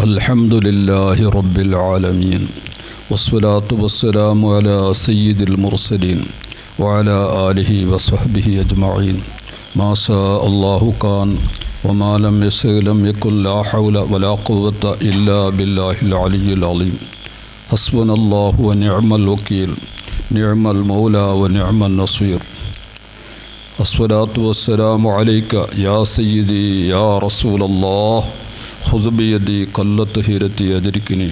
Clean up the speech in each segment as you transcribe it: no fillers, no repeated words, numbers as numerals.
الحمد لله رب العالمين والصلاة والسلام على سيد المرسلين وعلى آله وصحبه أجمعين ما شاء الله كان وما لم يشأ لم يكن لا حول ولا قوة إلا بالله العلي العظيم حسبنا الله ونعم الوكيل نعم المولى ونعم النصير الصلاة والسلام عليك يا سيدي يا رسول الله خذ بيدي قلت هيرتي أدركني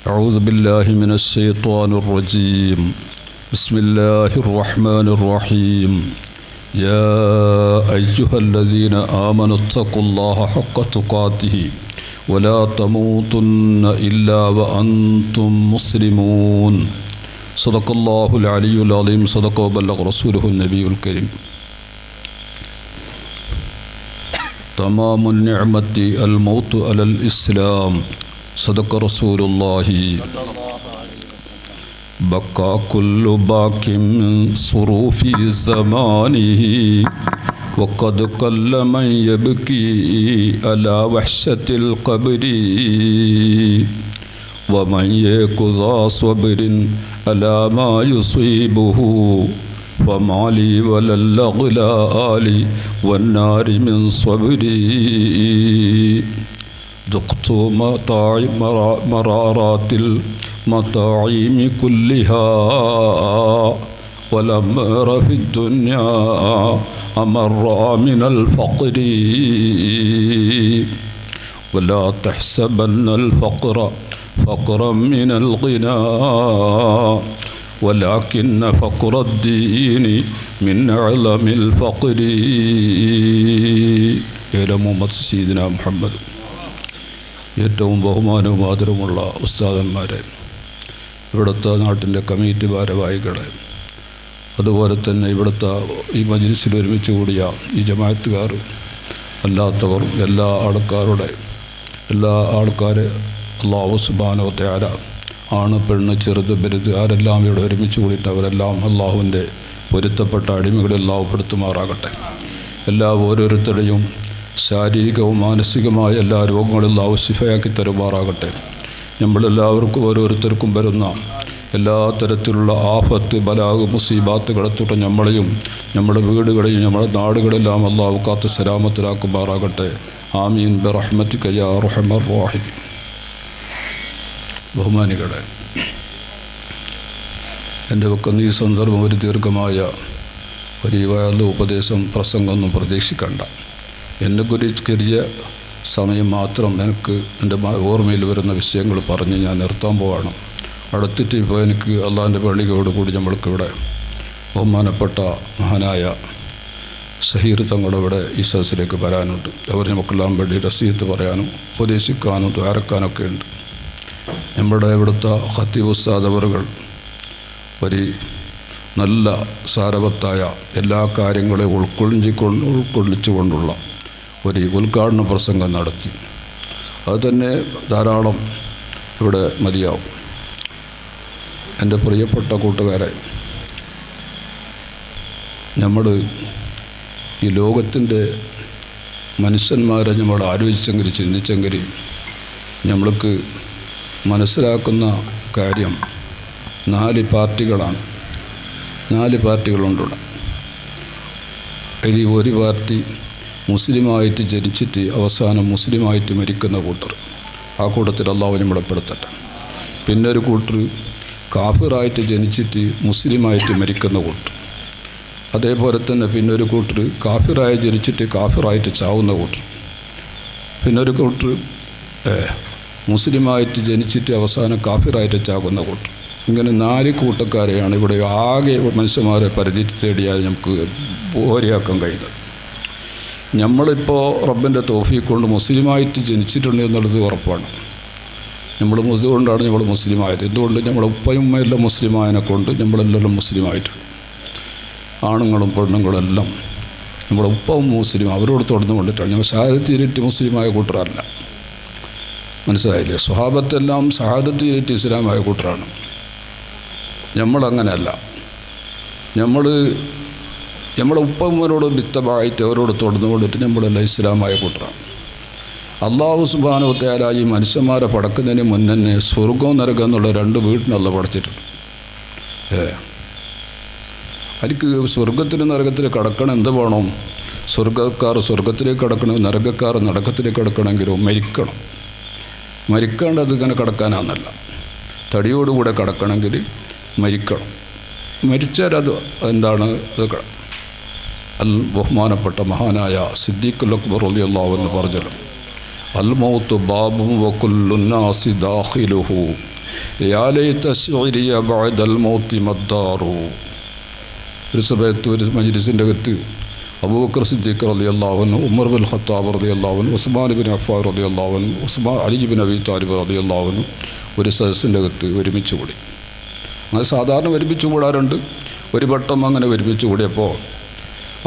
أعوذ بالله من الشيطان الرجيم بسم الله الرحمن الرحيم يا أيها الذين آمنوا اتقوا الله حق تقاته ولا تموتن إلا وأنتم مسلمون صدق الله العلي العظيم صدق وبلغ رسوله النبي الكريم تمام النعمة الموت على الإسلام صدق رسول الله بكى كل باك من صروف زمانه وقد قل من يبكي على وحشة القبر ومن يك ذا صبر على ما يصيبه وما لي ولا الأغلال والنار من صبري ذقت مرارات المطاعم كلها ولم أر في الدنيا أمر من الفقر ولا تحسبن الفقر فقرا من الغنى ولكن فقر الدين من أعظم الفقر إلى محمد سيدنا محمد ഏറ്റവും ബഹുമാനവും ആദരവുമുള്ള ഉസ്താദന്മാരെ, ഇവിടുത്തെ നാട്ടിൻ്റെ കമ്മിറ്റി ഭാരവാഹികളെ, അതുപോലെ തന്നെ ഇവിടുത്തെ ഈ മജ്ലിസിൽ ഒരുമിച്ച് കൂടിയ ഈ ജമാഅത്തുകാർ അല്ലാത്തവർ എല്ലാ ആൾക്കാരെ അല്ലാഹു സുബ്ഹാനഹു വ തആല ആണ് പെണ്ണ് ചെറുത് വലുത് ആരെല്ലാം ഇവിടെ ഒരുമിച്ച് കൂടിയിട്ട് അവരെല്ലാം അള്ളാഹുവിൻ്റെ പൊരുത്തപ്പെട്ട അടിമകളെ അല്ലാഹു പെടുത്തുമാറാകട്ടെ. ഓരോരുത്തരുടെയും ശാരീരികവും മാനസികമായ എല്ലാ രോഗങ്ങളും അല്ലാഹു ശിഫയാക്കി തരുമാറാകട്ടെ. നമ്മളെല്ലാവർക്കും ഓരോരുത്തർക്കും വരുന്ന എല്ലാ തരത്തിലുള്ള ആഫത്ത് ബലാഗ് മുസീബാത്തുകളെ തൊട്ട് നമ്മളെയും നമ്മുടെ വീടുകളെയും നമ്മുടെ നാടുകളെല്ലാം അല്ലാഹു കാത്ത് സലാമത്തിലാക്കുമാറാകട്ടെ. ആമീൻ ബിറഹ്മതിക യാ അർഹമർ റഹീം. ബഹുമാനികളെ, എൻ്റെ വെക്കുന്ന ഈ സന്ദർഭം ഒരു ദീർഘമായ ഒരു ഉപദേശം പ്രസംഗമൊന്നും പ്രതീക്ഷിക്കണ്ട. എന്നെക്കുറിച്ച് ചെറിയ സമയം മാത്രം എനിക്ക് എൻ്റെ ഓർമ്മയിൽ വരുന്ന വിഷയങ്ങൾ പറഞ്ഞ് ഞാൻ നിർത്താൻ പോവാണ്. അടുത്തിട്ട് ഇപ്പോൾ എനിക്ക് അള്ളാഹിൻ്റെ പള്ളിയോടുകൂടി നമ്മൾക്കിവിടെ ബഹുമാനപ്പെട്ട മഹാനായ ഷഹീർ തങ്ങളിവിടെ ഈ സദസ്സിലേക്ക് വരാനുണ്ട്. അവർ നമുക്കെല്ലാം വേണ്ടി നസീഹത്ത് പറയാനും ഉപദേശിക്കാനും ദ്വാരക്കാനൊക്കെ ഉണ്ട്. നമ്മുടെ ഇവിടുത്തെ ഖത്തീബ് ഉസ്താദ് അവറുകൾ ഒരു നല്ല സാരവത്തായ എല്ലാ കാര്യങ്ങളെയും ഉൾക്കൊള്ളിച്ചുകൊണ്ടുള്ള ഒരു ഉദ്ഘാടന പ്രസംഗം നടത്തി. അത് തന്നെ ധാരാളം ഇവിടെ മതിയാവും. എൻ്റെ പ്രിയപ്പെട്ട കൂട്ടുകാരെ, നമ്മൾ ഈ ലോകത്തിൻ്റെ മനുഷ്യന്മാരെ നമ്മൾ ആലോചിച്ചെങ്കിൽ ചിന്തിച്ചെങ്കിൽ നമ്മൾക്ക് മനസ്സിലാക്കുന്ന കാര്യം 4 പാർട്ടികളാണ്. 4 പാർട്ടികളുണ്ട്. അതിൽ ഒരു പാർട്ടി മുസ്ലിമായിട്ട് ജനിച്ചിട്ട് അവസാനം മുസ്ലിമായിട്ട് മരിക്കുന്ന കൂട്ടർ, ആ കൂട്ടത്തിൽ അല്ലാഹു നമ്മളെ പെടുത്തട്ടെ. പിന്നെ ഒരു കൂട്ടർ കാഫിറായിട്ട് ജനിച്ചിട്ട് മുസ്ലിമായിട്ട് മരിക്കുന്ന കൂട്ടർ. അതേപോലെ തന്നെ പിന്നെ ഒരു കൂട്ടർ കാഫിറായി ജനിച്ചിട്ട് കാഫിറായിട്ട് ചാവുന്ന കൂട്ടർ. പിന്നെ ഒരു കൂട്ടർ മുസ്ലിമായിട്ട് ജനിച്ചിട്ട് അവസാനം കാഫിറായിട്ട് ചാകുന്ന കൂട്ടർ. ഇങ്ങനെ 4 കൂട്ടക്കാരെയാണ് ഇവിടെ ആകെ മനുഷ്യന്മാരെ പരിധി തേടിയാൽ നമുക്ക് ഓരയാക്കാൻ കഴിയുന്നത്. നമ്മളിപ്പോൾ റബ്ബിൻ്റെ തൗഫീഖ് കൊണ്ട് മുസ്ലിമായിട്ട് ജനിച്ചിട്ടുണ്ട് എന്നുള്ളത് ഉറപ്പാണ്. അതുകൊണ്ടാണ് നമ്മൾ മുസ്ലിമായത്. എന്തുകൊണ്ട്? നമ്മളെ ഉപ്പയും ഉമ്മയെല്ലാം മുസ്ലിമായതിനെ കൊണ്ട് നമ്മളെല്ലാം മുസ്ലിമായിട്ടുണ്ട്. ആണുങ്ങളും പെണ്ണുങ്ങളെല്ലാം നമ്മളെ ഉപ്പവും മുസ്ലിം അവരോട് തുടർന്ന് കൊണ്ടിട്ടാണ്. നമ്മൾ ഷഹാദത്തിലിട്ട് മുസ്ലിമായ കൂട്ടരല്ല. മനസ്സിലായില്ലേ? സ്വഹാബത്തെല്ലാം ഷഹാദത്തിലിട്ട് ഇസ്ലാമായ കൂട്ടരാണ്. നമ്മളങ്ങനെയല്ല. നമ്മൾ നമ്മുടെ ഉപ്പമ്മരോട് ബിത്തമായിട്ട് അവരോട് തുടർന്നുകൊണ്ടിട്ട് നമ്മളെല്ലാം ഇസ്ലാമായ കൂട്ടരാണ്. അള്ളാഹു സുബ്ഹാനഹു വ തആല ഈ മനുഷ്യന്മാരെ പടക്കുന്നതിന് മുന്നേ സ്വർഗവും നരകം എന്നുള്ള രണ്ട് വീട്ടിനല്ല പടച്ചിട്ടുണ്ട്. എനിക്ക് സ്വർഗത്തിന് നരകത്തിൽ കടക്കണം എന്ത് വേണം? സ്വർഗക്കാർ സ്വർഗത്തിലേക്ക് കടക്കണം, നരകക്കാർ നരകത്തിലേക്ക് കടക്കണമെങ്കിലും മരിക്കണം. മരിക്കാണ്ട് ഇങ്ങനെ കടക്കാനാണെന്നല്ല, തടിയോടുകൂടെ കടക്കണമെങ്കിൽ മരിക്കണം. മരിച്ചാൽ അത് എന്താണ്? അത് ബഹുമാനപ്പെട്ട മഹാനായ സിദ്ദീഖുൽ അക്ബർ റളിയല്ലാഹു അൻഹു പറഞ്ഞല്ലോ, അൽ മൗത്തു ബാബും വകുല്ലു നാസി ദാഖിലുഹു യാ ലൈത ശിഅരിയ ബഅദൽ മൗതി മദ്ദാറു. ഒരു സമയത്ത് ഒരു മജ്ലിസിൻ്റെ അകത്ത് അബൂബക്കർ സിദ്ദീഖ് റളിയല്ലാഹു അൻഹു, ഉമർ ബിൻ ഖത്താബ് റളിയല്ലാഹു അൻഹു, ഉസ്മാൻ ബിൻ അഫ്ഫാൻ റളിയല്ലാഹു അൻഹു, അലി ബിൻ അബി താലിബ് റളിയല്ലാഹു അൻഹു ഒരു സദസ്സിൻ്റെ അകത്ത് ഒരുമിച്ച് കൂടി. അങ്ങനെ സാധാരണ ഒരുമിച്ച് കൂടാറുണ്ട്. ഒരു വട്ടം അങ്ങനെ ഒരുമിച്ച് കൂടിയപ്പോൾ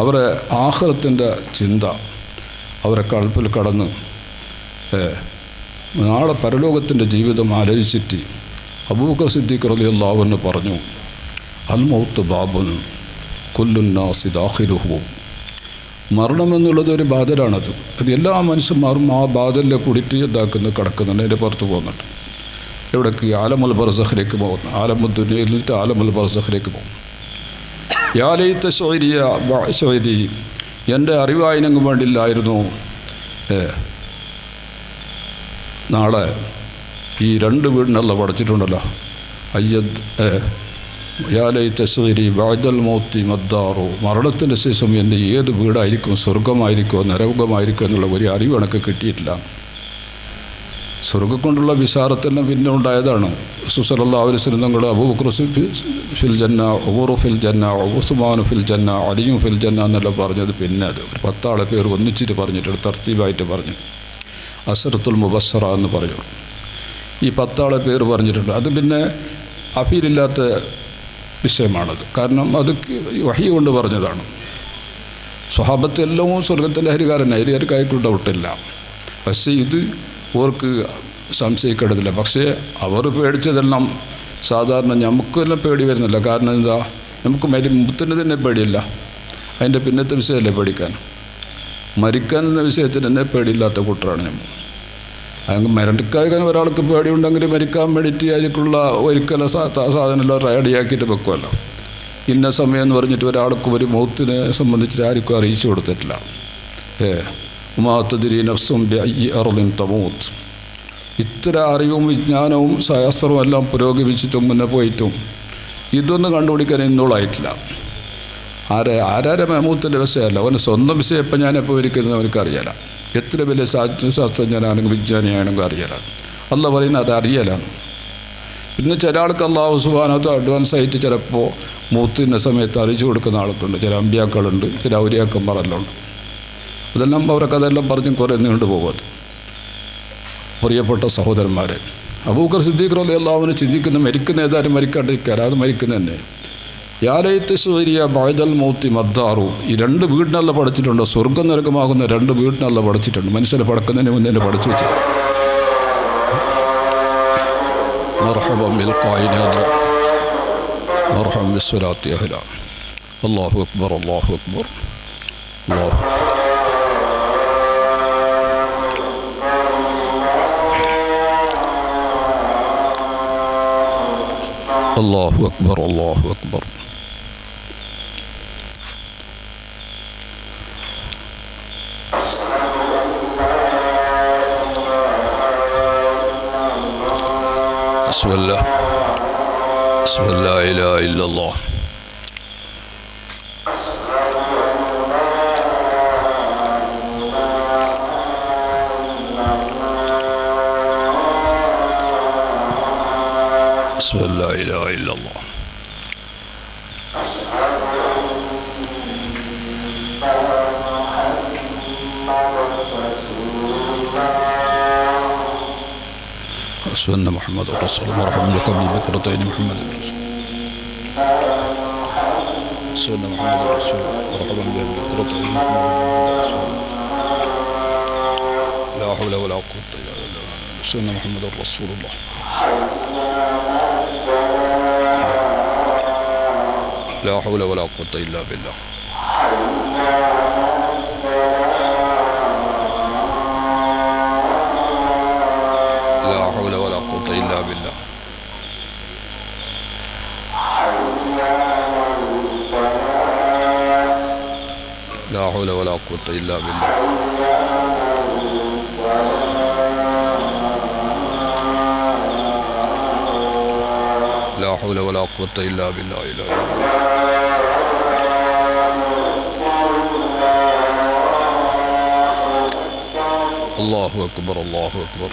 അവരെ ആഖിറത്തിൻ്റെ ചിന്ത അവരെ കൽപ്പിൽ കടന്ന് നാളെ പരലോകത്തിൻ്റെ ജീവിതം ആലോചിച്ചിട്ട് അബൂബക്കർ സിദ്ദീഖ് റളിയല്ലാഹു അൻഹു പറഞ്ഞു, അൽ മൗത്ത് ബാബുൻ കുല്ലുന്നാസി ദാഖിലുഹു. മരണമെന്നുള്ളത് ഒരു ബാധലാണത്. അത് എല്ലാ മനുഷ്യന്മാരും ആ ബാധലിലെ കൂടിയിട്ട് ഇതാക്കുന്നു, കിടക്കുന്നുണ്ട്, അതിൻ്റെ പുറത്ത് പോകുന്നുണ്ട്. എവിടേക്ക്? ആലമുൽ ബർസഖിലേക്ക് പോകുന്നു. ആലമുൽ ദുനിയയിൽ നിന്നിട്ട് ആലമുൽ ബർസഖിലേക്ക് പോകും. യാ ലൈത ശഅരി, എൻ്റെ അറിവായിനെങ്കിലും വേണ്ടിയില്ലായിരുന്നു നാളെ ഈ രണ്ട് വീടിനല്ല പടച്ചിട്ടുണ്ടല്ലോ, യാ ലൈത ശഅരി ബഅദൽ മൗതി മദ്ദാറു. മരണത്തിൻ്റെ ശേഷം എൻ്റെ ഏത് വീടായിരിക്കും, സ്വർഗമായിരിക്കുമോ നരകമായിരിക്കുമോ എന്നുള്ള ഒരു അറിവ് എനിക്ക് കിട്ടിയിട്ടില്ല. സ്വർഗ്ഗം കൊണ്ടുള്ള വിശാറത്തെല്ലാം പിന്നെ ഉണ്ടായതാണ്. റസൂൽ സല്ലല്ലാഹു അലൈഹി വസല്ലം തങ്ങളുടെ അബൂബക്കർ ഫിൽ ജന്ന, ഉമറു ഫിൽ ജന്ന, ഉസ്മാനു ഫിൽ ജന്ന, അലിയും ഫിൽ ജന്ന എന്നെല്ലാം പറഞ്ഞത് പിന്നെ അത് ഒരു 10 ആളെ പേര് ഒന്നിച്ചിട്ട് പറഞ്ഞിട്ട് തർത്തീബായിട്ട് പറഞ്ഞു. അസറത്തുൽ മുബസ്സറ എന്ന് പറയും. ഈ 10 ആളെ പേര് പറഞ്ഞിട്ടുണ്ട്. അത് പിന്നെ അഫീലില്ലാത്ത വിഷയമാണത്. കാരണം അത് വഹി കൊണ്ട് പറഞ്ഞതാണ്. സ്വഹാബത്ത് എല്ലാം സ്വർഗത്തിൻ്റെ ഹരികാരനായി, ഹരികാർക്ക് ഡൗട്ടില്ല. പക്ഷേ ഇത് ഓർക്ക് സംശയിക്കേണ്ടതില്ല. പക്ഷേ അവർ പേടിച്ചതെല്ലാം സാധാരണ നമുക്കെല്ലാം പേടി വരുന്നില്ല. കാരണം എന്താ? നമുക്ക് മുത്തിന് തന്നെ പേടിയില്ല. അതിൻ്റെ പിന്നത്തെ വിഷയമല്ലേ പേടിക്കാൻ. മരിക്കാൻ എന്ന വിഷയത്തിന് തന്നെ പേടിയില്ലാത്ത കൂട്ടരാണ് നമ്മൾ. അങ്ങ് മരണിക്കാൻ ഒരാൾക്ക് പേടിയുണ്ടെങ്കിൽ മരിക്കാൻ വേണ്ടിയിട്ട് അതിലേക്കുള്ള ഒരിക്കലും സാധനമെല്ലാം റെഡിയാക്കിയിട്ട് വെക്കുമല്ലോ. ഇന്ന സമയം എന്ന് പറഞ്ഞിട്ട് ഒരാൾക്കും ഒരു മൗത്തിനെ സംബന്ധിച്ചിട്ട് ആർക്കും അറിയിച്ചു കൊടുത്തിട്ടില്ല. ഉമാത്തതിരി നഫ്സും ബിഅയ്യി അർളിൻ തമൂത്ത്. ഇത്ര അറിവും വിജ്ഞാനവും ശാസ്ത്രവും എല്ലാം പുരോഗമിച്ചിട്ടും മുന്നേ പോയിട്ടും ഇതൊന്നും കണ്ടുപിടിക്കാൻ ഇന്നോളായിട്ടില്ല. ആരാരെ മഹമൂത്തിൻ്റെ വിഷയമല്ല, അവന് സ്വന്തം വിഷയം ഇപ്പം ഞാനെപ്പോൾ ഇരിക്കുന്നത് അവനക്കറിയാല. എത്ര വലിയ ശാസ്ത്രജ്ഞനാണെങ്കിൽ വിജ്ഞാനിയാണെങ്കിൽ അറിയാല. അല്ല പറയുന്നത് അത് അറിയലാണ്. പിന്നെ ചില ആൾക്ക് അല്ലാഹു സുബ്ഹാനഹു വ തആല അഡ്വാൻസ് ആയിട്ട് ചിലപ്പോൾ മൂത്തിൻ്റെ സമയത്ത് അറിയിച്ചു കൊടുക്കുന്ന ആൾക്കുണ്ട്. ചില അമ്പിയാക്കളുണ്ട്, ചില ഔലിയാക്കന്മാരെല്ലാം ഉണ്ട്. അതെല്ലാം അവരൊക്കെ അതെല്ലാം പറഞ്ഞ് കുറേ നീണ്ടു പോകും. പ്രിയപ്പെട്ട സഹോദരന്മാരെ, അബൂബക്കർ സിദ്ദീഖ് റളിയല്ലാഹു അൻഹു ചിന്തിക്കുന്ന മരിക്കുന്ന ഏതായാലും മരിക്കാണ്ടിരിക്കാൻ, അത് മരിക്കുന്ന തന്നെ. യാ ലൈത ശഅരിയ ബഅദൽ മൗതി മദ്ദാറു. ഈ രണ്ട് വീടിനല്ല പഠിച്ചിട്ടുണ്ട്. സ്വർഗ്ഗം നരകമാകുന്ന രണ്ട് വീടിനല്ല പഠിച്ചിട്ടുണ്ട്. മനുഷ്യനെ പടക്കുന്നതിന് മുന്നേ പഠിച്ചു വെച്ചിട്ടുണ്ട്. മർഹബൻ ബിൽ ഖായിനാത് മർഹബൻ ബിസ്സലാത്തി അഹ്ല. അല്ലാഹു അക്ബർ, അല്ലാഹു അക്ബർ, അല്ലാഹു അല്ലാഹു അക്ബർ, അല്ലാഹു അക്ബർ. ബിസ്മില്ലാഹ്, ബിസ്മില്ലാഹ്, ലാ ഇലാഹ ഇല്ലല്ലാഹ്. لا إله إلا الله. رسولنا محمد رسول الله مرحبا بكم بكرتين محمد رسول رسولنا محمد رسول مرحبا بكرتين محمد رسول لا حول ولا قوة إلا بالله. رسولنا محمد رسول الله لا حول ولا قوة إلا بالله. لا حول ولا قوة إلا بالله. لا حول ولا قوة إلا بالله. لا حول ولا قوة إلا بالله. الله أكبر الله أكبر.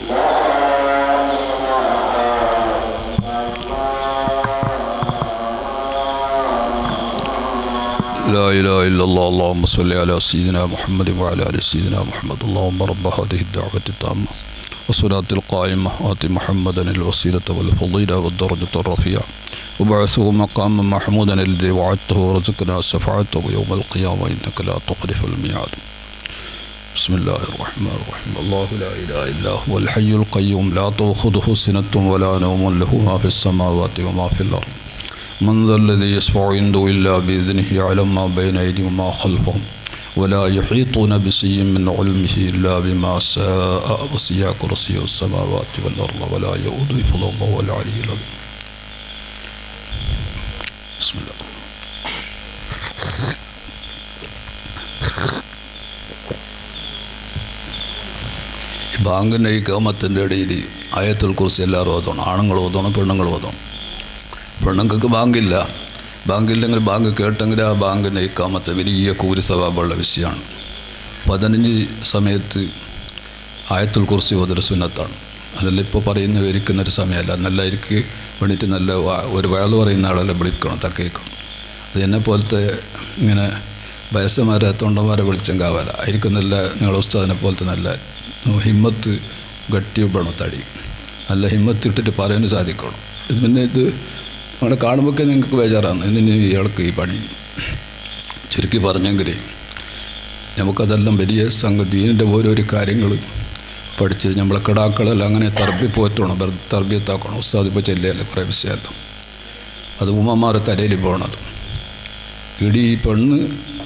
لا إله إلا الله. اللهم صل على سيدنا محمد وعلى آل سيدنا محمد. اللهم رب هذه الدعوة التامة والصلاة القائمة آت محمدا الوسيلة والفضيلة والدرجة الرفيعة وبعثه مقاما محمودا الذي وعدته ورزقنا شفاعته يوم القيامة إنك لا تخلف الميعاد. بسم الله الرحمن الرحيم. الله لا إله إلا هو الحي القيوم لا تأخذه سنة ولا نوم له ما في السماوات وما في الأرض. من ذا الذي يشفع عنده إلا بإذنه يعلم ما بين أيديهم وما خلفهم ولا يحيطون بشيء من علمه إلا بما شاء وسع كرسيه السماوات والأرض ولا يؤوده حفظهما وهو العلي العظيم. بسم الله. ബാങ്കിൻ്റെ ഈ കേമത്തിൻ്റെ ഇടയിൽ ആയത്തുൽ കുർസി എല്ലാവരും ഓതണം. ആണുങ്ങൾ ഓതണം, പെണ്ണുങ്ങൾ ഓതണം. പെണ്ണുങ്ങൾക്ക് ബാങ്കില്ല. ബാങ്കില്ലെങ്കിൽ ബാങ്ക് കേട്ടെങ്കിൽ ആ ബാങ്കിൻ്റെ ഈ കാമത്ത് വലിയ കൂലി സവാബുള്ള വിഷയമാണ്. 15 സമയത്ത് ആയത്തുൽ കുർസി ഓതൽ സുന്നത്താണ്. അതെല്ലാം ഇപ്പോൾ പറയുന്ന ഇരിക്കുന്നൊരു സമയമല്ല. നല്ല ഇരിക്ക് വേണ്ടിയിട്ട് നല്ല ഒരു വയൽ പറയുന്ന ആളെല്ലാം വിളിക്കണം, തക്കിരിക്കണം. അത് എന്നെ പോലത്തെ ഇങ്ങനെ വയസ്സന്മാരെ തൊണ്ടന്മാരെ വിളിച്ചെങ്കാവല ആയിരിക്കും. നല്ല നിങ്ങളുടെ ഉസ്താദിനെ പോലത്തെ നല്ല ഹിമ്മത്ത് ഗട്ടി വേണം, തടി നല്ല ഹിമ്മത്ത് ഇട്ടിട്ട് പറയാൻ സാധിക്കണം. ഇത് പിന്നെ ഇത് അവിടെ കാണുമ്പോഴൊക്കെ നിങ്ങൾക്ക് ബേജാറാണ്. ഇതിന് ഇയാൾക്ക് ഈ പണി ചുരുക്കി പറഞ്ഞെങ്കിൽ നമുക്കതെല്ലാം വലിയ സംഗതി. ഇതിൻ്റെ ഓരോരോ കാര്യങ്ങൾ പഠിച്ച് നമ്മളെ കിടാക്കളെല്ലാം അങ്ങനെ തർബിപ്പോറ്റണം, തർബിയത്താക്കണം. ഉസ്താദ് ഇപ്പോൾ ചെല്ലല്ല കുറേ വിഷയമല്ല. അത് ഉമ്മമാരെ തലയിൽ പോകണത്. ഇടി പെണ്ണ്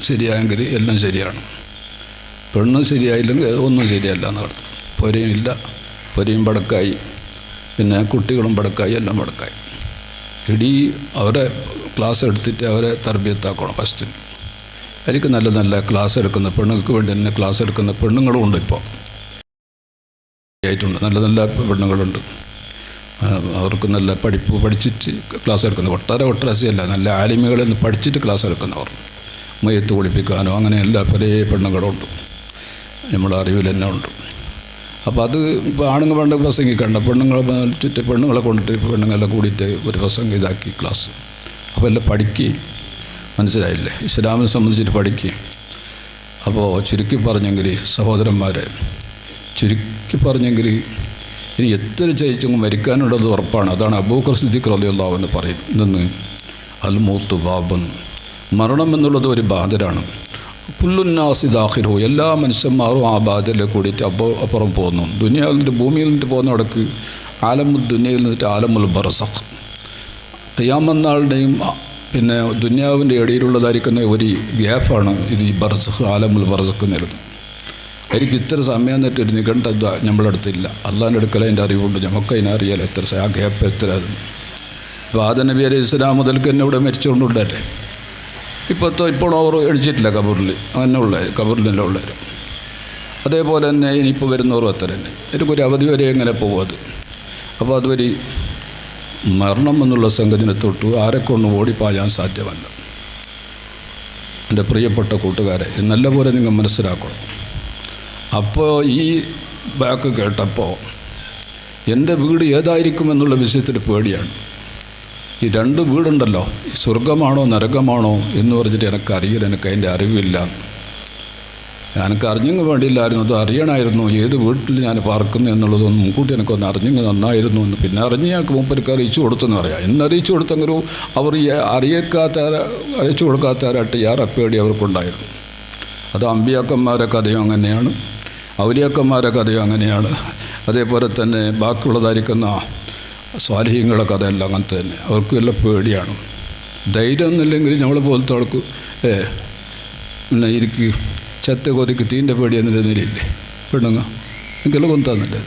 ശരിയായെങ്കിൽ എല്ലാം ശരിയാണ്. പെണ്ണ് ശരിയായില്ലെങ്കിൽ ഒന്നും ശരിയല്ല എന്ന് പറഞ്ഞു. പൊരയും ഇല്ല, പൊരയും പടക്കായി, പിന്നെ കുട്ടികളും പടക്കായി, എല്ലാം പടക്കായി. ഇടി അവരെ ക്ലാസ് എടുത്തിട്ട് അവരെ തർബിയത്താക്കണം ഫസ്റ്റ്. എനിക്ക് നല്ല നല്ല ക്ലാസ് എടുക്കുന്ന പെണ്ണുങ്ങൾക്ക് വേണ്ടി തന്നെ ക്ലാസ് എടുക്കുന്ന പെണ്ണുങ്ങളും ഉണ്ട്. ഇപ്പോൾ ആയിട്ടുണ്ട് നല്ല നല്ല പെണ്ണുങ്ങളുണ്ട്. അവർക്ക് നല്ല പഠിച്ചിട്ട് ക്ലാസ് എടുക്കുന്ന ഒട്ടരസിയല്ല, നല്ല ആലിമികളിൽ നിന്ന് പഠിച്ചിട്ട് ക്ലാസ് എടുക്കുന്നവർ, മയ്യത്ത് കുളിപ്പിക്കാനോ അങ്ങനെ എല്ലാ പല പെണ്ണുങ്ങളുണ്ട്. നമ്മുടെ അറിവിൽ തന്നെ ഉണ്ട്. അപ്പോൾ അത് ഇപ്പോൾ ആണുങ്ങൾ വേണ്ട പ്രസംഗിക്കണ്ട, പെണ്ണുങ്ങളെ കൊണ്ടിട്ട് പെണ്ണുങ്ങളെല്ലാം കൂടിയിട്ട് ഒരു പ്രസംഗം ഇതാക്കി ക്ലാസ്. അപ്പോൾ എല്ലാം പഠിക്കുകയും മനസ്സിലായില്ലേ, ഇസ്ലാമിനെ സംബന്ധിച്ചിട്ട് പഠിക്കുകയും. അപ്പോൾ ചുരുക്കി പറഞ്ഞെങ്കിൽ സഹോദരന്മാരെ, ചുരുക്കി പറഞ്ഞെങ്കിൽ ഇനി എത്ര ചെയ്യിച്ചെങ്കിൽ മരിക്കാനുള്ളത് ഉറപ്പാണ്. അതാണ് അബൂബക്കർ സിദ്ദീഖ് റളിയല്ലാഹു അൻഹു പറയും, ഇതെന്ന് അൽ മൗത്തു ബാബൻ, മരണം എന്നുള്ളത് ഒരു ബാധരാണ്. കുല്ലുന്നാസി ദാഖിലു, എല്ലാ മനുഷ്യന്മാരും ആ ബാധയിൽ കൂടിയിട്ട് അപ്പുറം പോകുന്നു. ദുനിയാവിൽ നിന്ന് ഭൂമിയിൽ നിന്നിട്ട് പോകുന്നിടക്ക് ആലമുൽ ദുനിയയിൽ നിന്നിട്ട് ആലമുൽ ബർസഖ്, ഖിയാമത്ത് നാളിൻ്റെയും പിന്നെ ദുനിയാവിൻ്റെ ഇടയിലുള്ളതായിരിക്കുന്ന ഒരു ഗ്യാപ്പാണ് ഇത് ഈ ബർസഖ്, ആലമുൽ ബർസഖ് എന്നുള്ളത്. എനിക്ക് ഇത്ര സമയം എന്നിട്ട് ഒരു നിഘണ്ട നമ്മളെ അടുത്തില്ല. അള്ളാഹിൻ്റെ അടുക്കൽ അതിൻ്റെ അറിവുണ്ട്, നമുക്ക് അതിനറിയാലോ എത്ര ആ ഗ്യാപ്പ് എത്ര. അപ്പോൾ ആദം നബി അലൈഹി സ്വലാം മുതൽക്ക് എന്നെ ഇവിടെ മരിച്ചുകൊണ്ടുണ്ടല്ലേ. ഇപ്പോൾ അവർ എണിച്ചിട്ടില്ല കബറിൽ, അങ്ങനെ ഉള്ളവർ കബറിലെല്ലാം ഉള്ളവർ. അതേപോലെ തന്നെ ഇനിയിപ്പോൾ വരുന്നവരും അത്ര തന്നെ. എനിക്കൊരു അവധി വരെ എങ്ങനെ പോകും അത്. അപ്പോൾ അതുവരെ മരണം എന്നുള്ള സംഗതിനെ തൊട്ട് ആരെക്കൊണ്ട് ഓടിപ്പായാൻ സാധ്യമല്ല. എൻ്റെ പ്രിയപ്പെട്ട കൂട്ടുകാരെ, നല്ലപോലെ നിങ്ങൾ മനസ്സിലാക്കണം. അപ്പോൾ ഈ ബാക്ക് കേട്ടപ്പോൾ എൻ്റെ വീട് ഏതായിരിക്കുമെന്നുള്ള വിഷയത്തിൽ പേടിയാണ്. ഈ 2 വീടുണ്ടല്ലോ, ഈ സ്വർഗമാണോ നരകമാണോ എന്ന് പറഞ്ഞിട്ട് എനിക്കറിയില്ല, എനിക്ക് അതിൻ്റെ അറിവില്ല. എനിക്ക് അറിഞ്ഞെങ്കിൽ വേണ്ടിയില്ലായിരുന്നു, അത് അറിയണമായിരുന്നു. ഏത് വീട്ടിൽ ഞാൻ പാർക്കുന്നു എന്നുള്ളതൊന്നും മുൻകൂട്ടി എനിക്കൊന്ന് അറിഞ്ഞെങ്കിൽ നന്നായിരുന്നു എന്ന്. പിന്നെ അറിഞ്ഞ് ഞങ്ങൾക്ക് മുമ്പർക്ക് അറിയിച്ചു കൊടുത്തെന്ന് പറയാം. എന്നറിയിച്ചു കൊടുത്തെങ്കിലും അവർ അറിയിച്ചു കൊടുക്കാത്തവരായിട്ട് പേടി അവർക്കുണ്ടായിരുന്നു. അത് അമ്പിയാക്കന്മാരെ കഥയും അങ്ങനെയാണ്, ഔലിയാക്കന്മാരെ കഥയും അങ്ങനെയാണ്. അതേപോലെ തന്നെ ബാക്കിയുള്ളതായിരിക്കുന്ന സ്വാലിഹീങ്ങളുടെ കഥയെല്ലാം അങ്ങനത്തെ തന്നെ. അവർക്ക് എല്ലാം പേടിയാണ്. ധൈര്യം ഒന്നുമില്ലെങ്കിൽ നമ്മളെ പോലത്തെ ആൾക്ക് പിന്നെ എനിക്ക് ചെത്ത കൊതിക്ക് തീൻ്റെ പേടി എന്നൊരു നിലയില്ലേ പെണ്ണുങ്ങ എനിക്കെല്ലാം കൊന്താന്നില്ല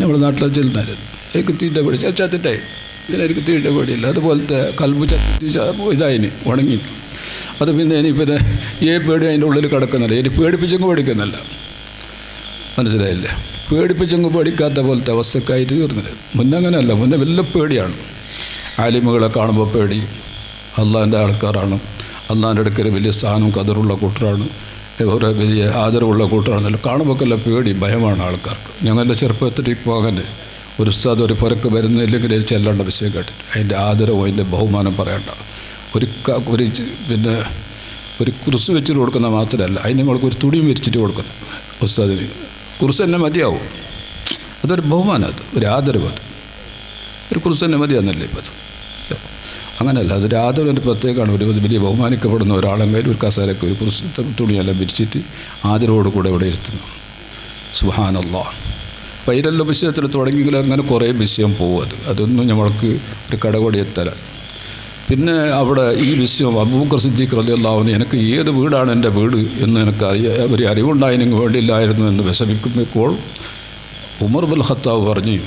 നമ്മുടെ നാട്ടിലെ ചെല്ലുന്നത് എനിക്ക് തീൻ്റെ പേടി ചത്തിട്ടായി പിന്നെ എനിക്ക് തീൻ്റെ പേടിയില്ല. അതുപോലത്തെ കൽബ് ചത്തി ഇതായിന് ഉണങ്ങി. അത് പിന്നെ ഇനി പിന്നെ പേടി അതിൻ്റെ ഉള്ളിൽ കിടക്കുന്നില്ല. ഇനി പേടിപ്പിച്ചങ്ങ് പേടിക്കുന്നില്ല. മനസ്സിലായില്ലേ? പേടിപ്പിച്ചങ്ങ് പേടിക്കാത്ത പോലത്തെ അവസ്ഥക്കായിട്ട് തീർന്നില്ല. മുന്നേ അങ്ങനെയല്ല. മുന്നേ വലിയ പേടിയാണ്. ആലിമുകളെ കാണുമ്പോൾ പേടി. അള്ളാഹിൻ്റെ ആൾക്കാരാണ്, അള്ളാഹിൻ്റെ അടുക്കൽ വലിയ സ്ഥാനം കതറുള്ള കൂട്ടരാണ്, ഓരോ വലിയ ആദരവുള്ള കൂട്ടരാണെന്നല്ല കാണുമ്പോൾ എല്ലാം പേടി ഭയമാണ് ആൾക്കാർക്ക്. ഞങ്ങളുടെ ചെറുപ്പത്തിൽ ഇപ്പോൾ അങ്ങനെ ഒരു ഉസ്താദ് ഒരു പുരക്ക് വരുന്നില്ലെങ്കിൽ ചെല്ലേണ്ട വിഷയം കേട്ടിട്ട് അതിൻ്റെ ആദരവും അതിൻ്റെ ബഹുമാനം പറയേണ്ട. ഒരു പിന്നെ ഒരു കുറിസ് വെച്ചിട്ട് കൊടുക്കുന്ന മാത്രമല്ല, അതിന് നമ്മൾക്ക് ഒരു തുണിയും വിരിച്ചിട്ട് കൊടുക്കുന്നത് ഉസ്താദിന്. കുറിസ് തന്നെ മതിയാവും. അതൊരു ബഹുമാനം, അത് ഒരു ആദരവ്. അത് ഒരു കുറിസ് തന്നെ മതിയാന്നല്ലേ ഇപ്പം അത്. അങ്ങനെയല്ല, അതൊരു ആദരവിൻ്റെ പ്രത്യേകമാണ്. ഒരു വലിയ ബഹുമാനിക്കപ്പെടുന്ന ഒരാളെങ്കിൽ ഒരു കസേരക്ക് ഒരു കുറിസ് തുണിയെല്ലാം വിരിച്ചിട്ട് ആദരവോട് കൂടെ ഇവിടെ ഇരുത്തുന്നു. സുബ്ഹാനല്ലാഹ്. അപ്പോൾ ഇതിലെല്ലാം വിഷയത്തിൽ തുടങ്ങിയെങ്കിൽ അങ്ങനെ കുറേ വിഷയം പോകും. അതൊന്നും നമ്മൾക്ക് ഒരു കടകൊടി എത്തല. പിന്നെ അവിടെ ഈ വിഷയം അബൂബക്കർ സിദ്ദീഖ് റളിയല്ലാഹു അൻഹു എനിക്ക് ഏത് വീടാണ് എൻ്റെ വീട് എന്ന് എനിക്ക് ഒരു അറിവുണ്ടായതിന് വേണ്ടിയില്ലായിരുന്നു എന്ന് വിഷമിക്കുമ്പോൾ ഉമർ ബിൻ ഖത്താബ് പറഞ്ഞു,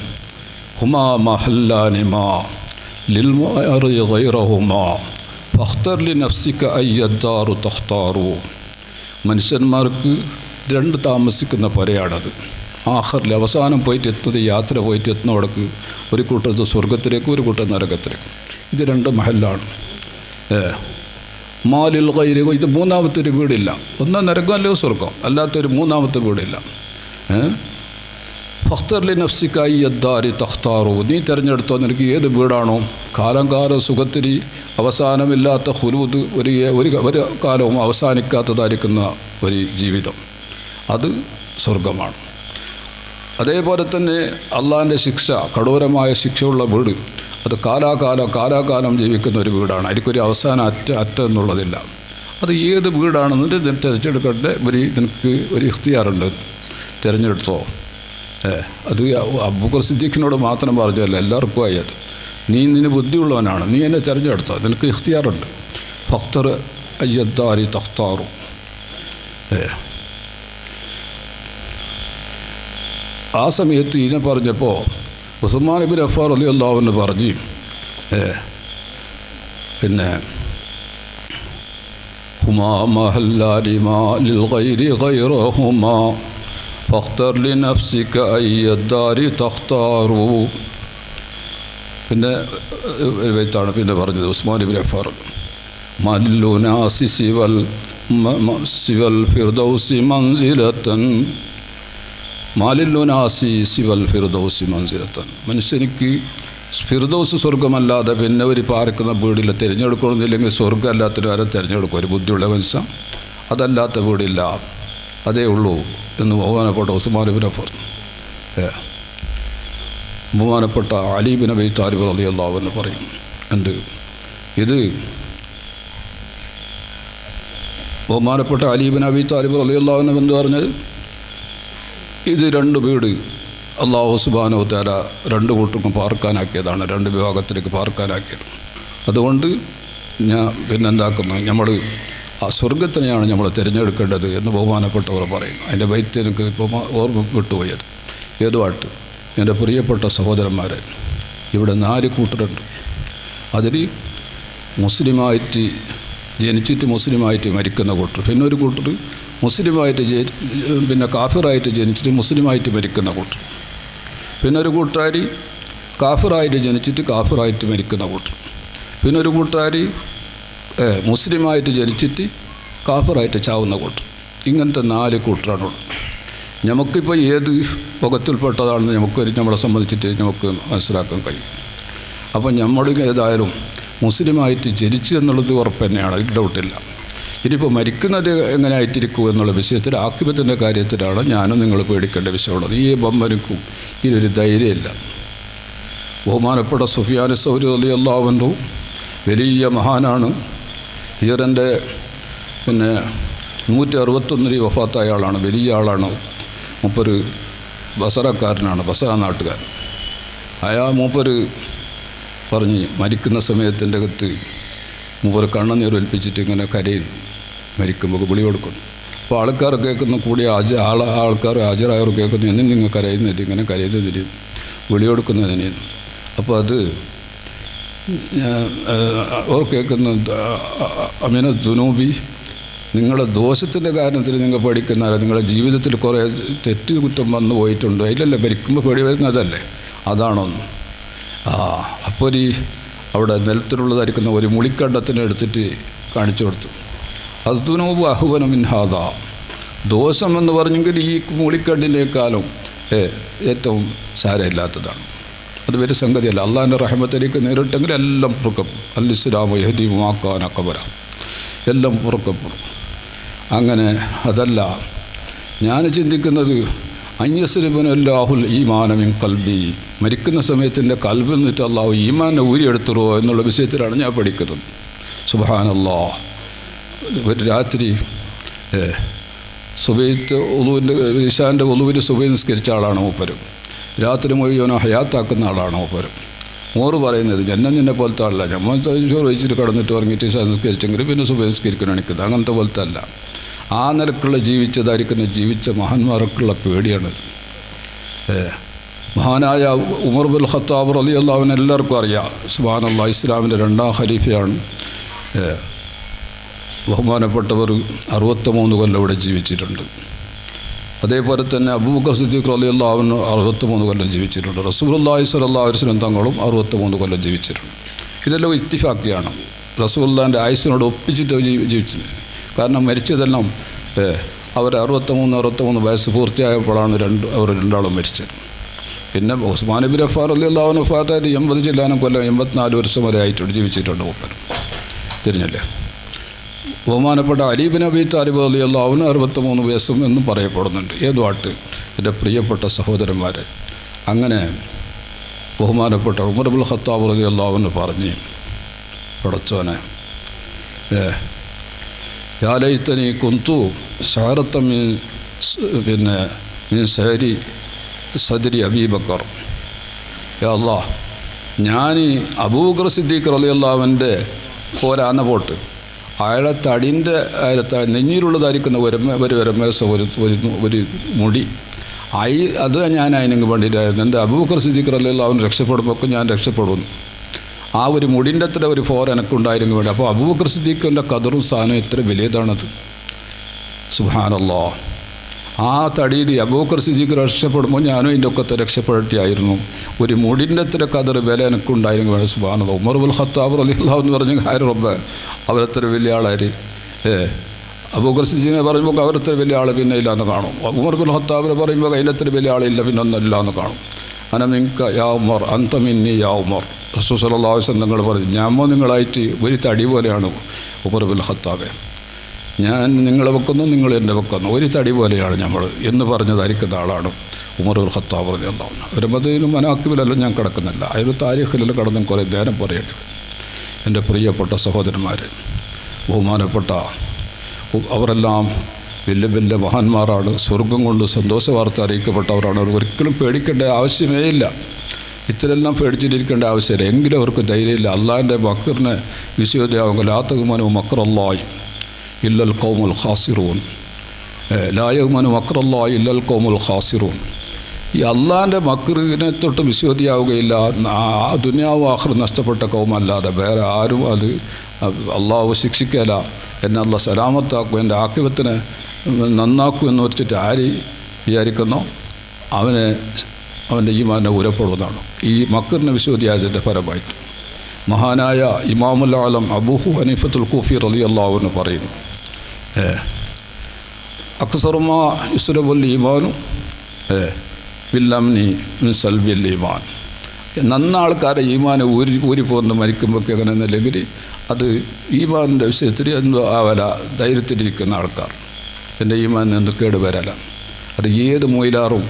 ഹുമാ മഹല്ലാനി മാ ലിൽമുഅറി ഗൈറഹുമാ ഫഖ്തർ ലി നഫ്സിക അയ്യദ്ദാറു തഖ്താറു. മനുഷ്യന്മാർക്ക് രണ്ട് താമസിക്കുന്ന പുരയാണത്. ആഖറിൽ അവസാനം പോയിട്ട് എത്തുന്നത്, യാത്ര പോയിട്ട് എത്തുന്നവിടക്ക് ഒരു കൂട്ടത്ത് സ്വർഗത്തിലേക്ക്, ഒരു കൂട്ടം നരകത്തിലേക്ക്. ഇത് രണ്ട് മഹലാണ്. മാലിൽ ഗൈരി, ഇത് മൂന്നാമത്തെ ഒരു വീടില്ല. ഒന്ന് നരകം അല്ലെങ്കിൽ സ്വർഗം, അല്ലാത്തൊരു മൂന്നാമത്തെ വീടില്ല. ഫഖ്തർലി നഫ്സിക്കായി യദ്ദാരി തഖ്താറു. നീ തിരഞ്ഞെടുത്തോ നിനക്ക് ഏത് വീടാണോ കാലം സുഖത്തിൽ അവസാനമില്ലാത്ത ഹുലൂദ്, ഒരു കാലവും അവസാനിക്കാത്തതായിരിക്കുന്ന ഒരു ജീവിതം, അത് സ്വർഗമാണ്. അതേപോലെ തന്നെ അള്ളാഹിൻ്റെ ശിക്ഷ, കഠോരമായ ശിക്ഷയുള്ള വീട്, അത് കാലാകാലം ജീവിക്കുന്ന ഒരു വീടാണ്. അതിൽക്കൊരു അവസാന അറ്റം എന്നുള്ളതില്ല. അത് ഏത് വീടാണെന്നിട്ട് തിരഞ്ഞെടുക്കേണ്ട നിനക്ക് ഒരു ഇഖ്തിയാറുണ്ട്, തിരഞ്ഞെടുത്തോ. അത് അബൂബക്കർ സിദ്ദീഖിനോട് മാത്രം പറഞ്ഞല്ല, എല്ലാവർക്കും ആയിട്ട്. നിന്നെ ബുദ്ധിയുള്ളവനാണ്, നീ എന്നെ തിരഞ്ഞെടുത്തോ, നിനക്ക് ഇഖ്തിയാറുണ്ട്. ഫഖ്തർ അയ്യദ്ദാരി തഖ്താറു. ആ സമയത്ത് ഇതിനെ പറഞ്ഞപ്പോൾ ഉസ്മാൻ ഇബ്നു അഫ്ഫാൻ റളിയല്ലാഹു അൻഹു പറഞ്ഞു, പിന്നെ ഹുമാ മഹല്ലാനി മാ ലിൽ ഗൈരി ഗൈറഹുമാ ഫഖ്തർ ലി നഫ്സിക അയ്യദ്ദാരി തഖ്താറു. പിന്നെ ഒരു ബൈത്താണ് പിന്നെ പറഞ്ഞത് ഉസ്മാൻ ഇബ്നു അഫ്ഫാൻ, മല്ലുനാസി സിവൽ ഫിർദൗസി മൻസിലതൻ, മാലില്ലുനാസി സിവൽ ഫിർദൗസി മൻസിലത്തൻ. മനുഷ്യനിക്ക് ഫിർദൗസ് സ്വർഗമല്ലാതെ പിന്നെ ഒരു പാർക്കുന്ന വീടില്ല. തിരഞ്ഞെടുക്കണമെന്നില്ലെങ്കിൽ സ്വർഗ്ഗം അല്ലാത്തൊരു വരെ തിരഞ്ഞെടുക്കും ഒരു ബുദ്ധിയുള്ള മനുഷ്യൻ. അതല്ലാത്ത വീടില്ല, അതേ ഉള്ളൂ എന്ന് ബഹുമാനപ്പെട്ട ഉസ്മാൻ ഇബ്നു അഫ്ഫാൻ. ബഹുമാനപ്പെട്ട അലി ബിൻ അബീ താലിബ് റളിയല്ലാഹു അൻഹു പറയും, ഇത് ബഹുമാനപ്പെട്ട അലി ബിൻ അബീ താലിബ് റളിയല്ലാഹു അൻഹു എന്ന് പറഞ്ഞത്, ഇത് രണ്ട് വീട് അല്ലാഹു സുബ്ഹാനഹു വ തആല രണ്ട് കൂട്ടർക്കും പാർക്കാനാക്കിയതാണ്, രണ്ട് വിഭാഗത്തിലേക്ക് പാർക്കാനാക്കിയത്. അതുകൊണ്ട് ഞാൻ പിന്നെന്താക്കുന്നു, നമ്മൾ ആ സ്വർഗത്തിനെയാണ് നമ്മൾ തിരഞ്ഞെടുക്കേണ്ടത് എന്ന് ബഹുമാനപ്പെട്ടവർ പറയും. അതിൻ്റെ ബൈത്ത് എനിക്ക് ഇപ്പോൾ ഓർമ്മ വിട്ടുപോയത്. ഏതുമായിട്ട് എൻ്റെ പ്രിയപ്പെട്ട സഹോദരന്മാരെ, ഇവിടെ 4 കൂട്ടരുണ്ട്. അതിൽ മുസ്ലിമായിട്ട് ജനിച്ചിട്ട് മുസ്ലിമായിട്ട് മരിക്കുന്ന കൂട്ടർ, പിന്നെ ഒരു കൂട്ടർ മുസ്ലിമായിട്ട് പിന്നെ കാഫിറായിട്ട് ജനിച്ചിട്ട് മുസ്ലിമായിട്ട് മരിക്കുന്ന കൂട്ടർ, പിന്നെ ഒരു കൂട്ടുകാർ കാഫിറായിട്ട് ജനിച്ചിട്ട് കാഫിറായിട്ട് മരിക്കുന്ന കൂട്ടർ, പിന്നെ ഒരു കൂട്ടുകാർ മുസ്ലിമായിട്ട് ജനിച്ചിട്ട് കാഫിറായിട്ട് ചാവുന്ന കൂട്ടർ. ഇങ്ങനത്തെ 4 കൂട്ടറാണുള്ളത്. നമുക്കിപ്പോൾ ഏത് മുഖത്തിൽപ്പെട്ടതാണെന്ന് നമ്മളെ സംബന്ധിച്ചിട്ട് നമുക്ക് മനസ്സിലാക്കാൻ കഴിയും. അപ്പം നമ്മൾ ഏതായാലും മുസ്ലിമായിട്ട് ജനിച്ചു എന്നുള്ളത് ഉറപ്പ് തന്നെയാണ്, അതിൽ ഡൗട്ടില്ല. ഇനിയിപ്പോൾ മരിക്കുന്നത് എങ്ങനെ ആയിട്ടിരിക്കും എന്നുള്ള വിഷയത്തിൽ ആക്കിബത്തിൻ്റെ കാര്യത്തിലാണ് ഞാനും നിങ്ങൾ പേടിക്കേണ്ട വിഷയമുള്ളത്. ഈ ബമ്മനിക്കും ഇതിനൊരു ധൈര്യമില്ല. ബഹുമാനപ്പെട്ട സുഫിയാൻ സൗരി റളിയല്ലാഹു അൻഹു വലിയ മഹാനാണ്. ഹിജറൻ്റെ പിന്നെ 161 വഫാത്തായ ആളാണ്, വലിയ ആളാണ്. മൂപ്പര് ബസറക്കാരനാണ്, ബസറ നാട്ടുകാരൻ. മൂപ്പര് പറഞ്ഞ് മരിക്കുന്ന സമയത്തിൻ്റെ അകത്ത് മൂപ്പര് കണ്ണുനീർ ഒലിപ്പിച്ചിട്ട് ഇങ്ങനെ കരയുന്നു. മരിക്കുമ്പോൾ വിളി കൊടുക്കുന്നു. അപ്പോൾ ആൾക്കാർ കേൾക്കുന്ന കൂടി ആൾക്കാർ ഹാജരായവർ കേൾക്കുന്നു, എന്തിനും നിങ്ങൾ കരയുന്നത്, ഇങ്ങനെ കരയുന്നതിന് വിളി കൊടുക്കുന്നതിന്. അപ്പോൾ അത് അവർ കേൾക്കുന്ന അമിന ദുനൂബി, നിങ്ങളുടെ ദോഷത്തിൻ്റെ കാരണത്തിൽ നിങ്ങൾ പേടിക്കുന്നതല്ല, നിങ്ങളുടെ ജീവിതത്തിൽ കുറേ തെറ്റ് കുറ്റം വന്നു പോയിട്ടുണ്ട്, അതിലല്ലേ മരിക്കുമ്പോൾ പേടി വരുന്നതല്ലേ, അതാണോന്ന്. അപ്പോൾ അവിടെ നിലത്തിലുള്ളതായിരിക്കുന്ന ഒരു മുളിക്കണ്ടത്തിനെ എടുത്തിട്ട് കാണിച്ചു കൊടുത്തു. അത് ദുനൂബ് അഹ്വന മിൻ ഹാദാ, ദോഷമെന്ന് പറഞ്ഞെങ്കിൽ ഈ മുളിക്കണ്ടിനേക്കാളും ഏറ്റവും സാരമില്ലാത്തതാണ്. അത് വലിയ സംഗതിയല്ല. അള്ളാഹിൻ്റെ റഹ്മത്തിലേക്ക് നേരിട്ടെങ്കിൽ എല്ലാം പുറക്കപ്പെടും. അൽ ഇസ്ലാമു യഹ്ദി മാ കാന ഖബല, എല്ലാം പുറക്കപ്പെടും. അങ്ങനെ അതല്ല ഞാൻ ചിന്തിക്കുന്നത്, അയ്യസ്രിബുനല്ലാഹുൽ ഈമാന മിൻ ഖൽബി, മരിക്കുന്ന സമയത്തിൻ്റെ കൽബിൽ നിന്നിട്ട് അള്ളാഹു ഈമാനെ ഊരിയെടുത്തുറോ എന്നുള്ള വിഷയത്തിലാണ് ഞാൻ പഠിക്കുന്നത്. സുബ്ഹാനല്ലാഹ്. ഒരു രാത്രി സുബൈത്ത് ഉളുവിൻ്റെ ഇശാൻ്റെ ഉളുവിൽ സുബൈ നിസ്കരിച്ച ആളാണ് മൂപ്പരും. രാത്രി മുഴുവനോ ഹയാത്താക്കുന്ന ആളാണ് മൂപ്പരും. മോറ് പറയുന്നത് നിന്നെ പോലത്തെ ആളല്ല, നമ്മൾ ചോറ് വെച്ചിട്ട് കടന്നിട്ട് ഉറങ്ങിയിട്ട് ഇശാ നിസ്കരിച്ചെങ്കിൽ പിന്നെ സുബൈ നിസ്കരിക്കണം എണിക്കുന്നത്, അങ്ങനത്തെ പോലത്തെ അല്ല. ആ നിലക്കുള്ള ജീവിച്ച മഹാന്മാർക്കുള്ള പേടിയാണ്. മഹാനായ ഉമർ ബിൻ ഖത്താബ് റളിയല്ലാഹു അൻഹു എല്ലാവർക്കും അറിയാം. സുബ്ഹാനല്ലാഹ്, ഇസ്ലാമിൻ്റെ 2ാം ഖലീഫയാണ്. ബഹുമാനപ്പെട്ടവർ 63 കൊല്ലം ഇവിടെ ജീവിച്ചിട്ടുണ്ട്. അതേപോലെ തന്നെ അബൂബക്കർ സിദ്ദീഖ് റളിയല്ലാഹു അൻഹു 63 കൊല്ലം ജീവിച്ചിട്ടുണ്ട്. റസൂലുള്ളാഹി സ്വല്ലല്ലാഹു അലൈഹി വസല്ലം തങ്ങളും 63 കൊല്ലം ജീവിച്ചിട്ടുണ്ട്. ഇതെല്ലാം ഇത്തിഫാക്കിയാണ്. റസൂലുള്ളാഹിൻ്റെ ആയുസ്സിനോട് ഒപ്പിച്ചിട്ട് ജീവിച്ചത്. കാരണം മരിച്ചതെല്ലാം അവർ 63 വയസ്സ് പൂർത്തിയായപ്പോഴാണ് അവർ രണ്ടാളും മരിച്ചത്. പിന്നെ ഉസ്മാൻ ബിൻ അഫ്ഫാൻ റളിയല്ലാഹു അൻഹു വഫാത്തായിട്ട് 80 ചില്ലാനം കൊല്ലം 84 വർഷം വരെ ആയിട്ടുണ്ട് ജീവിച്ചിട്ടുണ്ട് മൂപ്പർ. തിരിഞ്ഞല്ലേ. ബഹുമാനപ്പെട്ട അലി ബിൻ അബീ താലിബ് റളിയല്ലാഹു അൻഹു 63 വയസ്സും എന്നും പറയപ്പെടുന്നുണ്ട്. ഏതുമായിട്ട് എൻ്റെ പ്രിയപ്പെട്ട സഹോദരന്മാരെ, അങ്ങനെ ബഹുമാനപ്പെട്ട ഉമർ ബിൻ ഖത്താബ് റളിയല്ലാഹു അൻഹു പറഞ്ഞ്, പടച്ചോനെ, യാ ലൈതനി കുന്തു ശഅറത മിൻ സഹരി സദ്രി അബീബക്കർ. യാ അല്ലാഹ്, ഞാൻ അബൂബക്കർ സിദ്ദീഖ് റളിയല്ലാഹു അൻഹുവിൻ്റെ ഒരാന പോട്ട് അയാളെ തടിൻ്റെ നെഞ്ഞിലുള്ളതായിരിക്കുന്ന ഒരു മുടി അത് ഞാൻ അതിനങ്ങ് വേണ്ടിയിട്ടായിരുന്നു. എൻ്റെ അബൂബക്കർ സിദ്ദീഖ് റളിയല്ലാഹു അൻഹു രക്ഷപ്പെടുമ്പോൾ ഞാൻ രക്ഷപ്പെടുന്നു. ആ ഒരു മുടിൻ്റെ അത്ര ഒരു ഫോർ എനിക്കുണ്ടായിരുന്നു വേണ്ടി. അപ്പോൾ അബൂബക്കർ സിദ്ദീഖിൻ്റെ ഖദറും സ്ഥാനവും എത്ര വലിയതാണത്. സുബ്ഹാനല്ലാഹ്. ആ തടിയിൽ അബൂബക്കർ സിദ്ദീഖ് രക്ഷപ്പെടുമ്പോൾ ഞാനും ഇതിൻ്റെ ഒക്കത്തെ രക്ഷപ്പെടട്ടിയായിരുന്നു. ഒരു മുടിൻ്റെ അത്ര ഖദർ വില എനിക്കുണ്ടായിരുന്നു വേണം. സുബ്ഹാനല്ലാഹ്. ഉമർ ബിൻ ഖത്താബ് റളിയല്ലാഹു അൻഹു പറഞ്ഞു, ഹായ് റബ്ബേ, അവരത്ര വലിയ ആളാര്. അബൂബക്കർ സിദ്ദീഖിനെ പറയുമ്പോൾ അവരത്ര വലിയ ആൾ പിന്നെ ഇല്ലയെന്ന് കാണും. ഉമർ ബിൻ ഖത്താബിനെ പറയുമ്പോൾ അതിലത്ര വലിയ ആളില്ല, പിന്നെ ഒന്നല്ല എന്ന് കാണും. അന മിൻക യാ ഉമർ അൻത മിന്നി യാ ഉമർ. റസൂൽ സല്ലല്ലാഹു അലൈഹി വസല്ലം തങ്ങൾ പറഞ്ഞു, ഞാമോ നിങ്ങളായിട്ട് ഒരു തടി പോലെയാണ് ഉമർ ബിൻ ഖത്താബെ. ഞാൻ നിങ്ങളെ വെക്കുന്നു, നിങ്ങൾ എൻ്റെ വെക്കുന്നു, ഒരു തടി പോലെയാണ് നമ്മൾ എന്ന് പറഞ്ഞതായിരിക്കുന്ന ആളാണ് ഉമർ ബിൻ ഖത്താബ് റളിയല്ലാഹു അൻഹു. ഒരു മദീനയിലും മനാക്കിബിലെല്ലാം ഞാൻ കിടക്കുന്നില്ല, അതിൽ താരീഖിലെല്ലാം കടന്നും കുറേ നേരം പറയേണ്ടി വരും. എൻ്റെ പ്രിയപ്പെട്ട സഹോദരന്മാർ, ബഹുമാനപ്പെട്ട അവരെല്ലാം വലിയ വലിയ മഹാന്മാരാണ്. സ്വർഗം കൊണ്ട് സന്തോഷ വാർത്ത അറിയിക്കപ്പെട്ടവരാണ്. അവർ ഒരിക്കലും പേടിക്കേണ്ട ആവശ്യമേ ഇല്ല. ഇത്രയെല്ലാം പേടിച്ചിട്ടിരിക്കേണ്ട ആവശ്യമില്ല. എങ്കിലും അവർക്ക് ധൈര്യമില്ല. അള്ളാഹിൻ്റെ മക്കറിനെ വിശ്വതയാവുക ലാത്തകുമനു മക്രല്ലായി ഇല്ലൽ ഖൗമുൽ ഖാസിറൂൻ, ലായകുമനു മക്രല്ലായി ഇല്ലൽ ഖൗമുൽ ഖാസിറൂൻ. ഈ അള്ളാഹിൻ്റെ മക്കറിനെ തൊട്ട് വിശ്വതിയാവുകയില്ല. ദുനിയാവ് ആഖിറ നഷ്ടപ്പെട്ട കൗമല്ലാതെ വേറെ ആരും അത് അള്ളാഹു ശിക്ഷിക്കല. എന്നെ അള്ളാഹ് സലാമത്താക്കും, എൻ്റെ ആക്കിബത്തിനെ നന്നാക്കും എന്ന് വെച്ചിട്ട് ആര് വിചാരിക്കുന്നോ അവൻ്റെ ഈമാനെ ഉരപ്പെടുന്നതാണ് ഈ മക്കറിനെ വിശ്വതിയായതിൻ്റെ ഫലമായിട്ട്. മഹാനായ ഇമാമുൽ ആലം അബൂ ഹനീഫത്തുൽ കൂഫി റളിയല്ലാഹു അൻഹു പറയുന്നു, അക്സറുമാ യുസ്റബുൽ ഈമാനു ബില്ലംനി മിൻ സൽബിൽ ഈമാൻ. നന്ന ആൾക്കാരെ ഈമാനെ ഊരിപ്പോന്ന് മരിക്കുമ്പോഴൊക്കെ അങ്ങനെയെന്നല്ലെങ്കിൽ അത് ഈമാനിൻ്റെ വിഷയത്തിൽ എന്തോ ആവല ധൈര്യത്തിലിരിക്കുന്ന ആൾക്കാർ. എൻ്റെ ഈമാൻ എന്ത് കേടുവരല. അത് ഏത് മൊയിലാറും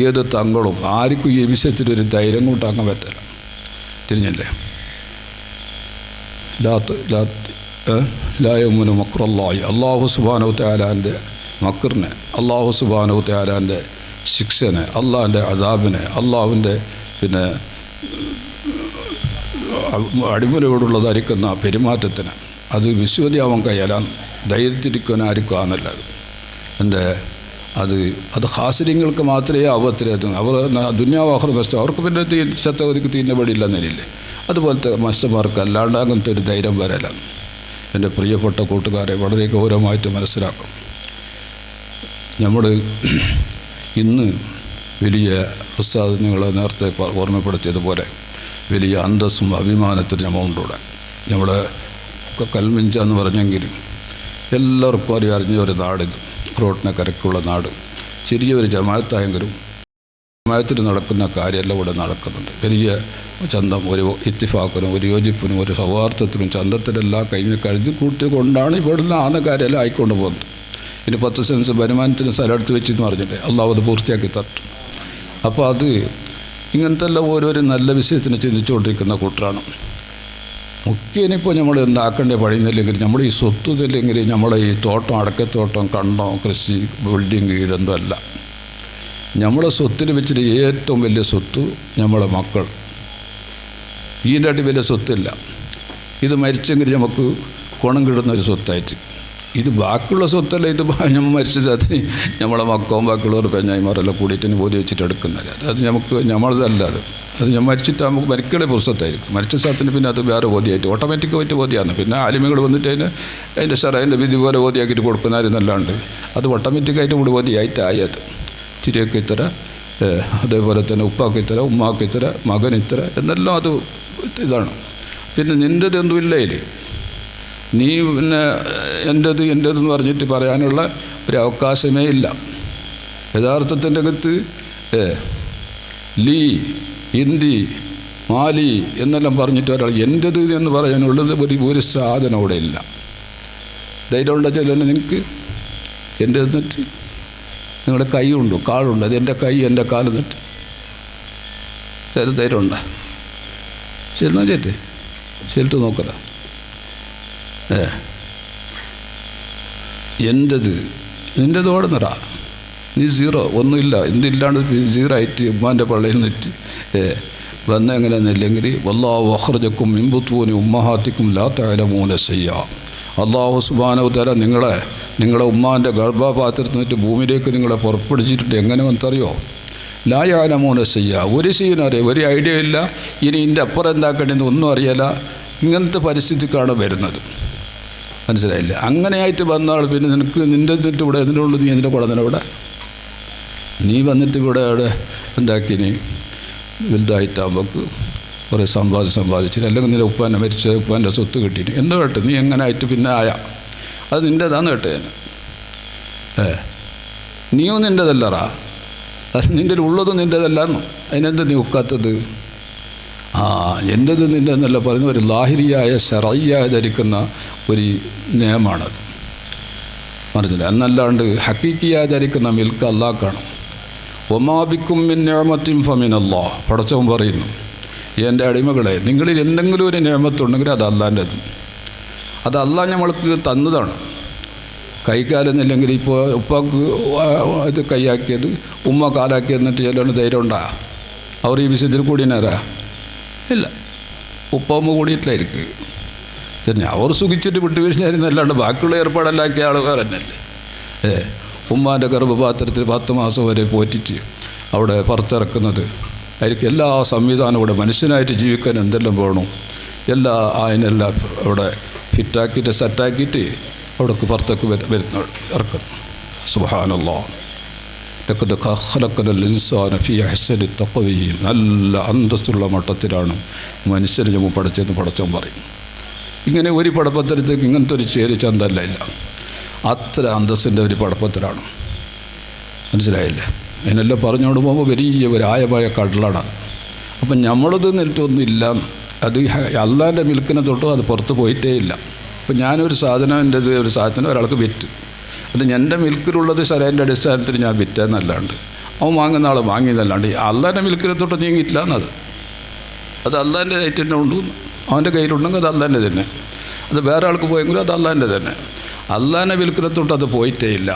ഏത് തങ്ങളും ആർക്കും ഈ വിഷയത്തിൽ ഒരു ധൈര്യം കൂട്ടാക്കാൻ പറ്റില്ല. തിരിഞ്ഞല്ലേ. ലായമുനു മക്രല്ലാഹി, അല്ലാഹു സുബ്ഹാനഹു തആലാൻ്റെ മക്കറിനെ, അല്ലാഹു സുബ്ഹാനഹു തആലാൻ്റെ ശിക്ഷനെ, അള്ളാഹിൻ്റെ അദാബിനെ, അള്ളാഹുവിൻ്റെ പിന്നെ അടിമരോടുള്ളതായിരിക്കുന്ന പെരുമാറ്റത്തിന് അത് വിശ്വതിയാവാൻ കഴിയാൻ ധൈര്യത്തിരിക്കാൻ ആർക്കും ആകുന്നില്ല. അത് ഹാസിര്യങ്ങൾക്ക് മാത്രമേ ആപത്തിലെത്തുന്നു. അവർ ദുന്യാവ് ആഖിറത്ത് നഷ്ടം, അവർക്ക് പിന്നെ ചത്തവതിക്ക് തീന്നപടിയില്ല എന്നില്ലേ. അതുപോലത്തെ മനുഷ്യന്മാർക്ക് അല്ലാണ്ട് അങ്ങനത്തെ ഒരു ധൈര്യം വരലാണ്. എൻ്റെ പ്രിയപ്പെട്ട കൂട്ടുകാരെ വളരെ ഗൗരവമായിട്ട് മനസ്സിലാക്കും. നമ്മൾ ഇന്ന് വലിയ ഉസ്താദ് നിങ്ങൾ നേരത്തെ ഓർമ്മപ്പെടുത്തിയതുപോലെ വലിയ അന്തസ്സും അഭിമാനത്തിനും നമ്മളുണ്ടൂടെ. നമ്മുടെ കൽമിഞ്ച എന്ന് പറഞ്ഞെങ്കിലും എല്ലാവർക്കും അറിഞ്ഞ ഒരു നാടിത്, റോഡിനെ കരക്കുള്ള നാട്. ചെറിയൊരു ജമാഅത്തായെങ്കിലും ജമാഅത്തിൽ നടക്കുന്ന കാര്യമെല്ലാം ഇവിടെ നടക്കുന്നുണ്ട്. വലിയ ചന്തം, ഒരു ഇത്തിഫാക്കിനും ഒരു യോജിപ്പിനും ഒരു സൗഹാർദ്ദത്തിനും ചന്തത്തിലെല്ലാം കഴുതി കൂട്ടി കൊണ്ടാണ് ഇവിടുന്ന് ആന്ന കാര്യമെല്ലാം ആയിക്കൊണ്ട് പോകുന്നത്. ഇനി 10 സെൻസ് വരുമാനത്തിന് സ്ഥലം എടുത്ത് വെച്ചെന്ന് പറഞ്ഞില്ലേ, അള്ളാഹു അത് പൂർത്തിയാക്കി തട്ടും. അപ്പോൾ അത് ഇങ്ങനത്തെ എല്ലാം ഓരോരോ നല്ല വിഷയത്തിന് ചിന്തിച്ചുകൊണ്ടിരിക്കുന്ന കൂട്ടരാണ്. മുഖ്യനിപ്പോൾ നമ്മൾ എന്താക്കേണ്ടത് പഴിയുന്നില്ലെങ്കിൽ നമ്മൾ ഈ സ്വത്തില്ലെങ്കിൽ നമ്മളെ ഈ തോട്ടം, അടക്കത്തോട്ടം, കണ്ടോ, കൃഷി, ബിൽഡിങ് ഇതൊന്നും അല്ല. നമ്മളെ സ്വത്തിന് വെച്ചിട്ട് ഏറ്റവും വലിയ സ്വത്ത് നമ്മളെ മക്കൾ. ഇതിൻ്റെ അടി വലിയ സ്വത്തില്ല. ഇത് മരിച്ചെങ്കിൽ നമുക്ക് ഗുണം കിട്ടുന്നൊരു സ്വത്തായിട്ട്. ഇത് ബാക്കിയുള്ള സ്വത്തല്ല. ഇത് നമ്മൾ മരിച്ച അതിന് നമ്മളെ മക്കവും ബാക്കിയുള്ളവർ പെഞ്ഞായിമാരെല്ലാം കൂടിയിട്ട് ബോധി വെച്ചിട്ട് എടുക്കുന്നത്. അത് നമ്മളതല്ല. അത് ഞാൻ മരിച്ചിട്ട് നമുക്ക് മരിക്കണേ പുസ്തകത്തായിരിക്കും. മരിച്ച സ്ഥലത്തിന് പിന്നെ അത് വേറെ ബോധിയായിട്ട് ഓട്ടോമാറ്റിക്കായിട്ട് ബോധിയാണ്. പിന്നെ ആലിമികൾ വന്നിട്ട് അതിൻ്റെ അതിൻ്റെ വിധി പോലെ ബോധിയാക്കിയിട്ട് കൊടുക്കുന്നതായിരുന്നല്ലാണ്ട് അത് ഓട്ടോമാറ്റിക്കായിട്ട് കൂടി ബോധിയായിട്ടായത്. ചിരിയൊക്കെ ഇത്ര, അതേപോലെ തന്നെ ഉപ്പാക്ക് ഇത്ര, ഉമ്മാക്ക് ഇത്ര, മകൻ ഇത്ര എന്നെല്ലാം അത് ഇതാണ്. പിന്നെ നിൻ്റെത് ഒന്നുമില്ല ഇതിൽ. നീ പിന്നെ എൻ്റെതെന്ന് പറഞ്ഞിട്ട് പറയാനുള്ള ഒരു അവകാശമേ ഇല്ല. യഥാർത്ഥത്തിൻ്റെ അകത്ത് ലീ, ഹിന്ദി, മാലി എന്നെല്ലാം പറഞ്ഞിട്ട് ഒരാൾ എൻ്റെത് എന്ന് പറയാനുള്ളത് ഒരു സാധനം അവിടെ ഇല്ല. ധൈര്യമുണ്ടോ ചെല്ലുന്നത് നിങ്ങൾക്ക്? എൻ്റെ എന്നിട്ട് നിങ്ങളുടെ കൈ ഉണ്ടോ, കാലുണ്ടോ? അത് എൻ്റെ കൈ, എൻ്റെ കാല് എന്നിട്ട് ചില ധൈര്യമുണ്ടോ? ചെല്ലണം ചേട്ടേ, ചെല്ലിട്ട് നോക്കല. എൻ്റെത് നിൻ്റെത് ഓടുന്നറാ, നീ സീറോ, ഒന്നുമില്ല. എന്തില്ലാണ്ട് സീറോ ആയിട്ട് ഉമ്മാൻ്റെ പള്ളിയിൽ നിന്നിട്ട് വന്നെങ്ങനെയെന്നില്ലെങ്കിൽ വല്ലാഹു അഖ്റജക്കും മിൻ ബുത്തൂനി ഉമ്മഹാത്തിക്കും ലാ തഅലമൂന ശൈഅ. അല്ലാഹു സുബ്ഹാനഹു വ തആല നിങ്ങളെ ഉമ്മാൻ്റെ ഗർഭപാത്രത്തിൽ നിന്നിട്ട് ഭൂമിയിലേക്ക് നിങ്ങളെ പുറപ്പെടുവിച്ചിട്ട് എങ്ങനെ വന്നറിയോ? ലാ യഅലമൂന ശൈഅ, ഒരു ശൈഅനും അറിയാം, ഒരു ഐഡിയ ഇല്ല. ഇനി ഇതിൻ്റെ അപ്പുറം എന്താക്കേണ്ടതെന്ന് ഒന്നും അറിയില്ല. ഇങ്ങനത്തെ പരിസ്ഥിതിക്കാണ് വരുന്നത്. മനസ്സിലായില്ല? അങ്ങനെയായിട്ട് വന്നാൾ പിന്നെ നിൻ്റെ എന്നിട്ട് ഇവിടെ എന്തിനുള്ളൂ? നീ എന്തിൻ്റെ കൂടെ തന്നെ ഇവിടെ നീ വന്നിട്ട് ഇവിടെ എന്താക്കിനി വലുതായിട്ടാകുമ്പോൾ കുറേ സമ്പാദിച്ചിട്ട്, അല്ലെങ്കിൽ നിന്റെ ഉപ്പാൻ്റെ മരിച്ച ഉപ്പാൻ്റെ സ്വത്ത് കിട്ടിയിട്ട് എന്താ കേട്ട് നീ എങ്ങനെ ആയിട്ട് പിന്നെ അത് നിൻ്റെതാന്ന് കേട്ടോ. ഞാൻ നീയും നിൻ്റെതല്ലറാ, അത് നിൻ്റെ ഉള്ളതും നിൻ്റെതല്ലാന്നു. അതിനെന്താ നീ ഒക്കാത്തത്? എൻ്റെത് നിൻ്റെ എന്നല്ല പറയുന്ന ഒരു ലാഹിരിയായ ശറയ്യായ ധരിക്കുന്ന ഒരു നിയമമാണത്. മനസ്സിലായി? എന്നല്ലാണ്ട് ഹക്കീക്കിയായി ധരിക്കുന്ന മിൽക്ക് അല്ലാഹ്ക്കാണ്. ഒമാബിക്കും മിൻ നിഅമത്തിൻ ഫമിനല്ലാഹ്. പടച്ചവൻ പറയുന്നു, എൻ്റെ അടിമകളെ, നിങ്ങളിൽ എന്തെങ്കിലും ഒരു നിഅമത്തുണ്ടെങ്കിൽ അത് അല്ലാഹ്ൻ്റെത്. അത് അല്ലാഹ് നമ്മൾക്ക് തന്നതാണ്. കൈക്കാലെന്നില്ലെങ്കിൽ ഇപ്പോൾ ഉപ്പാക്ക് ഇത് കൈയാക്കിയത് ഉമ്മ കാലാക്കി എന്നിട്ട് ചെല്ലുകൊണ്ട് ധൈര്യം ഉണ്ടാ? അവർ ഈ വിഷയത്തിൽ കൂടിനാരാ? ഇല്ല. ഉപ്പമ്മ കൂടിയിട്ടില്ലായിരിക്കും. തന്നെ അവർ സുഖിച്ചിട്ട് വിട്ടുവീഴ്ചയായിരുന്നു. അല്ലാണ്ട് ബാക്കിയുള്ള ഏർപ്പാടെല്ലാക്കിയ ആൾ വേറെ തന്നെയല്ലേ. ഉമ്മാൻ്റെ ഗർഭപാത്രത്തിൽ 10 മാസം വരെ പോറ്റിച്ച് അവിടെ പുറത്തിറക്കുന്നത് ആയിരിക്കും. എല്ലാ സംവിധാനവും ഇവിടെ മനുഷ്യനായിട്ട് ജീവിക്കാൻ എന്തെല്ലാം വേണം എല്ലാ അതിനെല്ലാം അവിടെ ഫിറ്റാക്കിയിട്ട് സെറ്റാക്കിയിട്ട് അവിടേക്ക് പുറത്തേക്ക് ഇറക്കും. സുബ്ഹാനല്ലാഹ്. ലഖദ് ഖലഖനൽ ഇൻസാന ഫീ അഹ്സനി തഖ്വീം. നല്ല അന്തസ്സുള്ള മട്ടത്തിലാണ് മനുഷ്യനെ നമ്മൾ പഠിച്ചതെന്ന് പടച്ചവൻ പറയും. ഇങ്ങനെ ഒരു പടപ്പത്തിരത്തേക്ക് ഇങ്ങനത്തെ ഒരു ചേരി ചന്തല്ല ഇല്ല. അത്ര അന്തസ്സിൻ്റെ ഒരു പടപ്പത്തിലാണ്. മനസ്സിലായില്ലേ? അതിനെല്ലാം പറഞ്ഞുകൊണ്ട് പോകുമ്പോൾ വലിയ ഒരു ആയമായ കടലാണ്. അപ്പം നമ്മളത് നിന്നിട്ടൊന്നുമില്ല. അത് അള്ളാൻ്റെ മിൽക്കിനെ തൊട്ടും അത് പുറത്ത് പോയിട്ടേ ഇല്ല. അപ്പം ഞാനൊരു സാധനം, എൻ്റെത് ഒരു സാധനം ഒരാൾക്ക് വിറ്റ്, അത് എൻ്റെ മിൽക്കിലുള്ളത് ശരേൻ്റെ അടിസ്ഥാനത്തിൽ ഞാൻ വിറ്റെന്നല്ലാണ്ട് അവൻ വാങ്ങുന്ന ആൾ വാങ്ങിയതല്ലാണ്ട് അള്ളാൻ്റെ മിൽക്കിനെ തൊട്ട് നീങ്ങിയിട്ടില്ല എന്നത്. അത് അള്ളാൻ്റെ ആയിട്ട് തന്നെ ഉണ്ട്. അവൻ്റെ കയ്യിലുണ്ടെങ്കിൽ അത് അള്ളാൻ്റെ തന്നെ. അത് വേറെ ആൾക്ക് പോയെങ്കിലും അത് അള്ളാൻ്റെ തന്നെ. അള്ളാൻ്റെ മിൽക്കിനെ തൊട്ട് അത് പോയിട്ടേ ഇല്ല.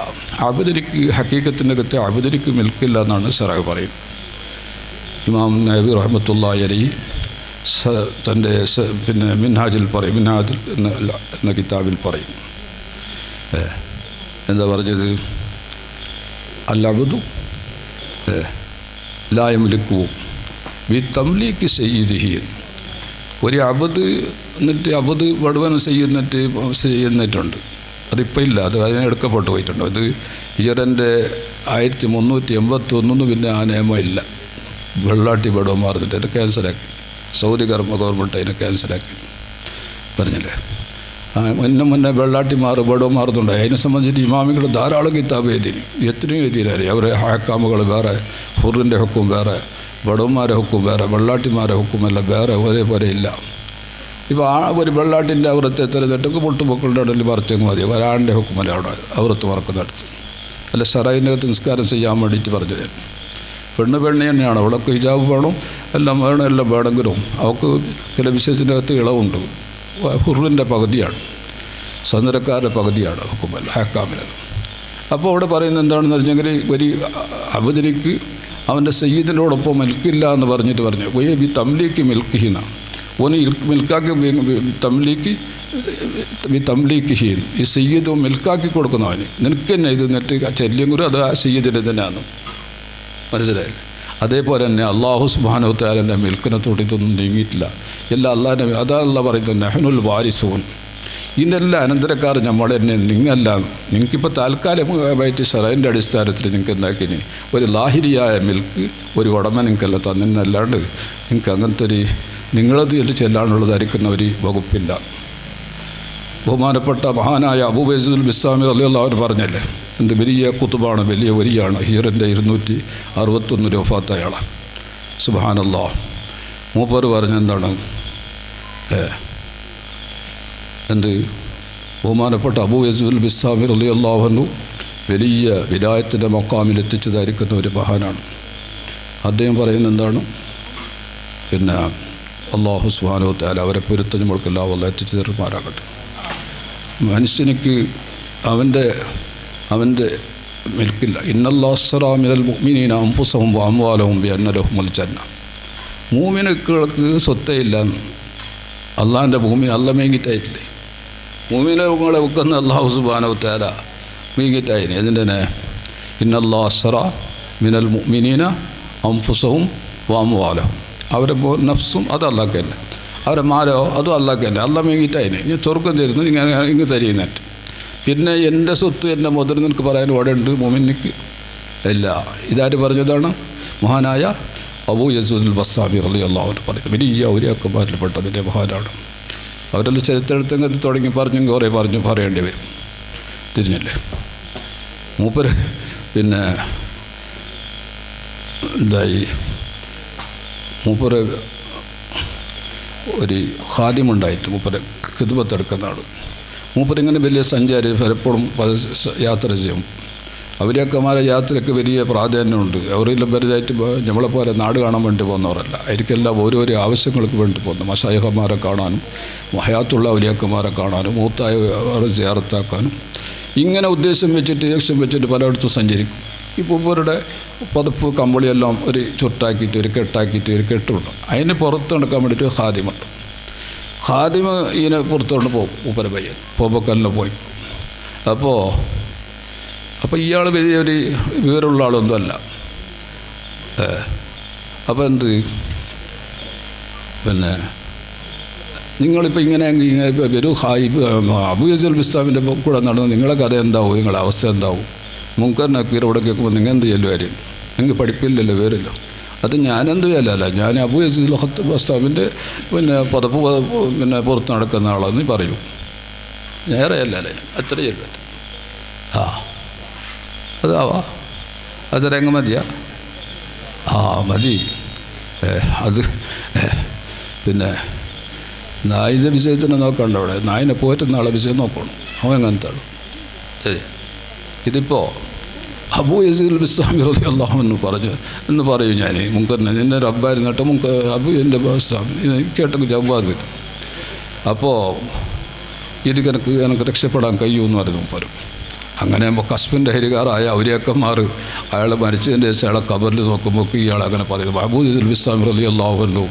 അബുദരിക്ക് ഹക്കീക്കത്തിൻ്റെ അകത്ത് അബുദരിക്ക് മിൽക്കില്ല എന്നാണ് ശറഅ് പറയുന്നത്. ഇമാം നബി റഹ്മത്തുള്ളാഹി അലൈഹി തൻ്റെ പിന്നെ മിൻഹാജിൽ പറയും, മിൻഹാജിൽ എന്ന കിതാബിൽ പറയും, എന്താ പറഞ്ഞത്? അല്ലഅബ്ദു ലാ യംലിക്കു ബി തംലീക്കി സയ്യിദിഹി. ഒരു അബദ് എന്നിട്ട് അബദ് വടുവൻ ചെയ്യുന്നിട്ടുണ്ട്. അതിപ്പോൾ ഇല്ല, അത് അതിനെ എടുക്കപ്പെട്ടു പോയിട്ടുണ്ട്. അത് ഹിജറൻ്റെ 1381 പിന്നെ ആ നിയമം ഇല്ല. വെള്ളാട്ടി ബടവന്മാർ മാറുന്നിട്ട് അതിനെ ക്യാൻസലാക്കി. സൗദി ഗവൺമെൻറ് അതിനെ ക്യാൻസലാക്കി പറഞ്ഞില്ലേ. മുന്നേ വെള്ളാട്ടിമാർ ബടവന്മാർന്നുണ്ട്. അതിനെ സംബന്ധിച്ചിട്ട് ഇമാമികൾ ധാരാളം കിതാബ് എഴുതിന്, എത്രയും എഴുതിയില്ലേ. അവരെ ഹക്കാമുകൾ വേറെ, ഹുറിൻ്റെ ഹുക്കും വേറെ, ബടവന്മാരെ ഹുക്കും വേറെ, വെള്ളാട്ടിമാരെ ഹുക്കുമെല്ലാം വേറെ, ഒരേപോലെ ഇല്ല. ഇപ്പോൾ ആ ഒരു വെള്ളാട്ടിൻ്റെ അവരത്തെ തെരഞ്ഞെടുക്ക് പൊട്ടുപൊക്കളുടെ ഇടയിൽ പറിച്ചെങ്കിൽ മതി. ഒരാളിൻ്റെ ഹുക്കുമല്ല അവിടെ അവരത്ത് മറക്കുന്നിടത്ത്. അല്ല ഷറൈനകത്ത് നിസ്കാരം ചെയ്യാൻ വേണ്ടിയിട്ട് പറഞ്ഞത്. പെണ്ണ് തന്നെയാണ്, അവളൊക്കെ ഹിജാബ് വേണം, എല്ലാം വേണം, എല്ലാം വേണമെങ്കിലും അവൾക്ക് ചില വിശേഷത്തിൻ്റെ അകത്ത് ഇളവുണ്ട്. ഹുറിൻ്റെ പകുതിയാണ്, സ്വതന്ത്രക്കാരുടെ പകുതിയാണ് ഹുക്കുമല്ല, ഹക്കാമിലല്ല. അപ്പോൾ അവിടെ പറയുന്നത് എന്താണെന്ന് വെച്ചെങ്കിൽ ഒരു അബദിനിക്ക് അവൻ്റെ സയ്യിദിനോടൊപ്പം മിൽക്കില്ല എന്ന് പറഞ്ഞിട്ട് പറഞ്ഞു. ബി തംലീക്ക് മിൽക്കിഹിന്നാണ്. ഓന് മിൽക്കാക്കി തംലീക്ക് ചെയ്യും. ഈ സയ്യിദ് മിൽക്കാക്കി കൊടുക്കുന്നവന് നിനക്ക് തന്നെ ഇത് എന്നിട്ട് ചെല്ലിയെങ്കിലും അത് ആ സയ്യിദിൻ്റെ തന്നെയാണ്. മനസ്സിലായില്ലേ? അതേപോലെ തന്നെ അള്ളാഹു സുബ്ഹാനഹു വ തആലയുടെ മിൽക്കിനെ തൊട്ട് ഇതൊന്നും നീങ്ങിയിട്ടില്ല. എല്ലാം അള്ളാഹിനെ, അതാ അള്ളാഹ് പറയുന്നത് നഹ്നുൽ വാരിസൂൻ. ഇതിനെല്ലാം അനന്തരക്കാർ നമ്മൾ തന്നെ, നിങ്ങല്ല. നിങ്ങൾക്കിപ്പോൾ താൽക്കാലികമായിട്ട് ഷറൈൻ്റെ അടിസ്ഥാനത്തിൽ നിങ്ങൾക്ക് എന്താക്കിന് ഒരു ലാഹിരിയായ മിൽക്ക് ഒരു ഉടമ നിങ്ങൾക്കല്ല തന്നിന്നല്ലാണ്ട് നിങ്ങൾക്ക് അങ്ങനത്തെ ഒരു നിങ്ങളത് ചെല്ലാനുള്ളതായിരിക്കുന്ന ഒരു വകുപ്പില്ല. ബഹുമാനപ്പെട്ട മഹാനായ അബൂ ബൈസുൽ ബിസ്സാമി റളിയല്ലാഹു അൻഹു പറഞ്ഞല്ലേ, എന്ത് വലിയ കുത്തുബാണ്, വലിയ വരിയാണ്. ഹിജറൻ്റെ 261 വഫാത്തായ ആളാണ്. സുബ്ഹാനല്ലാഹ്. മൂപ്പർ പറഞ്ഞെന്താണ്, എന്ത് ബഹുമാനപ്പെട്ട അബൂ ബൈസുൽ ബിസ്സാമി റളിയല്ലാഹു അൻഹു വലിയ വിലായത്തിൻ്റെ മഖാമിലെത്തിച്ചതായിരിക്കുന്ന ഒരു മഹാനാണ്. അദ്ദേഹം പറയുന്നത് എന്താണ്, പിന്നെ അല്ലാഹു സുബ്ഹാനഹു വ തആല അവരെ പൊരുത്തം നമ്മൾക്കെല്ലാം അല്ലാഹു എത്തിച്ചു തരുമാറാകട്ടെ. മനുഷ്യനിക്ക് അവൻ്റെ മിൽക്കില്ല. ഇന്നല്ലാഹു അശ്റാ മിനൽ മുഅ്മിനീന അൻഫുസഹും വഅംവാലഹും ബിഅന്ന ലഹുമുൽ ജന്ന. മൂമിനുകൾക്ക് സ്വത്തേ ഇല്ല. അള്ളാഹിൻ്റെ ഭൂമി അല്ല മേങ്ങിട്ടായിട്ടില്ലേ. മൂമിനുകളെ വെക്കുന്ന അല്ലാഹു സുബ്ഹാനഹു വ തആല മേങ്ങിട്ടായിന്. അതിൻ്റെ ഇന്നല്ലാഹു അശ്റാ മിനൽ മുഅ്മിനീന അൻഫുസഹും വഅംവാലഹും. അവരെ നഫ്സും അത് അല്ലാഹ് തന്നെ, അവരെ മാലോ അതും അല്ലാഹ് തന്നെ. അല്ല മേങ്ങിയിട്ടായിന്. ഇനി സ്വർഗം തരുന്നു ഇങ്ങ് തരിയുന്നിട്ട്. പിന്നെ എൻ്റെ സ്വത്ത് എൻ്റെ മുതൽ നിനക്ക് പറയാൻ ഇവിടെ ഉണ്ട് മുഅ്മിനിക്ക് ഇല്ല. ഇതാര് പറഞ്ഞതാണ്? മഹാനായ അബൂ യസൂദുൽ ബസ്സാമി റളിയല്ലാഹു അൻഹു പറയുന്നത്. വലിയ ഔലിയാക്കന്മാരിൽപ്പെട്ട വലിയ മഹാനാണ്. അവരെല്ലാം ചരിത്രത്തിനകത്ത് തുടങ്ങി പറഞ്ഞെങ്കിൽ കുറേ പറയേണ്ടി വരും. തിരിഞ്ഞല്ലേ മൂപ്പര്. പിന്നെ എന്തായി, മൂപ്പര് ഒരു ഖാദിമുണ്ടായിട്ട് മൂപ്പര് ഖിദ്മത്തെടുക്കുന്ന ആൾ. മൂപ്പരിങ്ങനെ വലിയ സഞ്ചാരി, പലപ്പോഴും യാത്ര ചെയ്യും. അവരെയൊക്കെമാരെ യാത്രയ്ക്ക് വലിയ പ്രാധാന്യമുണ്ട്. അവരെല്ലാം വലുതായിട്ട് നമ്മളെപ്പോലെ നാട് കാണാൻ വേണ്ടി പോകുന്നവരല്ല. അവർക്കെല്ലാം ഓരോരോ ആവശ്യങ്ങൾക്ക് വേണ്ടി പോകുന്നു. മശായിഖന്മാരെ കാണാനും ഹയാത്തുള്ള അവലിയാക്കന്മാരെ കാണാനും മൂത്തായവരെ സിയാറത്താക്കാനും ഇങ്ങനെ ഉദ്ദേശം വെച്ചിട്ട് പലയിടത്തും സഞ്ചരിക്കും. ഇപ്പോൾ ഇവരുടെ പുതപ്പ് കമ്പളിയെല്ലാം ഒരു ചുട്ടാക്കിയിട്ട് ഒരു കെട്ടുണ്ട്. അതിന് പുറത്ത് നടക്കാൻ വേണ്ടിയിട്ട് ഖാദിമുണ്ട്. ഖാദിമ് ഇതിനെ പുറത്തുകൊണ്ട് പോകും. മൂപ്പര പയ്യൻ പോമ്പക്കല്ലിന് പോയി. അപ്പോൾ ഇയാൾ വലിയൊരു വിവരമുള്ള ആളൊന്നും അല്ല. അപ്പോൾ എന്ത്, പിന്നെ നിങ്ങളിപ്പോൾ ഇങ്ങനെ ഒരു അബൂ യസീൽ ബിസ്താമിൻ്റെ കൂടെ നടന്ന് നിങ്ങളെ കഥ എന്താവും, നിങ്ങളുടെ അവസ്ഥ എന്താവും? മുൻകറിനൊക്കെ ഇവിടെ കേൾക്കുമ്പോൾ നിങ്ങൾ എന്ത് ചെയ്യല്ലോ കാര്യം? നിങ്ങൾക്ക് പഠിപ്പില്ലല്ലോ, വേറില്ല. അത് ഞാനെന്ത് ചെയ്യലല്ല, ഞാൻ അബൂ യസീൽ ബിസ്താമിൻ്റെ പതപ്പ് പുറത്ത് നടക്കുന്ന ആളെന്ന് പറയൂ. നേരെയല്ലേ, അത്രയല്ല. അതാവാ അതൊരങ്ങ് മതിയാ? മതി. അത് പിന്നെ നായിൻ്റെ വിഷയത്തിനെ നോക്കണ്ട. അവിടെ നായിനെ പോറ്റുന്ന ആളെ വിഷയം നോക്കണം. അവൻ എങ്ങനത്തെ ആൾ. ശരി, ഇതിപ്പോൾ അബൂ യസീൽ ബിസ്സാമി റളിയല്ലാഹു അൻഹു പറഞ്ഞു എന്ന് പറയും. ഞാൻ മുൻകറിനെ നിന്നെ റബ്ബായിരുന്നിട്ട് അബൂ എൻ്റെ ബിസ്സാമി കേട്ടൊക്കെ ജവാബ് കിട്ടും. അപ്പോൾ എനിക്ക് രക്ഷപ്പെടാൻ കഴിയുമെന്ന് പറഞ്ഞു പോരും. അങ്ങനെ കസ്ബിൻ്റെ ഹരികാറായ ഔലിയാക്കന്മാർ അയാൾ മരിച്ചതിൻ്റെ ശേഷം അയാളെ ഖബറിൽ നോക്കുമ്പോൾ ഇയാൾ അങ്ങനെ പറയുന്നത് അബൂ യസീൽ ബിസ്സാമി റളിയല്ലാഹു അൻഹു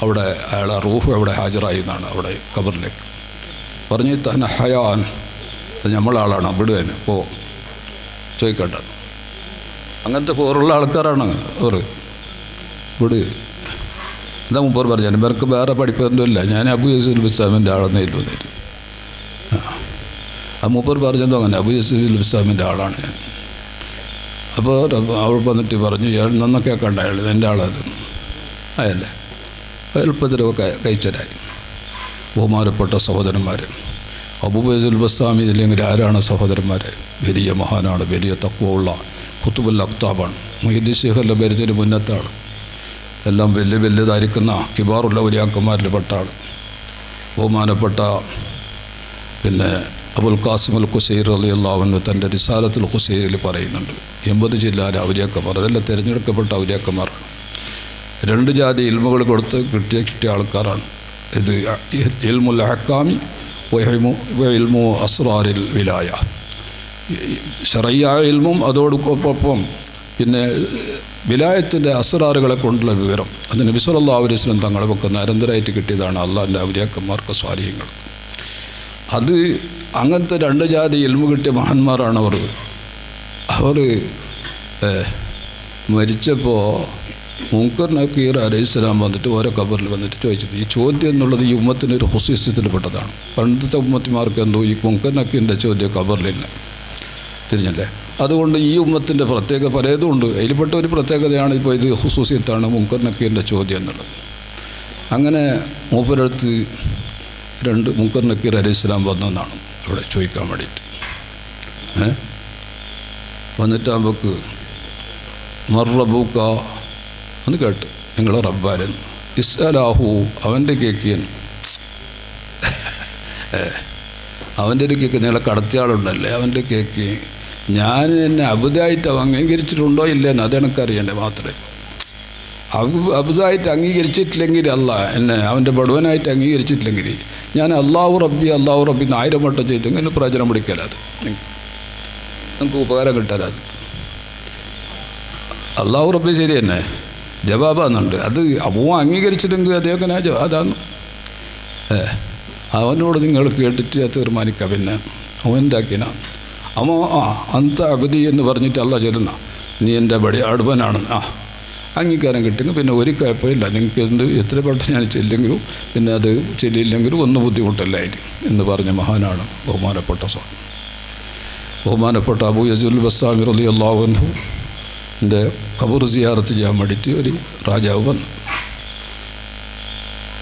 അവിടെ അയാളെ റൂഹ് അവിടെ ഹാജറായി എന്നാണ്. അവിടെ ഖബറിലേക്ക് പറഞ്ഞ് തനഹയാൻ അത് നമ്മളാളാണ് വിടുവേന് ഓ ചോദിക്കട്ടെ. അങ്ങനത്തെ പോറുള്ള ആൾക്കാരാണ് അവർ വിട്. എന്താ മുമ്പ് പറഞ്ഞു, ഇവർക്ക് വേറെ പഠിപ്പൊന്നുമില്ല, ഞാൻ അബു യൂസുഫ് ബിസ്ലാമിൻ്റെ ആളെന്നേലും വന്നിട്ട് ആ മൂപ്പർ പറഞ്ഞതോ അങ്ങനെ, അബു യൂസുഫ് ബിസ്ലാമിൻ്റെ ആളാണ് ഞാൻ. അപ്പോൾ അവൾ വന്നിട്ട് പറഞ്ഞു, ഇയാൾ നന്നൊക്കെ കണ്ട അയാൾ എൻ്റെ ആളത് അയല്ലേ. എളുപ്പത്തിലൊക്കെ കഴിച്ചരായി. ബഹുമാനപ്പെട്ട സഹോദരന്മാർ, അബൂ യൂസുഫ് ബസ്താമി ഇല്ലെങ്കിൽ ആരാണ് സഹോദരന്മാരെ? വലിയ മഹാനാണ്, വലിയ തഖ്വയുള്ള ഖുതുബുൽ അഖ്താബാണ്. മുഹീദ്ദീൻ ശൈഖിൻ്റെ ബരിതിന് മുന്നത്താണ്. എല്ലാം വലുതായിരിക്കുന്ന കിബാറുള്ള ഔലിയാക്കന്മാരിൽ പെട്ടാണ്. ബഹുമാനപ്പെട്ട പിന്നെ അബുൽ ഖാസിം അൽ ഖുസൈരി റളിയല്ലാഹു അൻഹു തൻ്റെ റിസാലത്തുൽ ഖുസൈരിയിൽ പറയുന്നുണ്ട്, 80 ജില്ലയിലെ ഔലിയാക്കന്മാർ, അതെല്ലാം തിരഞ്ഞെടുക്കപ്പെട്ട ഔലിയാക്കന്മാരാണ്. 2 ജാതി ഇൽമുകൾ കൊടുത്ത് കിട്ടിയ ആൾക്കാരാണ്. ഇത് ഇൽമുൽ അഹ്കാമി ഇൽമു അസ്റാറിൽ വിലായ, ശറയ്യായ ഇൽമും അതോടൊപ്പം പിന്നെ വിലായത്തിൻ്റെ അസ്റാറുകളെ കൊണ്ടുള്ള വിവരം. അത് നബി സല്ലല്ലാഹു അലൈഹി വസല്ലം തങ്ങളൊക്കെ നിരന്തരമായിട്ട് കിട്ടിയതാണ് അള്ളാഹിൻ്റെ ഔലിയാക്കന്മാർക്ക്, സ്വാലിഹീങ്ങൾ. അത് അങ്ങനത്തെ 2 ജാതി ഇൽമു കിട്ടിയ മഹാന്മാരാണ് അവർ. അവർ മരിച്ചപ്പോൾ മുൻകർ നക്കീർ അലൈഹിസ്സലാം വന്നിട്ട് ഓരോ ഖബറിൽ വന്നിട്ട് ചോദിച്ചത്, ഈ ചോദ്യം എന്നുള്ളത് ഈ ഉമ്മത്തിൻ്റെ ഒരു ഖുസൂസിയത്തിൽപ്പെട്ടതാണ്. പണ്ടത്തെ ഉമ്മത്തിമാർക്ക് എന്തോ ഈ മുൻകർ നക്കീറിൻ്റെ ചോദ്യം ഖബറിലില്ല, തിരിഞ്ഞല്ലേ. അതുകൊണ്ട് ഈ ഉമ്മത്തിൻ്റെ പ്രത്യേക പലതുമുണ്ട്, അതിൽപ്പെട്ട ഒരു പ്രത്യേകതയാണ് ഇപ്പോൾ ഇത് ഖുസൂസിയത്താണ് മുൻകർ നക്കീറിൻ്റെ ചോദ്യം എന്നുള്ളത്. അങ്ങനെ മൂപ്പരടുത്ത് 2 മുൻകർ നക്കീർ അലൈഹിസ്സലാം വന്നെന്നാണ് ഇവിടെ ചോദിക്കാൻ വേണ്ടിയിട്ട്. വന്നിട്ടാകുമ്പോക്ക് മർറബൂക്ക എന്ന് കേട്ട്, നിങ്ങളെ റബ്ബാരൻ ഇസ്അലാഹു, അവൻ്റെ കേക്കിയൻ, അവൻ്റെ ഒരു കേക്ക്, നിങ്ങളെ കടത്തിയ ആളുണ്ടല്ലേ അവൻ്റെ കേക്ക്, ഞാൻ എന്നെ അബുദായിട്ട് അംഗീകരിച്ചിട്ടുണ്ടോ ഇല്ലെന്ന് അതെനിക്കറിയണ്ടേ മാത്രമേ. അബുദായിട്ട് അംഗീകരിച്ചിട്ടില്ലെങ്കിൽ അല്ല എന്നെ അവൻ്റെ ബടുവനായിട്ട് അംഗീകരിച്ചിട്ടില്ലെങ്കിൽ ഞാൻ അള്ളാഹു റബ്ബി 1000 വട്ടം ചെയ്ത് ഇങ്ങനെ പ്രയോജനം പിടിക്കലാത്, നിങ്ങൾക്ക് ഉപകാരം കിട്ടാലത്. അള്ളാഹു റബ്ബി ശരി തന്നെ ജവാബാന്നുണ്ട്. അത് അബൂ അംഗീകരിച്ചില്ലെങ്കിൽ അദ്ദേഹത്തിന് അതാണ്. അവനോട് നിങ്ങൾ കേട്ടിട്ട് തീരുമാനിക്കുക. പിന്നെ അവൻ എന്താക്കിനാണ് അന്ത അബദി എന്ന് പറഞ്ഞിട്ട് അല്ല ചെല്ലുന്ന, നീ എൻ്റെ അടുവനാണ്. അംഗീകാരം കിട്ടുമെങ്കിൽ പിന്നെ ഒരു കുഴപ്പമില്ല, നിങ്ങൾക്ക് എത്ര വട്ടം ഞാൻ ചെല്ലെങ്കിലും പിന്നെ അത് ചെല്ലിയില്ലെങ്കിലും ഒന്നും ബുദ്ധിമുട്ടല്ലായിരിക്കും എന്ന് പറഞ്ഞ മഹാനാണ് ബഹുമാനപ്പെട്ട അബൂ യൂസുഫ് ബസ്താമി റളിയല്ലാഹു അൻഹു. എൻ്റെ ഖബർ സിയാറത്ത് ചെയ്യാൻ വേണ്ടിയിട്ട് ഒരു രാജാവ് വന്നു.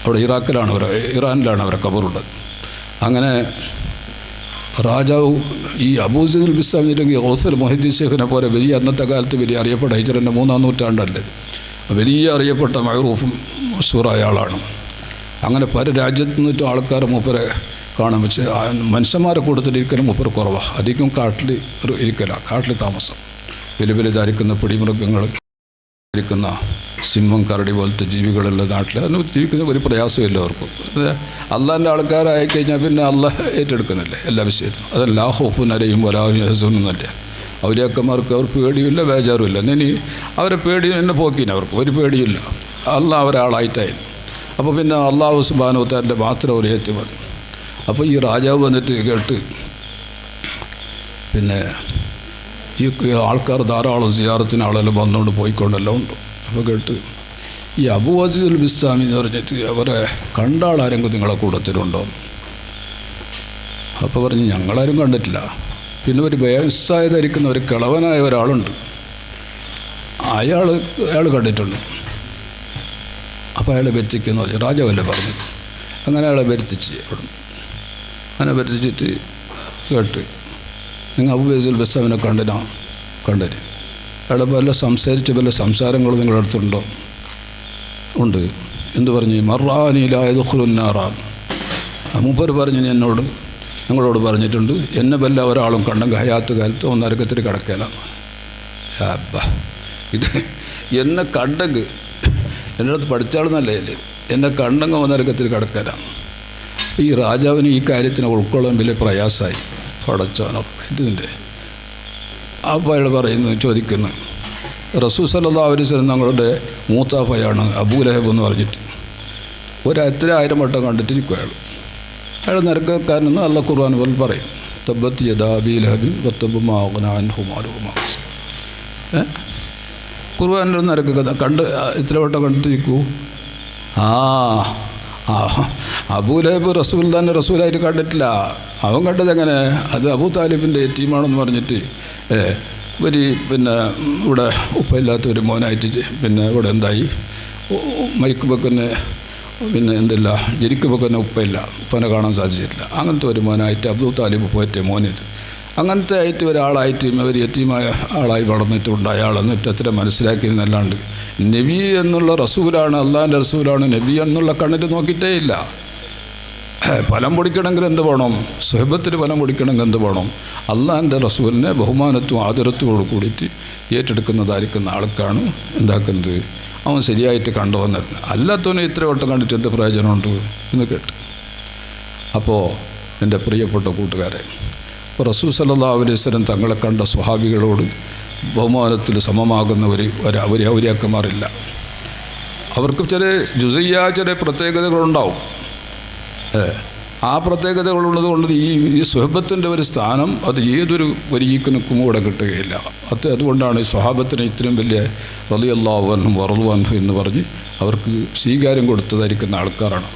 അവിടെ ഇറാനിലാണ് അവരെ ഖബറുള്ളത്. അങ്ങനെ രാജാവ് ഈ അബൂ യൂസുഫ് ബസ്താമിയില്ലെങ്കിൽ ഗൗസുൽ മുഹീദ്ദീൻ ശൈഖിനെ പോലെ വലിയ അന്നത്തെ കാലത്ത് വലിയ അറിയപ്പെട്ട ഹിജ്റൻ്റെ 3-ാം നൂറ്റാണ്ടല്ലേ, വലിയ അറിയപ്പെട്ട മഅറൂഫും മശൂറായ ആളാണ്. അങ്ങനെ പല രാജ്യത്തു നിന്നിട്ടും ആൾക്കാർ മൂപ്പരെ കാണാൻ വെച്ച് മനുഷ്യന്മാരെ കൂട്ടത്തിലിരിക്കലും മൂപ്പർ കുറവാണ്. അധികം കാട്ടിൽ ഇരിക്കലാണ്, കാട്ടിൽ താമസം. വലുതായിരിക്കുന്ന പിടിമൃഗങ്ങൾ ഇരിക്കുന്ന സിംഹം കരടി പോലത്തെ ജീവികളുള്ള നാട്ടിൽ അതിന് ജീവിക്കുന്ന ഒരു പ്രയാസമില്ല അവർക്കും. അള്ളാഹിൻ്റെ ആൾക്കാരായി കഴിഞ്ഞാൽ പിന്നെ അള്ളാഹ് ഏറ്റെടുക്കുന്നില്ലേ എല്ലാ വിഷയത്തിനും. അതല്ല ഖൗഫുൻ അലൈഹിം വലാ ഹും യഹ്സനൂനല്ലേ. ഔലിയാക്കന്മാർക്ക് അവർ പേടിയില്ല, ബേജാറുമില്ല. ഇനി അവരെ പേടി എന്നെ പോക്കിന് അവർക്ക് ഒരു പേടിയില്ല, അള്ളാഹ് അവരാളായിട്ടായിരുന്നു. അപ്പോൾ പിന്നെ അള്ളാഹു സുബ്ഹാനഹു വ തആല മാത്രം അവർ ഏറ്റു മതി. അപ്പോൾ ഈ രാജാവ് വന്നിട്ട് കേട്ട്, പിന്നെ ഈ ആൾക്കാർ ധാരാളം സിയാറത്തിന് ആളെല്ലാം വന്നുകൊണ്ട് പോയിക്കൊണ്ടെല്ലാം ഉണ്ട്. അപ്പോൾ കേട്ട് ഈ അബൂ യൂസുഫ് ബസ്താമി എന്ന് പറഞ്ഞിട്ട് അവരെ കണ്ട ആളാരെങ്കിലും നിങ്ങളെ കൂട്ടത്തിലുണ്ടോ? അപ്പോൾ പറഞ്ഞ് ഞങ്ങളാരും കണ്ടിട്ടില്ല. പിന്നെ ഒരു വയസ്സായി ധരിക്കുന്ന ഒരു കിളവനായ ഒരാളുണ്ട്, അയാൾ കണ്ടിട്ടുണ്ട്. അപ്പോൾ അയാളെ വരുത്തിക്കുന്നു രാജാവല്ലേ പറഞ്ഞത്. അങ്ങനെ അയാളെ വരുത്തിച്ച് അവിടെ അങ്ങനെ വരുത്തിച്ചിട്ട് കേട്ട്, നിങ്ങൾ അബൂ യൂസുഫ് ബസ്താമിനെ കണ്ടിന് അയാളെ വല്ല വല്ല സംസാരങ്ങളും നിങ്ങളുടെ അടുത്തുണ്ടോ? ഉണ്ട്. എന്ത് പറഞ്ഞു? മർറാനിലാ യദ്ഖുലുൻ നാറാൻ. മൂപ്പർ പറഞ്ഞു നിങ്ങളോട് പറഞ്ഞിട്ടുണ്ട്, എന്നെ വല്ല ഒരാളും കണ്ടെങ്കിൽ ഹയാത്ത് കാലത്ത് നരകത്തിൽ കിടക്കലാണ്. ഇത് എന്നെ കണ്ടെങ്കിൽ എൻ്റെ അടുത്ത് പഠിച്ചാളെന്നല്ലേ എന്നെ കണ്ടെങ്കിൽ നരകത്തിൽ കിടക്കലാണ്. ഈ രാജാവിന് ഈ കാര്യത്തിന് ഉൾക്കൊള്ളാൻ വലിയ പ്രയാസമായി. പടച്ചോനോ ഇതിൻ്റെ അപ്പോൾ അയാൾ ചോദിക്കുന്നു, റസൂൽ സല്ലല്ലാഹു അലൈഹി വസല്ലം ഞങ്ങളുടെ മൂത്താപ്പയാണ് അബൂ ലഹബ് എന്ന് പറഞ്ഞിട്ട് 1000 വട്ടം കണ്ടിട്ടിരിക്കും അയാൾ നരകക്കാരനെന്ന് അല്ലാഹു ഖുർആൻ പോലെ പറയും. തബ്ബത് യദാ അബീ ലഹബിൻ വത്തബ് മാ അഗ്നാ അൻഹു മാലുഹു വമാ കസബ. ഖുർആനിൽ നിരക്ക് കഥ കണ്ട് ഇത്ര വട്ടം കണ്ടിരിക്കൂ. അബൂ ലഹബ് റസൂൽ തന്നെ റസൂലായിട്ട് കണ്ടിട്ടില്ല. അവൻ കണ്ടത് എങ്ങനെ? അത് അബൂ താലിബിൻ്റെ യതീമാണെന്ന് പറഞ്ഞിട്ട് ഇവിടെ ഉപ്പയില്ലാത്ത ഒരു മോനായിട്ട് ഇവിടെ എന്തായി മരിക്കുമ്പോൾ എന്തില്ല ജനിക്കുമ്പോൾ ഉപ്പയില്ല, ഉപ്പനെ കാണാൻ സാധിച്ചിട്ടില്ല. അങ്ങനത്തെ ഒരു മോനായിട്ട് അബൂ താലിബ് പോയിട്ട് മോനിത് അങ്ങനത്തെ ആയിട്ട് ഒരാളായിട്ട് ഒരു യതീമായ ആളായി വളർന്നിട്ടുണ്ട്. അയാൾ എന്നിട്ട് എത്ര മനസ്സിലാക്കിയെന്നല്ലാണ്ട് നബി എന്നുള്ള റസൂലാണ്, അള്ളാഹിൻ്റെ റസൂലാണ്, നബി എന്നുള്ള കണ്ണിട്ട് നോക്കിയിട്ടേ ഇല്ല. ഫലം പൊടിക്കണമെങ്കിൽ എന്ത് വേണം? സുഹബത്തിന് ഫലം പൊടിക്കണമെങ്കിൽ എന്ത് വേണം? അള്ളാഹിൻ്റെ റസൂലിനെ ബഹുമാനത്തും ആദരത്തോടു കൂടിയിട്ട് ഏറ്റെടുക്കുന്നതായിരിക്കുന്ന ആൾക്കാണ് എന്താക്കുന്നത്, അവൻ ശരിയായിട്ട് കണ്ടു വന്നത്. അല്ലാത്തവനെ ഇത്ര വട്ടം കണ്ടിട്ട് എന്ത് പ്രയോജനമുണ്ട് എന്ന് കേട്ട്. അപ്പോൾ എൻ്റെ പ്രിയപ്പെട്ട കൂട്ടുകാരെ, ഇപ്പോൾ റസൂൽ സല്ലല്ലാഹു അലൈഹി വസല്ലം തങ്ങളെ കണ്ട സ്വഹാബികളോട് ബഹുമാനത്തിൽ സമമാകുന്ന ഒരു ഔലിയാക്കന്മാരില്ല. അവർക്ക് ചില ചില പ്രത്യേകതകളുണ്ടാവും. ആ പ്രത്യേകതകളുള്ളത് കൊണ്ട് ഈ സുഹബത്തിൻ്റെ ഒരു സ്ഥാനം അത് ഏതൊരു വരിയിക്കനും കൂടെ കിട്ടുകയില്ല. അതുകൊണ്ടാണ് ഈ സ്വഹാബത്തിന് ഇത്രയും വലിയ റളിയല്ലാഹു അൻഹും വറളു അൻഹു എന്ന് പറഞ്ഞ് അവർക്ക് സ്വീകാര്യം കൊടുത്തതായിരിക്കുന്ന ആൾക്കാരാണ്.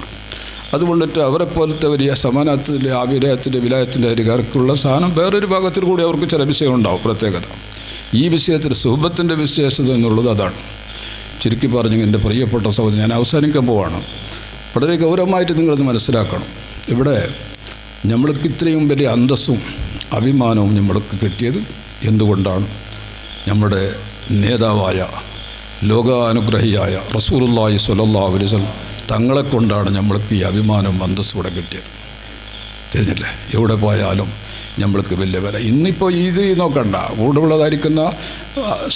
അതുകൊണ്ടിട്ട് അവരെപ്പോലത്തെ വലിയ സമാനത്തിൽ ആവിലയത്തിൻ്റെ വിലായത്തിൻ്റെ അധികാരക്കുള്ള സാധനം വേറൊരു ഭാഗത്തിൽ കൂടി അവർക്ക് ചില വിഷയം ഉണ്ടാവും, പ്രത്യേകത. ഈ വിഷയത്തിൽ സുഹബത്തിൻ്റെ വിശേഷത എന്നുള്ളത് അതാണ്. ചുരുക്കി പറഞ്ഞ് എൻ്റെ പ്രിയപ്പെട്ട സഹോദരൻ, ഞാൻ അവസാനിക്കാൻ പോവാണ്. വളരെ ഗൗരവമായിട്ട് നിങ്ങളത് മനസ്സിലാക്കണം. ഇവിടെ നമ്മൾക്ക് ഇത്രയും വലിയ അന്തസ്സും അഭിമാനവും നമ്മൾക്ക് കിട്ടിയത് എന്തുകൊണ്ടാണ്? നമ്മുടെ നേതാവായ ലോകാനുഗ്രഹിയായ റസൂലുള്ളാഹി സ്വല്ലല്ലാഹു അലൈഹി വസല്ലം തങ്ങളെ കൊണ്ടാണ് നമ്മൾക്ക് ഈ അഭിമാനവും അന്തസ്സും കൂടെ കിട്ടിയത്. തിരിഞ്ഞില്ലേ? എവിടെ പോയാലും നമ്മൾക്ക് വലിയ വില. ഇന്നിപ്പോൾ ഇത് നോക്കണ്ട, കൂടെയുള്ളതായിരിക്കുന്ന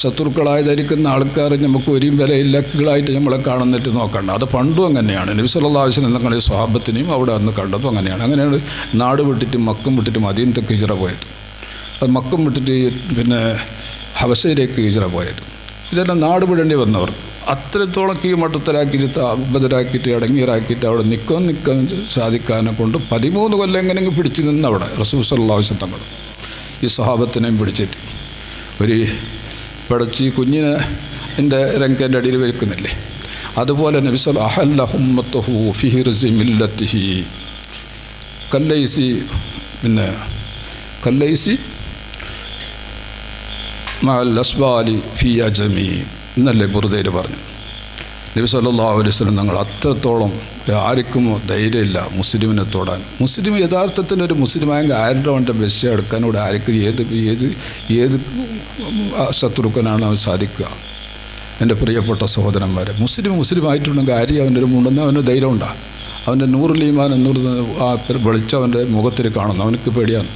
ശത്രുക്കളായതായിരിക്കുന്ന ആൾക്കാർ നമുക്ക് ഒരു വിലയില്ലക്കുകളായിട്ട് നമ്മളെ കാണുന്നിട്ട് നോക്കണ്ട. അത് പണ്ടും അങ്ങനെയാണ്. നബി സല്ലല്ലാഹു അലൈഹി വസല്ലം തങ്ങളുടെ സ്വഹാബത്തിനെയും അവിടെ അന്ന് കണ്ടതും അങ്ങനെയാണ്. അങ്ങനെയാണ് നാട് വിട്ടിട്ട് മക്കും വിട്ടിട്ട് മദീനത്തേക്ക് ഹിജ്റ പോയത്. അത് മക്കും വിട്ടിട്ട് ഹബശയിലേക്ക് ഹിജ്റ പോയത്. ഇതെല്ലാം നാട് വിടേണ്ടി വന്നവർ അത്രത്തോളം കീഴ്മട്ടത്തിലാക്കിയിട്ട് അബദ്ധരാക്കിയിട്ട് ഇടങ്ങീറാക്കിയിട്ട് അവിടെ നിൽക്കാൻ സാധിക്കാനെ കൊണ്ട് 13 കൊല്ലം എങ്ങനെയെങ്കിലും പിടിച്ചു നിന്ന് അവിടെ റസൂൽ സല്ലല്ലാഹു അലൈഹി വസല്ലം തങ്ങൾ ഈ സ്വഹാബത്തിനെയും പിടിച്ചിട്ട് ഒരു പിടച്ച് കുഞ്ഞിനെ എൻ്റെ രംഗൻ്റെ അടിയിൽ വെക്കുന്നില്ലേ, അതുപോലെ നബി സല്ലല്ലാഹു അഹല്ല ഉമ്മത്തുഹു ഫി ഹിർസി മില്ലത്തിഹി കല്ലൈസി മഅൽ അസ്വാലി ഫി അജമി എന്നല്ലേ ബുർദയിൽ പറഞ്ഞു. നബി സല്ലല്ലാഹു അലൈഹി വസല്ലം തങ്ങൾ അത്രത്തോളം ആർക്കും ധൈര്യമില്ല മുസ്ലിമിനെ തൊടാൻ. മുസ്ലിം യഥാർത്ഥത്തിൽ ഒരു മുസ്ലിമായെങ്കിൽ ആരുടെ അവൻ്റെ ബസ് എടുക്കാനോട് ആർക്കും ഏത് ശത്രുക്കനാണ് അവൻ സാധിക്കുക? എൻ്റെ പ്രിയപ്പെട്ട സഹോദരന്മാരെ, മുസ്ലിമായിട്ടുണ്ടെങ്കിൽ ആര്യം അവൻ്റെ ഒരു മുണ്ടെന്ന് അവന് ധൈര്യം ഉണ്ടാകും. അവൻ്റെ നൂറുൽ ഈമാൻ എന്നൂറ് ആ വെളിച്ചം അവൻ്റെ മുഖത്തിൽ കാണുന്നു. അവനക്ക് പേടിയാണ്.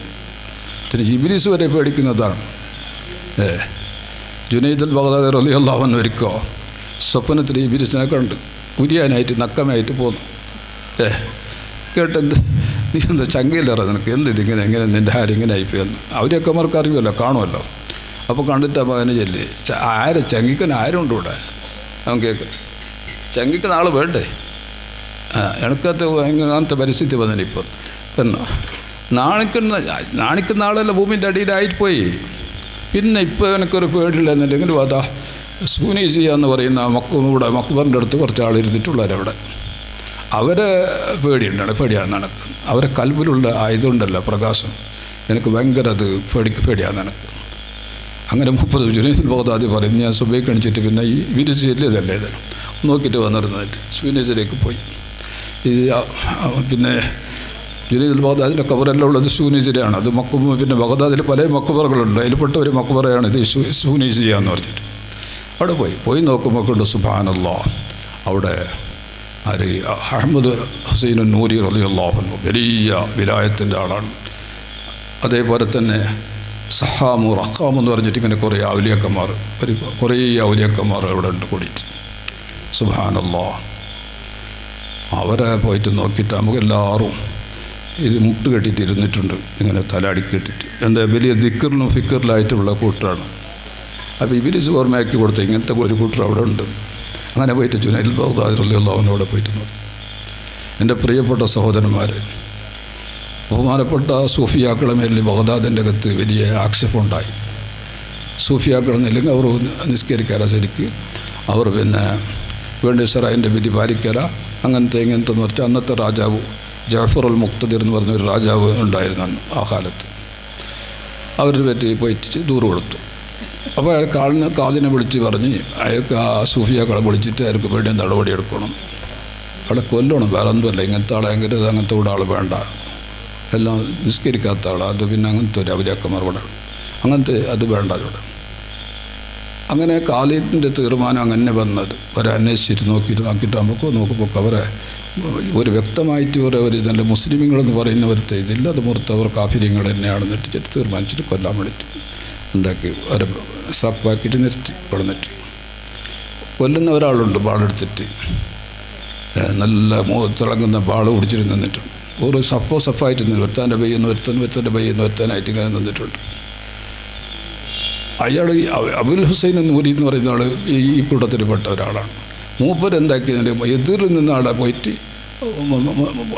ഇബ്ലീസ് വരെ പേടിക്കുന്നതാണ്. ജുനൈദ് അൽ ബഗ്ദാദി റളിയല്ലാഹു അൻഹു ഒരിക്കൽ സ്വപ്നത്തിൽ ഇബ്ലീസിനെ കണ്ട് കുരിയാനായിട്ട് നക്കമായിട്ട് പോന്നു. കേട്ടെന്ത് നീ എന്താ ചങ്കയിലേറെ നിനക്ക് ഇതിങ്ങനെ എങ്ങനെ നിൻ്റെ ആരും ഇങ്ങനെ ആയിപ്പോയെന്ന് അവരെയൊക്കെ അവർക്ക് അറിയുമല്ലോ, കാണുമല്ലോ. അപ്പോൾ കണ്ടിട്ട് മകനെ ചൊല്ലി ചങ്കിക്കാൻ ആരുണ്ട് ഇവിടെ? അവൻ കേൾക്കും, ചങ്കിക്കുന്ന ആൾ വേണ്ടേ? എനിക്കകത്ത് അങ്ങനത്തെ പരിസ്ഥിതി വന്നിനിപ്പോൾ. പിന്നെ നാണിക്കുന്ന ആളല്ല ഭൂമിൻ്റെ അടിയിലായിട്ട് പോയി. പിന്നെ ഇപ്പോൾ എനിക്കൊരു പേടിയില്ല എന്നുണ്ടെങ്കിൽ അതാ സൂനീസിയ എന്ന് പറയുന്ന ഇവിടെ മക്ബറിൻ്റെ അടുത്ത് കുറച്ച് ആളിരുത്തിട്ടുള്ളവരവിടെ. അവരെ പേടിയാണ് നടക്കുന്നത്. അവരെ കൽബിലുള്ള ആയതുകൊണ്ടല്ല പ്രകാശം, എനിക്ക് ഭയങ്കര അത് പേടിയാണ് നടക്കുന്നത്. അങ്ങനെ 30 ജുനൈദ് അൽ ബഗ്ദാദി പറയും, ഞാൻ സുബൈ കണിച്ചിട്ട് പിന്നെ ഈ വിരിച്ച് ചെല്ലിയതല്ലേ ഇത് നോക്കിയിട്ട് വന്നിരുന്നിട്ട് സൂനീസിലേക്ക് പോയി. പിന്നെ ജുനൈദ് അൽ ബഗ്ദാദിൻ്റെ ഖബറെല്ലാം ഉള്ളത് സൂനീസിലാണ്. അത് പിന്നെ ബഗ്ദാദിൽ പല മക്ബറകളുണ്ട്, അതിൽപ്പെട്ട ഒരു മക്ബറയാണ് ഇത് സൂനീസിയ എന്ന് പറഞ്ഞിട്ട്. അവിടെ പോയി നോക്കുമ്പോൾ കൊണ്ട് സുബ്ഹാനല്ലാഹ് അവിടെ അഹ്മദ് ഹുസൈൻ നൂരി റളിയല്ലാഹു അൻഹു വലിയ വിലായത്തിൻ്റെ ആളാണ്. അതേപോലെ തന്നെ സഹാമു റഖാം എന്ന് പറഞ്ഞിട്ട് ഇങ്ങനെ കുറേ ഔലിയാക്കന്മാർ അവിടെ ഉണ്ട് കൂടിയിട്ട്. സുബ്ഹാനല്ലാഹ് അവരെ പോയിട്ട് നോക്കിയിട്ട് നമുക്കെല്ലാവരും ഇത് മുട്ട് കെട്ടിയിട്ട് ഇരുന്നിട്ടുണ്ട്, ഇങ്ങനെ തലടിക്കെട്ടിട്ട്. എന്താ വലിയ ദിക്റിലും ഫിക്കറിലായിട്ടുള്ള കൂട്ടരാണ്. അപ്പോൾ ഇബ്ലീസ് ഓർമ്മയാക്കി കൊടുത്ത ഇങ്ങനത്തെ ഒരു കൂട്ടർ അവിടെ ഉണ്ട്. അങ്ങനെ പോയിട്ട് ജുനൈദ് ബഗ്ദാദി റളിയല്ലാഹു അൻഹു അവിടെ പോയിട്ട് നോക്കി. എൻ്റെ പ്രിയപ്പെട്ട സഹോദരന്മാർ, ബഹുമാനപ്പെട്ട സൂഫിയാക്കളെ മേലിൽ ബഗ്ദാദിൻ്റെ അകത്ത് വലിയ ആക്ഷേപമുണ്ടായി. സൂഫിയാക്കളെന്നില്ലെങ്കിൽ അവർ നിസ്കരിക്കാല ശരിക്ക്, അവർ പിന്നെ വേണ്ടി സറായിൻ്റെ വിധി പാലിക്കല, അങ്ങനത്തെ ഇങ്ങനത്തെ എന്ന് പറഞ്ഞാൽ അന്നത്തെ രാജാവ് ജഅഫറുൽ മുഖ്തദിർ എന്ന് പറഞ്ഞൊരു രാജാവ് ഉണ്ടായിരുന്നു അന്ന് ആ കാലത്ത്. അവരുടെ പറ്റി പോയിട്ട് ദൂറ് കൊടുത്തു. അപ്പോൾ അയാൾ കാതിനെ വിളിച്ച് പറഞ്ഞ് അയാൾക്ക് ആ സൂഫിയാക്കളെ വിളിച്ചിട്ട് അയാൾക്ക് വേണ്ടി നടപടി എടുക്കണം, അവിടെ കൊല്ലണം, വേറെ ഒന്നുമല്ല, ഇങ്ങനത്തെ ആളെ എങ്കിൽ അങ്ങനത്തെ കൂടെ ആൾ വേണ്ട, എല്ലാം നിസ്കരിക്കാത്ത ആൾ, അത് പിന്നെ അങ്ങനത്തെ ഒരു അവലിയാക്കന്മാർ ഇവിടെ അങ്ങനത്തെ അത് വേണ്ട അവിടെ. അങ്ങനെ കാലിൻ്റെ തീരുമാനം അങ്ങനെ വന്നത്. അവരെ അന്വേഷിച്ചിട്ട് നോക്കുമ്പോൾ അവരെ ഒരു വ്യക്തമായിട്ട് ഒരു ഇതല്ല മുസ്ലിമുകളെന്ന് പറയുന്നവരത്തെ ഇതില്ല, അത് മുറുത്ത് അവർ കാഫിര്യങ്ങൾ തന്നെയാണെന്ന് വെച്ചിട്ട് തീരുമാനിച്ചിട്ട് കൊല്ലാൻ വേണ്ടിയിട്ട് ഉണ്ടാക്കി അവരെ സപ്പാക്കിയിട്ട് നിർത്തി കൊള്ളിട്ട്. കൊല്ലുന്ന ഒരാളുണ്ട് ബാളെടുത്തിട്ട്, നല്ല തിളങ്ങുന്ന ബാൾ പിടിച്ചിട്ട് നിന്നിട്ടുണ്ട്. ഒരു സഫായിട്ട് നിന്ന് ഒരുത്താൻ്റെ പെയ്യുന്ന ഒരുത്തൻ്റെ പെയ്യുന്ന ഒരുത്താനായിട്ട് ഇങ്ങനെ നിന്നിട്ടുണ്ട്. അയാൾ അബുൽ ഹുസൈൻ നൂരി എന്ന് പറയുന്ന ആൾ ഈ കൂട്ടത്തിൽപ്പെട്ട ഒരാളാണ്. മൂപ്പർ എന്താക്കിയതിൻ്റെ എതിരിൽ നിന്ന് ആളെ പോയിട്ട്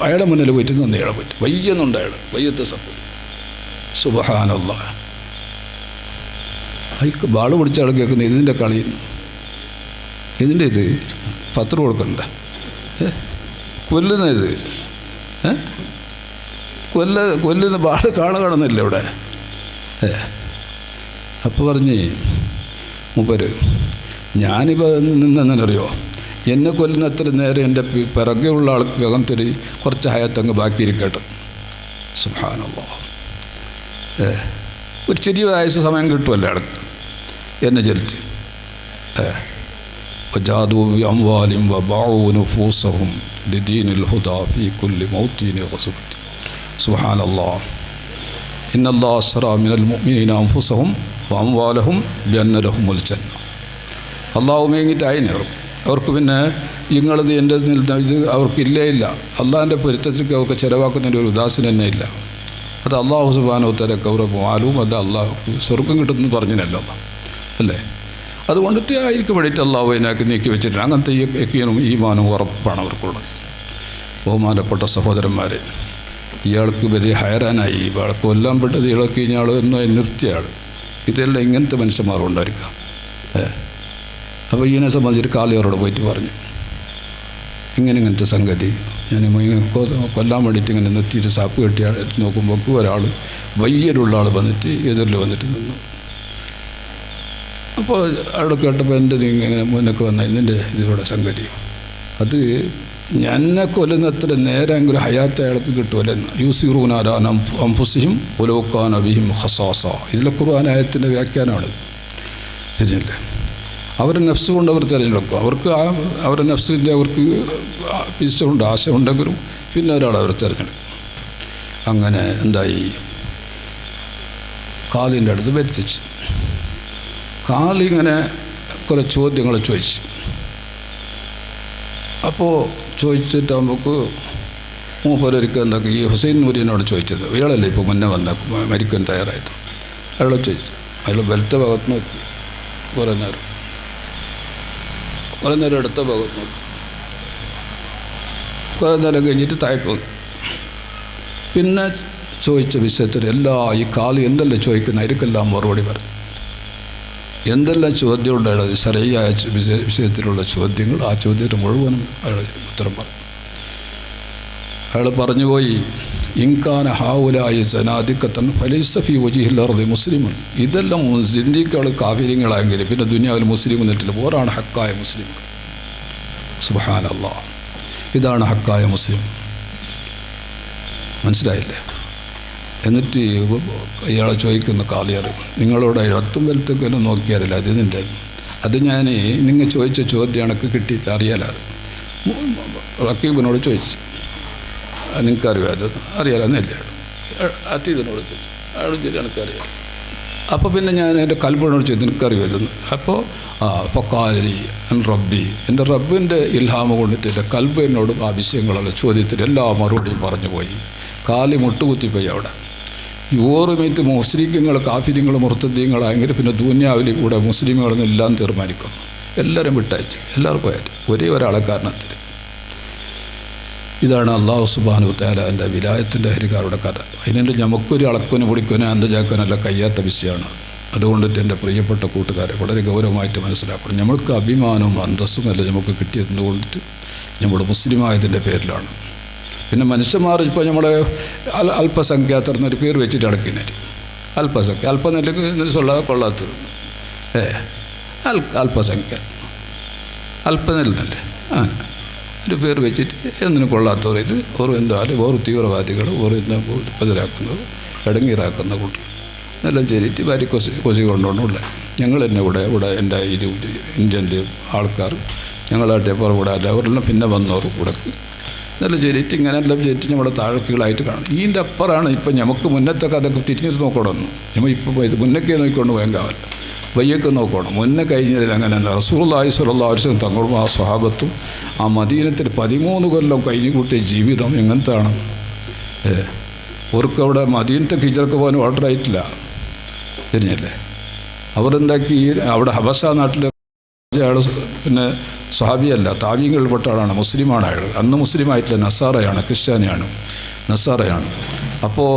അയാളെ മുന്നിൽ പോയിട്ട് നിന്ന് അയാളെ പോയിട്ട് വയ്യുന്നുണ്ട്. അയാൾ വയ്യത്തെ സഫ് സുബ്ഹാനല്ലാഹ്. അയാൾക്ക് ബാള് പിടിച്ച ആൾ കേൾക്കുന്നത് ഇതിൻ്റെ കളിയുന്നു, ഇതിൻ്റെ ഇത് പത്രം കൊടുക്കണ്ട, കൊല്ലുന്ന ഇത് കൊല്ലുന്ന ബാള് കാണുന്നില്ല ഇവിടെ. അപ്പോൾ പറഞ്ഞ് മൂപ്പര് ഞാനിപ്പോൾ നിന്നെന്നറിയോ, എന്നെ കൊല്ലുന്ന അത്ര നേരം എൻ്റെ പിറകെയുള്ള ആൾക്ക് അകത്തൊരു കുറച്ച് ഹയാത്തങ്ങ് ബാക്കിയിരിക്കട്ടെ. സുബ്ഹാനല്ലാഹ്. ഒരു ചെറിയ വയസ്സ് സമയം കിട്ടുമല്ലോ ആൾക്ക് എന്നെ ജലിച്ച്. وجادوا بأموالهم وباعوا نفوسهم لدين الهدى في كل موطن وغزوة. سبحان الله. إن الله اشترى من المؤمنين أنفسهم وأموالهم بأن لهم الجنة. അള്ളാഹു മേങ്ങിയിട്ട് അതിനേറും അവർക്ക്. പിന്നെ നിങ്ങളത് എൻ്റെ ഇത് അവർക്കില്ലേ ഇല്ല. അള്ളാഹിൻ്റെ പൊരുത്തത്തിലേക്ക് അവർക്ക് ചിലവാക്കുന്നതിൻ്റെ ഒരു ഉദാസീനം തന്നെ ഇല്ല. അത് അള്ളാഹു സുബ്ഹാനഹു തആലക്ക് അവരെ മാലും അത് അള്ളാഹു സ്വർഗം കിട്ടുമെന്ന് പറഞ്ഞില്ലല്ലോ അല്ലേ. അതുകൊണ്ടിട്ട് ആയിരിക്കും വേണ്ടിയിട്ട് അള്ളാഹു അതിനൊക്കെ നീക്കി വെച്ചിട്ടുണ്ട്. അങ്ങനത്തെ യക്കീനും ഈമാനും ഉറപ്പാണ് അവർക്കുള്ളത്. ബഹുമാനപ്പെട്ട സഹോദരന്മാരെ, ഇയാൾക്ക് വലിയ ഹൈറാനായി, ഇയാൾക്ക് കൊല്ലാൻ പെട്ടത് ഇയാൾക്ക് ഇയാൾ എന്നായി നിർത്തിയ ആൾ. ഇതെല്ലാം ഇങ്ങനത്തെ മനുഷ്യന്മാരും ഉണ്ടായിരിക്കാം. അപ്പോൾ ഇതിനെ സംബന്ധിച്ചിട്ട് കാളിയവരോട് പോയിട്ട് പറഞ്ഞു, ഇങ്ങനത്തെ സംഗതി ഞാൻ കൊല്ലാൻ വേണ്ടിയിട്ട് ഇങ്ങനെ നിർത്തിയിട്ട് സാപ്പ് കെട്ടി നോക്കുമ്പോൾ ഒരാൾ വയ്യലുള്ള ആൾ വന്നിട്ട് എതിരിൽ വന്നിട്ട് നിന്നു. അപ്പോൾ അവിടെ കേട്ടപ്പോൾ എൻ്റെ ഇങ്ങനെ മുന്നൊക്കെ വന്ന ഇതിൻ്റെ ഇതിലൂടെ സംഗതി അത് എന്നെ കൊല്ലുന്നത്ര നേരെങ്കിലും ഹയാത്ത് അയാൾക്ക് കിട്ടുമല്ലെന്ന്. യൂസിറൂന അലാ അൻഫുസിഹിം വലൗ കാന ബിഹിം ഖസാസ. ഇതിലെ ഖുർആൻ ആയത്തിൻ്റെ വ്യാഖ്യാനമാണ്. ശരിയല്ലേ? അവരുടെ നഫ്സ് കൊണ്ട് അവർ തിരഞ്ഞെടുക്കും. അവർക്ക് അവരുടെ നഫ്സിൻ്റെ അവർക്ക് ഇഷ്ടമുണ്ട്, ആശ ഉണ്ടെങ്കിലും പിന്നെ ഒരാൾ അവർ തിരഞ്ഞെടുക്കും. അങ്ങനെ എന്തായി, കാലിൻ്റെ അടുത്ത് വരുത്തിച്ച്. കാലിങ്ങനെ കുറേ ചോദ്യങ്ങൾ ചോദിച്ചു. അപ്പോൾ ചോദിച്ചിട്ട് നമുക്ക് മൂപ്പരൊരിക്കൽ എന്താക്കി ഈ ഹുസൈൻ നൂരിനോട് ചോദിച്ചത്, ഇയാളല്ലേ ഇപ്പോൾ മുന്നേ വന്ന മരിക്കാൻ തയ്യാറായത്, അയാളെ ചോദിച്ചു. അയാൾ വലത്തെ ഭാഗത്ത് നോക്കി കുറേ നേരം അടുത്ത ഭാഗത്ത് നോക്കി കുറേ നേരം കഴിഞ്ഞിട്ട് തയക്കും. പിന്നെ ചോദിച്ച വിഷയത്തിൽ ഈ കാലി എന്തെല്ലാം ചോദിക്കുന്ന അതിലേക്കെല്ലാം മറുപടി പറഞ്ഞു. എന്തെല്ലാം ചോദ്യം ഉണ്ടായത് ശരിയായ വിഷയത്തിലുള്ള ചോദ്യങ്ങൾ, ആ ചോദ്യത്തിന് മുഴുവനും അയാൾ ഉത്തരം പറഞ്ഞു. അയാൾ പറഞ്ഞുപോയി, ഇൻകാന ഹാവുലായി സനാദിക്കത്തൻ ഫലൈസഫി വജിഹിൽ അർദി മുസ്ലിമുൻ. ഇതെല്ലാം സിന്ദിഖുകൾ കാഫിര്യങ്ങളായെങ്കിൽ പിന്നെ ദുനിയാവിൽ മുസ്ലിം എന്നിട്ടില്ല. ഓരാണ് ഹക്കായ മുസ്ലിം. സുബ്ഹാനല്ലാഹ്. ഇതാണ് ഹക്കായ മുസ്ലിം. മനസ്സിലായില്ലേ? എന്നിട്ട് ഇയാളെ ചോദിക്കുന്ന കാലിയർ, നിങ്ങളോട് എഴുത്തും വലത്തൊക്കെ ഒന്ന് നോക്കിയാറില്ല അതിൻ്റെ അത് ഞാൻ നിങ്ങൾ ചോദിച്ച ചോദ്യം എനിക്ക് കിട്ടിയിട്ട് അറിയാലത്. റക്കീബിനോട് ചോദിച്ചു, നിങ്ങൾക്കറിയാം അത് അറിയാലെന്നില്ല. അത്തീദിനോട് ചോദിച്ചു, അയാളും ശരി എനിക്കറിയാം. അപ്പോൾ പിന്നെ ഞാൻ എൻ്റെ കൽബിനോട് ചോദിച്ചു, നിനക്കറിയാം ഇതെന്ന്. അപ്പോൾ പൊക്കാലി റബ്ബി, എൻ്റെ റബ്ബിൻ്റെ ഇൽഹാമ കൊണ്ടിട്ട് എൻ്റെ കൽബ് എന്നോട് ആ വിഷയങ്ങളുള്ള ചോദ്യത്തിൽ എല്ലാ മറുപടിയും പറഞ്ഞു പോയി. കാലി മുട്ടുകുത്തിപ്പോയി അവിടെ. ഓർമ്മയത്ത് മുസ്ലിങ്ങൾ കാഫിര്യങ്ങൾ മുർത്തദ്ദീങ്ങളായെങ്കിൽ പിന്നെ ദുനിയാവിൽ കൂടെ മുസ്ലിമുകളൊന്നും എല്ലാം തീരുമാനിക്കണം. എല്ലാവരും വിട്ടയച്ച് എല്ലാവർക്കും ആയിട്ട് ഒരേ ഒരാളെ കാരണത്തിൽ. ഇതാണ് അള്ളാഹു സുബ്ഹാനഹു വതആല എൻ്റെ വിലായത്തിൻ്റെ ഹരികാരുടെ കഥ. അതിനുണ്ട് നമുക്കൊരു അളക്കനും പിടിക്കനും അന്തജാക്കാനല്ല കഴിയാത്ത വിഷയമാണ്. അതുകൊണ്ടിട്ട് എൻ്റെ പ്രിയപ്പെട്ട കൂട്ടുകാരെ വളരെ ഗൗരവമായിട്ട് മനസ്സിലാക്കണം. നമ്മൾക്ക് അഭിമാനവും അന്തസ്സും അല്ല നമുക്ക് കിട്ടിയത് കൊണ്ടിട്ട് നമ്മൾ മുസ്ലിമായതിൻ്റെ പേരിലാണ്. പിന്നെ മനുഷ്യന്മാർ ഇപ്പോൾ നമ്മളെ അല്പസംഖ്യാത്തർ എന്നൊരു പേര് വെച്ചിട്ട് അടക്കുന്നത്. അല്പസംഖ്യ അല്പനെല്ല് കൊള്ളാത്തത് അല്പസംഖ്യ അല്പനെല്ലല്ലേ ഒരു പേര് വെച്ചിട്ട് എന്തിനും കൊള്ളാത്തവർ ഇത് ഓരോ എന്തായാലും ഓരോ തീവ്രവാദികൾ ഓരോ എന്താ എതിരാക്കുന്നവർ ഇടങ്ങീറാക്കുന്ന കുട്ടികൾ എന്നെല്ലാം ചെയ്തിട്ട് ഭാര്യ കൊസി കൊണ്ടുകൊണ്ടുള്ള ഞങ്ങൾ തന്നെ ഇവിടെ എൻ്റെ ഇന്ത്യൻ്റെ ആൾക്കാർ ഞങ്ങളാട്ടെ പുറകൂടെ അല്ല അവരെല്ലാം പിന്നെ വന്നവർ ഇവിടേക്ക് എന്നെല്ലാം ചെയ്തിട്ട് ഇങ്ങനെയെല്ലാം ചെയ്തിട്ട് നമ്മുടെ താഴെക്കുകളായിട്ട് കാണും. ഇതിൻ്റെ അപ്പുറമാണ് ഇപ്പം നമുക്ക് മുന്നത്തൊക്കെ അതൊക്കെ തിരിഞ്ഞിട്ട് നോക്കണമെന്ന് നമ്മൾ ഇപ്പോൾ ഇത് മുന്നൊക്കെ നോക്കിക്കൊണ്ട് പോയെങ്കാവല്ല വയ്യൊക്കെ നോക്കണം. മുന്നേ കഴിഞ്ഞത് അങ്ങനെയല്ല. റസൂലുള്ളാഹി സ്വല്ലല്ലാഹു അലൈഹി വസല്ലം തങ്ങളും ആ സ്വഹാബത്തും ആ മദീനത്തിൽ 13 കൊല്ലം കഴിഞ്ഞു കൂട്ടിയ ജീവിതം എങ്ങനത്താണ്. അവർക്കവിടെ മദീനത്തെ ഹിജ്റക്ക് പോകാൻ ഓർഡർ ആയിട്ടില്ല. തിരിഞ്ഞല്ലേ അവരെന്താക്കി അവിടെ ഹബസ നാട്ടിൽ അയാൾ പിന്നെ സ്വഹാബിയല്ല താബീങ്ങളിൽപ്പെട്ട ആളാണ്, മുസ്ലിമാണ് അയാൾ. അന്ന് മുസ്ലിമായിട്ടില്ല, നസാറയാണ്, ക്രിസ്ത്യാനിയാണ്, നസാറയാണ്. അപ്പോൾ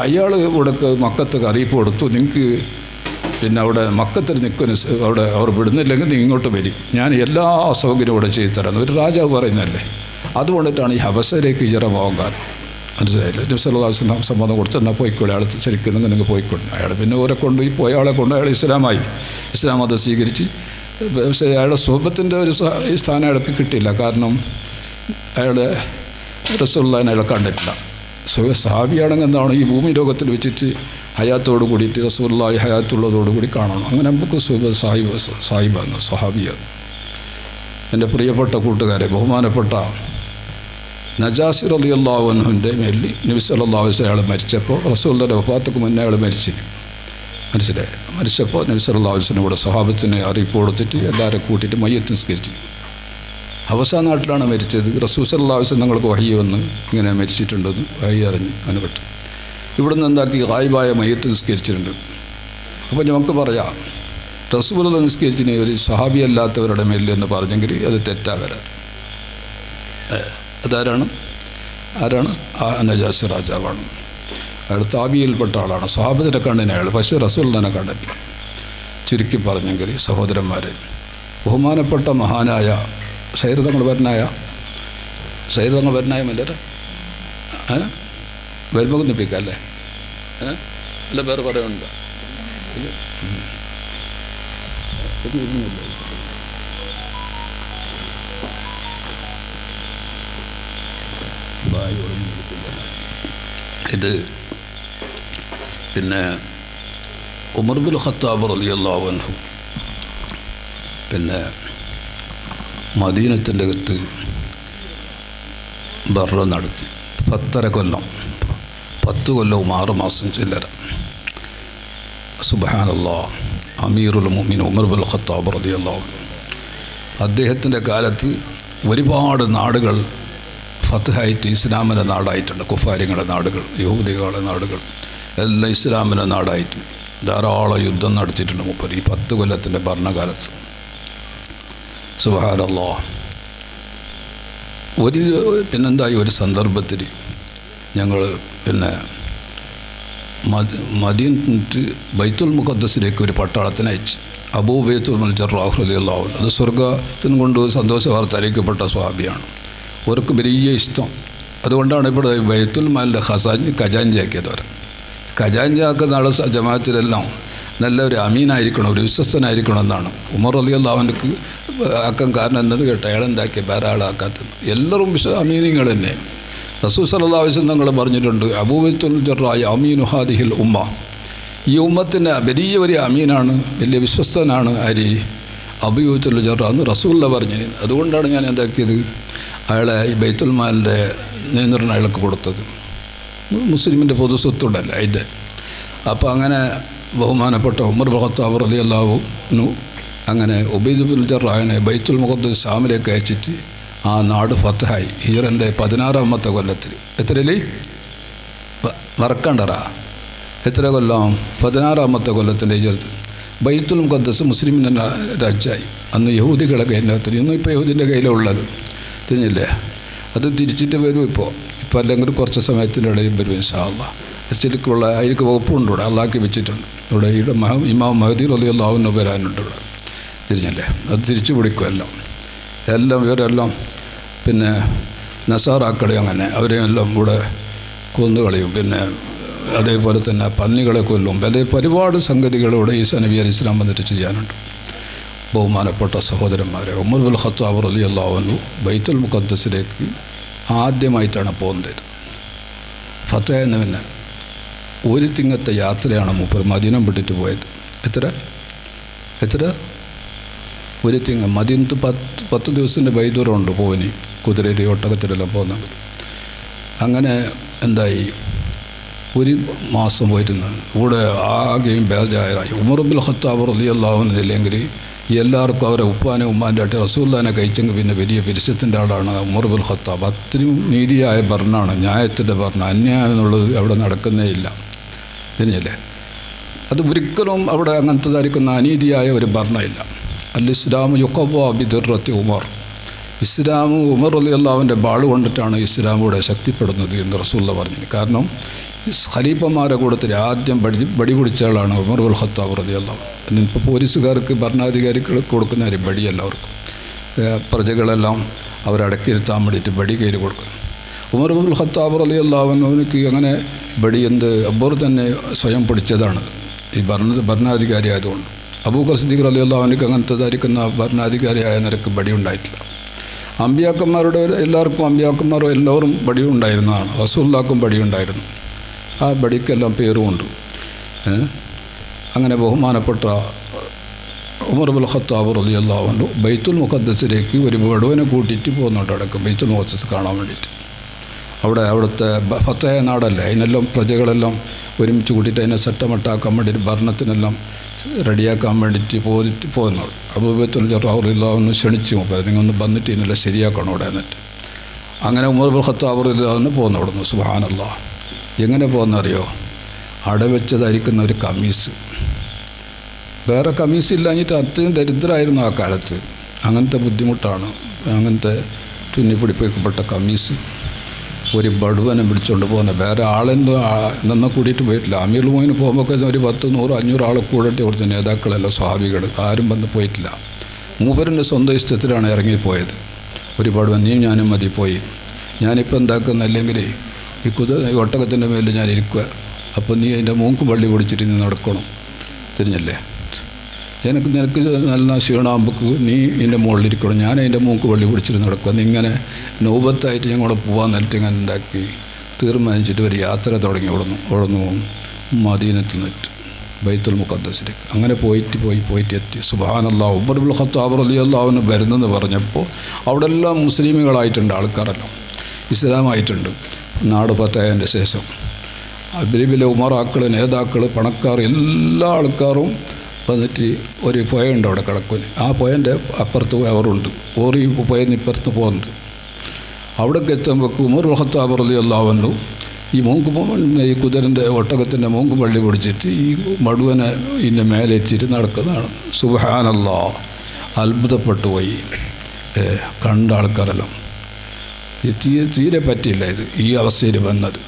അയാൾ ഇവിടേക്ക് മക്കത്തൊക്കെ അറിയിപ്പ് കൊടുത്തു, നിങ്ങൾക്ക് പിന്നെ അവിടെ മക്കത്തിൽ നിൽക്കുന്ന അവിടെ അവർ വിടുന്നില്ലെങ്കിൽ നീ ഇങ്ങോട്ട് വരും, ഞാൻ എല്ലാ സൗകര്യവും ഇവിടെ ചെയ്തു തരാം ഒരു രാജാവ് പറയുന്നതല്ലേ. അതുകൊണ്ടിട്ടാണ് ഈ ഹബസയിലേക്ക് ഹിജ്റ പോകാൻ കാരണം. മനസ്സിലായില്ലേ? നബി സല്ലല്ലാഹു അലൈഹി വസല്ലം സമ്മതം കൊടുത്ത് എന്നാൽ പോയിക്കോളെ, അയാൾ ശരിക്കും നിങ്ങൾ പോയിക്കോളെ. അയാൾ പിന്നെ ഓരെ കൊണ്ട് ഈ പോയ ആളെ കൊണ്ട് അയാൾ ഇസ്ലാം മതം സ്വീകരിച്ച്. പക്ഷേ അയാളുടെ സ്വഭാവത്തിൻ്റെ ഒരു സ്ഥാനം അയാൾക്ക് കിട്ടിയില്ല. കാരണം അയാളുടെ റസൂലുള്ളാഹിനെ അയാളെ കണ്ടിട്ടില്ല. സഹാബിയാണെങ്കിൽ എന്താണ് ഈ ഭൂമി ലോകത്തിൽ വെച്ചിട്ട് ഹയാത്തോട് കൂടിയിട്ട് റസൂലുള്ളാഹി ഹയാത്തുള്ളതോടുകൂടി കാണണം. അങ്ങനെ നമുക്ക് സാഹിബാണ്, സഹാബിയാണ്. എൻ്റെ പ്രിയപ്പെട്ട കൂട്ടുകാരെ, ബഹുമാനപ്പെട്ട നജാസി റളിയല്ലാഹു അൻഹുവിൻ്റെ മേലിൽ നബി സല്ലല്ലാഹു അലൈഹി വസല്ലം അയാൾ മരിച്ചപ്പോൾ റസൂലുള്ളാഹിയുടെ വഫാത്തുക്ക് മുന്നേ അയാൾ മനസ്സിലായി. മരിച്ചപ്പോൾ നബി സല്ലല്ലാഹു അലൈഹി വസല്ലം ഇവിടെ സ്വഹാബത്തിന് അറിയിപ്പ് കൊടുത്തിട്ട് എല്ലാവരും കൂട്ടിയിട്ട് മയ്യത്ത് നിസ്കരിച്ചു. അവസാന നാട്ടിലാണ് മരിച്ചത്. റസൂൽ സല്ലല്ലാഹു അലൈഹി വസല്ലം ഞങ്ങൾക്ക് വഹി വന്ന് ഇങ്ങനെ മരിച്ചിട്ടുണ്ടെന്ന് വഹി അറിഞ്ഞ് അങ്ങനെ പറ്റും. ഇവിടുന്ന് എന്താക്കി ഗായിബായ മയ്യത്ത് നിസ്കരിച്ചിട്ടുണ്ട്. അപ്പോൾ നമുക്ക് പറയാം റസൂലുള്ളാഹി നിസ്കരിച്ചിന് ഒരു സഹാബി അല്ലാത്തവരുടെ മേലിൽ എന്ന് പറഞ്ഞെങ്കിൽ അത് തെറ്റാ വരാൻ. ആരാണ് ആ നജാസി രാജാവാണ്. അയാൾ താബിയിൽപ്പെട്ട ആളാണ്. സ്വഹാബത്തിനെ കണ്ടിന് അയാൾ, പക്ഷേ റസൂലുള്ളാഹിനെ കണ്ടിട്ടില്ല. ചുരുക്കി പറഞ്ഞെങ്കിൽ സഹോദരന്മാരെ, ബഹുമാനപ്പെട്ട മഹാനായ ശൈർതങ്ങൾ വരനായ മല്ലര വരുമ്പോൾ നിപ്പിക്കാം അല്ലേ? അല്ല വേറെ പറയുന്നുണ്ടോ? ഇത് പിന്നെ ഉമർ ബിൻ ഖത്താബ് റളിയല്ലാഹു അൻഹു പിന്നെ മദീനത്തിൻ്റെ അകത്ത് ബർറ നടത്തി 10 കൊല്ലവും 6 മാസം ചില്ലര. സുബ്ഹാനല്ലാഹ്. അമീറുൽ മുഅ്മിനീൻ ഉമർ ബിൻ ഖത്താബ് റളിയല്ലാഹു അൻഹു അദ്ദേഹത്തിൻ്റെ കാലത്ത് ഒരുപാട് നാടുകൾ ഫത്ഹായിട്ട് ഇസ്ലാമിൻ്റെ നാടായിട്ടുണ്ട്. കുഫാരികളുടെ നാടുകൾ, യഹൂദികളുടെ നാടുകൾ എല്ലാം ഇസ്ലാമിൻ്റെ നാടായിട്ട് ധാരാളം യുദ്ധം നടത്തിയിട്ടുണ്ട് മൂപ്പർ ഈ 10 കൊല്ലത്തിൻ്റെ ഭരണകാലത്ത്. സുബ്ഹാനല്ലാഹ്. പിന്നെന്തായി ഒരു സന്ദർഭത്തിൽ ഞങ്ങൾ പിന്നെ മദീനത്ത് ബൈത്തുൽ മുഖദ്ദസിലേക്ക് ഒരു പട്ടാളത്തിന് അയച്ചു. അബൂ ഉബൈദത്തുൽ ജർറാഹ് റളിയല്ലാഹു അൻഹു. അത് സ്വർഗത്തിനും കൊണ്ട് സന്തോഷ വാർത്ത അറിയിക്കപ്പെട്ട സ്വഹാബിയാണ്. അവർക്ക് വലിയ ഇഷ്ടം. അതുകൊണ്ടാണ് ഇവിടെ ബൈത്തുൽ മാലിൻ്റെ ഖജാൻജാക്കിയത്. അവർ ഖജാൻജാക്കുന്ന ആൾ ജമാഅത്തിലെല്ലാം നല്ലൊരു അമീനായിരിക്കണം, ഒരു വിശ്വസ്തനായിരിക്കണം എന്നാണ്. ഉമർ റളിയല്ലാഹു അൻഹുക്ക് ആക്കാൻ കാരണം എന്നത് കേട്ടോ, അയാളെന്താക്കി വേറെ ആളാക്കാത്തത്. എല്ലാവരും അമീനിങ്ങൾ തന്നെ. റസൂൽ സല്ലല്ലാഹു അലൈഹി വസല്ലം തങ്ങൾ പറഞ്ഞിട്ടുണ്ട്, അബൂ ഉബൈദത്തുൽ ജർറാഹ് അമീനു ഹാദിഹിൽ ഉമ്മ, ഈ ഉമ്മത്തിൻ്റെ വലിയ ഒരു അമീനാണ്, വലിയ വിശ്വസ്തനാണ് ആര്? അബൂ ഉബൈദത്തുൽ ജർറാഹ് എന്ന് റസൂലുള്ളാഹി പറഞ്ഞു. അതുകൊണ്ടാണ് ഞാൻ എന്താക്കിയത്, അയാളെ ഈ ബൈത്തുൽ മാലിൻ്റെ നിയന്ത്രണം അയാൾക്ക് കൊടുത്തത്. മുസ്ലിമിൻ്റെ പൊതു സ്വത്തുണ്ടല്ലോ അതിൻ്റെ. അപ്പോൾ അങ്ങനെ ബഹുമാനപ്പെട്ട ഉമർ ബിൻ ഖത്താബ് റളിയല്ലാഹു അൻഹു അങ്ങനെ ഉബൈദ് ബിൻ ജർറാഹിനെ ബൈത്തുൽ മുഖദ്ദസ് ശാമിലേക്ക് അയച്ചിട്ട് ആ നാട് ഫത്ഹായി. ഹിജ്റൻ്റെ 16ാമത്തെ കൊല്ലത്തിൽ. എത്രയില് മറക്കണ്ടറ എത്ര കൊല്ലം? 16ാമത്തെ കൊല്ലത്തിൻ്റെ ഹിജ്റത്ത്. ബൈത്തുൽ മുഖദ്ദസ് മുസ്ലിമിൻ്റെ രാജ്യമായി. അന്ന് യഹൂദികളെ കയ്യിനകത്ത്, ഇന്നും ഇപ്പോൾ യഹൂദിൻ്റെ കയ്യിലുള്ളത് തിരിഞ്ഞില്ലേ. അത് തിരിച്ചിട്ട് വരും. ഇപ്പോൾ അല്ലെങ്കിൽ കുറച്ച് സമയത്തിനിടയിൽ വരും ഇൻഷാ അല്ലാഹ്. ശരിക്കുള്ള അതിലേക്ക് വകുപ്പുണ്ട് ഇവിടെ, അള്ളാഹ്ക്ക് വെച്ചിട്ടുണ്ട്. ഇവിടെ ഇമാം മഹദി റളിയല്ലാഹു അൻഹു വരാനുണ്ട് ഇവിടെ, തിരിഞ്ഞല്ലേ. അത് തിരിച്ചു പിടിക്കും എല്ലാം ഇവരെല്ലാം പിന്നെ നസാറാക്കളെ അങ്ങനെ അവരെയെല്ലാം ഇവിടെ കൊന്നുകളയും. പിന്നെ അതേപോലെ തന്നെ പന്നികളെ കൊല്ലും. ഒരുപാട് സംഗതികളിവിടെ ഈസാ നബി അലൈഹി ഇസ്ലാം വന്നിട്ട് ചെയ്യാനുണ്ട്. ബഹുമാനപ്പെട്ട സഹോദരന്മാരെ, ഉമർ ബിൻ ഖത്താബ് റളിയല്ലാഹു അൻഹു ബൈത്തുൽ മുഖദ്ദസിലേക്ക് ആദ്യമായിട്ടാണ് പോകുന്നത്. ഫതഹ് പിന്നെ ഒരു തിങ്ങത്തെ യാത്രയാണ് മൂപ്പർ മദീന വിട്ടിട്ട് പോയത്. എത്ര ഒരു തിങ്ങ മദീനത്ത് 10 ദിവസത്തിൻ്റെ ബൈദൂരമുണ്ട് പോവിന്, കുതിരയിൽ ഒട്ടകത്തിലെല്ലാം പോകുന്നത്. അങ്ങനെ എന്തായി, ഒരു മാസം പോയിരുന്ന ഇവിടെ ആകെയും ബേജാറായി. ഉമർ ബിൻ ഖത്താബ് റളിയല്ലാഹു അൻഹു ഇല്ലെങ്കിൽ എല്ലാവർക്കും അവരെ ഉപ്പാനെ ഉമ്മാൻ്റെ ആയിട്ട് റസൂലുള്ളാഹിനെ കഴിച്ചെങ്കിൽ പിന്നെ വലിയ പിരിശത്തിൻ്റെ ആളാണ് ഉമർ ബിൻ ഖത്താബ്. അത്രയും നീതിയായ ഭരണമാണ്, ന്യായത്തിൻ്റെ ഭരണം. അന്യായം എന്നുള്ളത് അവിടെ നടക്കുന്നേ ഇല്ല, തിരിഞ്ഞല്ലേ. അത് ഒരിക്കലും അവിടെ അങ്ങനത്തേതായിരിക്കുന്ന അനീതിയായ ഒരു ഭരണമില്ല. അൽ ഇസ്ലാമു യുഖവ്വ ബിദുർറത്തി ഉമർ. ഇസ്ലാം ഉമർ റളിയല്ലാഹു അൻഹുവിൻ്റെ ബാൾ കൊണ്ടിട്ടാണ് ഇസ്ലാം ഇവിടെ ശക്തിപ്പെടുന്നത് എന്ന് റസൂലുള്ളാഹി പറഞ്ഞു. കാരണം ഖലീഫമാരെ കൂട്ടത്തിൽ ആദ്യം ബടി പിടിച്ച ആളാണ് ഉമർ ബിൻ ഖത്താബ് റളിയല്ലാഹു അൻഹു. ഇപ്പോൾ പോലീസുകാർക്ക് ഭരണാധികാരികൾക്ക് കൊടുക്കുന്ന ഒരു ബടി എല്ലാവർക്കും, പ്രജകളെല്ലാം അവരടക്കിയിരുത്താൻ വേണ്ടിയിട്ട് ബടി കയ്യിൽ കൊടുക്കുന്നു. ഉമർ ബിൻ ഖത്താബ് റളിയല്ലാഹു അൻഹുവിനക്ക് അങ്ങനെ ബടി അബ്ബർ തന്നെ സ്വയം പിടിച്ചതാണ് ഈ ഭരണാധികാരി ആയതുകൊണ്ട്. അബൂബക്കർ സിദ്ദീഖ് റളിയല്ലാഹു അൻഹുവിനക്ക് അങ്ങനത്തേതായിരിക്കുന്ന ഭരണാധികാരിയായ നിരക്ക് ബടി ഉണ്ടായിട്ടില്ല. അമ്പിയാക്കന്മാരുടെ എല്ലാവർക്കും അമ്പിയാക്കന്മാരും എല്ലാവരും ബടി ഉണ്ടായിരുന്നതാണ്. റസൂലുള്ളാഹിക്കും ബടി ഉണ്ടായിരുന്നു. ആ ബടിക്കെല്ലാം പേരുമുണ്ട്. അങ്ങനെ ബഹുമാനപ്പെട്ട ഉമർ ബിൻ ഖത്താബ് റളിയല്ലാഹു അൻഹു ബൈത്തുൽ മുഖദ്ദസിലേക്ക് ഒരു ബടുവനെ കൂട്ടിയിട്ട് പോകുന്നുണ്ട് അടക്കം ബൈത്തുൽ മുഖദ്ദസ് കാണാൻ വേണ്ടിയിട്ട്. അവിടുത്തെ ഫതഹ് നാടല്ലേ, അതിനെല്ലാം പ്രജകളെല്ലാം ഒരുമിച്ച് കൂട്ടിയിട്ട് അതിനെ സെറ്റമട്ടാക്കാൻ വേണ്ടിയിട്ട് ഭരണത്തിനെല്ലാം റെഡിയാക്കാൻ വേണ്ടിയിട്ട് പോകുന്നു. അബൂബക്കർ റളിയല്ലാഹു അൻഹു ക്ഷണിച്ചു മൂപ്പരെ, നിങ്ങളൊന്ന് വന്നിട്ട് ഇതിനെല്ലാം ശരിയാക്കണം ഇവിടെ എന്നിട്ട്. അങ്ങനെ ഉമർ ബിൻ ഖത്താബ് റളിയല്ലാഹു അൻഹു പോകുന്നു അവിടുന്ന്. സുബ്ഹാനല്ലാഹ്, എങ്ങനെ പോകുന്നറിയോ? അടവെച്ചതായിരിക്കുന്ന ഒരു കമ്മീസ്, വേറെ കമ്മീസ് ഇല്ലാഞ്ഞിട്ട് അത്രയും ദരിദ്രമായിരുന്നു ആ കാലത്ത്. അങ്ങനത്തെ ബുദ്ധിമുട്ടാണ്. അങ്ങനത്തെ തുന്നിപ്പിടിപ്പിക്കപ്പെട്ട കമ്മീസ് ഒരു ബടുവനെ പിടിച്ചുകൊണ്ട് പോകുന്നത്. വേറെ ആളെന്തോ കൂടിയിട്ട് പോയിട്ടില്ല. അമീർ മോയിന് പോകുമ്പോൾ ഒരു 10, 100, 500 ആളെ കൂടിയിട്ട് ഇവിടുത്തെ നേതാക്കളെല്ലാം സ്വഹാബികൾ ആരും വന്ന് പോയിട്ടില്ല. മൂപ്പരിൻ്റെ സ്വന്തം ഇഷ്ടത്തിലാണ് ഇറങ്ങിപ്പോയത്. ഒരു ബടുവൻ നീ ഞാനും മതി പോയി. ഞാനിപ്പോൾ എന്താക്കുന്നില്ലെങ്കിൽ ഈ ഒട്ടകത്തിൻ്റെ മേലിൽ ഞാൻ ഇരിക്കുക, അപ്പോൾ നീ അതിൻ്റെ മൂക്ക് വള്ളി പിടിച്ചിട്ട് നീ നടക്കണം, തിരിഞ്ഞല്ലേ. നിനക്ക് നല്ല ക്ഷീണാകുമ്പോൾ നീ ഇതിൻ്റെ മുകളിലിരിക്കണം, ഞാൻ അതിൻ്റെ മൂക്ക് വള്ളി പിടിച്ചിട്ട് നടക്കുക. ഇങ്ങനെ നൗബത്തായിട്ട് ഞങ്ങൾ പോകാൻ നിന്നിട്ട് ഇങ്ങനെ ഉണ്ടാക്കി തീർമാനിച്ചിട്ട് ഒരു യാത്ര തുടങ്ങി. അവിടുന്ന് മദീനത്തിൽ നിന്നിട്ട് ബൈത്തുൽ മുഖദ്ദസിലേക്ക് അങ്ങനെ പോയിട്ട് എത്തി. സുബ്ഹാനല്ലാഹ്, ഉമർ ബിൻ ഖത്താബ് റളിയല്ലാഹു അൻഹു വരുന്നെന്ന് പറഞ്ഞപ്പോൾ അവിടെ എല്ലാം മുസ്ലിമുകളായിട്ടുണ്ട്, ആൾക്കാരെല്ലാം ഇസ്ലാമായിട്ടുണ്ട്. നാട് ഫതഹിൻ്റെ ശേഷം വലിയ ഉമറാക്കൾ, നേതാക്കൾ, പണക്കാർ, എല്ലാ ആൾക്കാരും വന്നിട്ട് ഒരു പുഴയുണ്ട് അവിടെ കിടക്കും. ആ പുഴൻ്റെ അപ്പുറത്ത് അവരുണ്ട്, ഓറി പുഴന്ന് ഇപ്പുറത്ത് പോകുന്നത്. അവിടേക്ക് എത്തുമ്പോൾ ഉമർ ബിൻ ഖത്താബ് റളിയല്ലാഹു അൻഹു ഈ കുതിരൻ്റെ ഒട്ടകത്തിൻ്റെ മൂക്ക് പള്ളി പിടിച്ചിട്ട് ഈ മടുവനെ ഇതിൻ്റെ മേലെ എത്തിയിട്ട് നടക്കുന്നതാണ്. സുബ്ഹാനല്ലാഹ്, അത്ഭുതപ്പെട്ടു പോയി കണ്ട ആൾക്കാരെല്ലാം. തീരെ പറ്റിയില്ല ഈ അവസ്ഥയിൽ വന്നത്.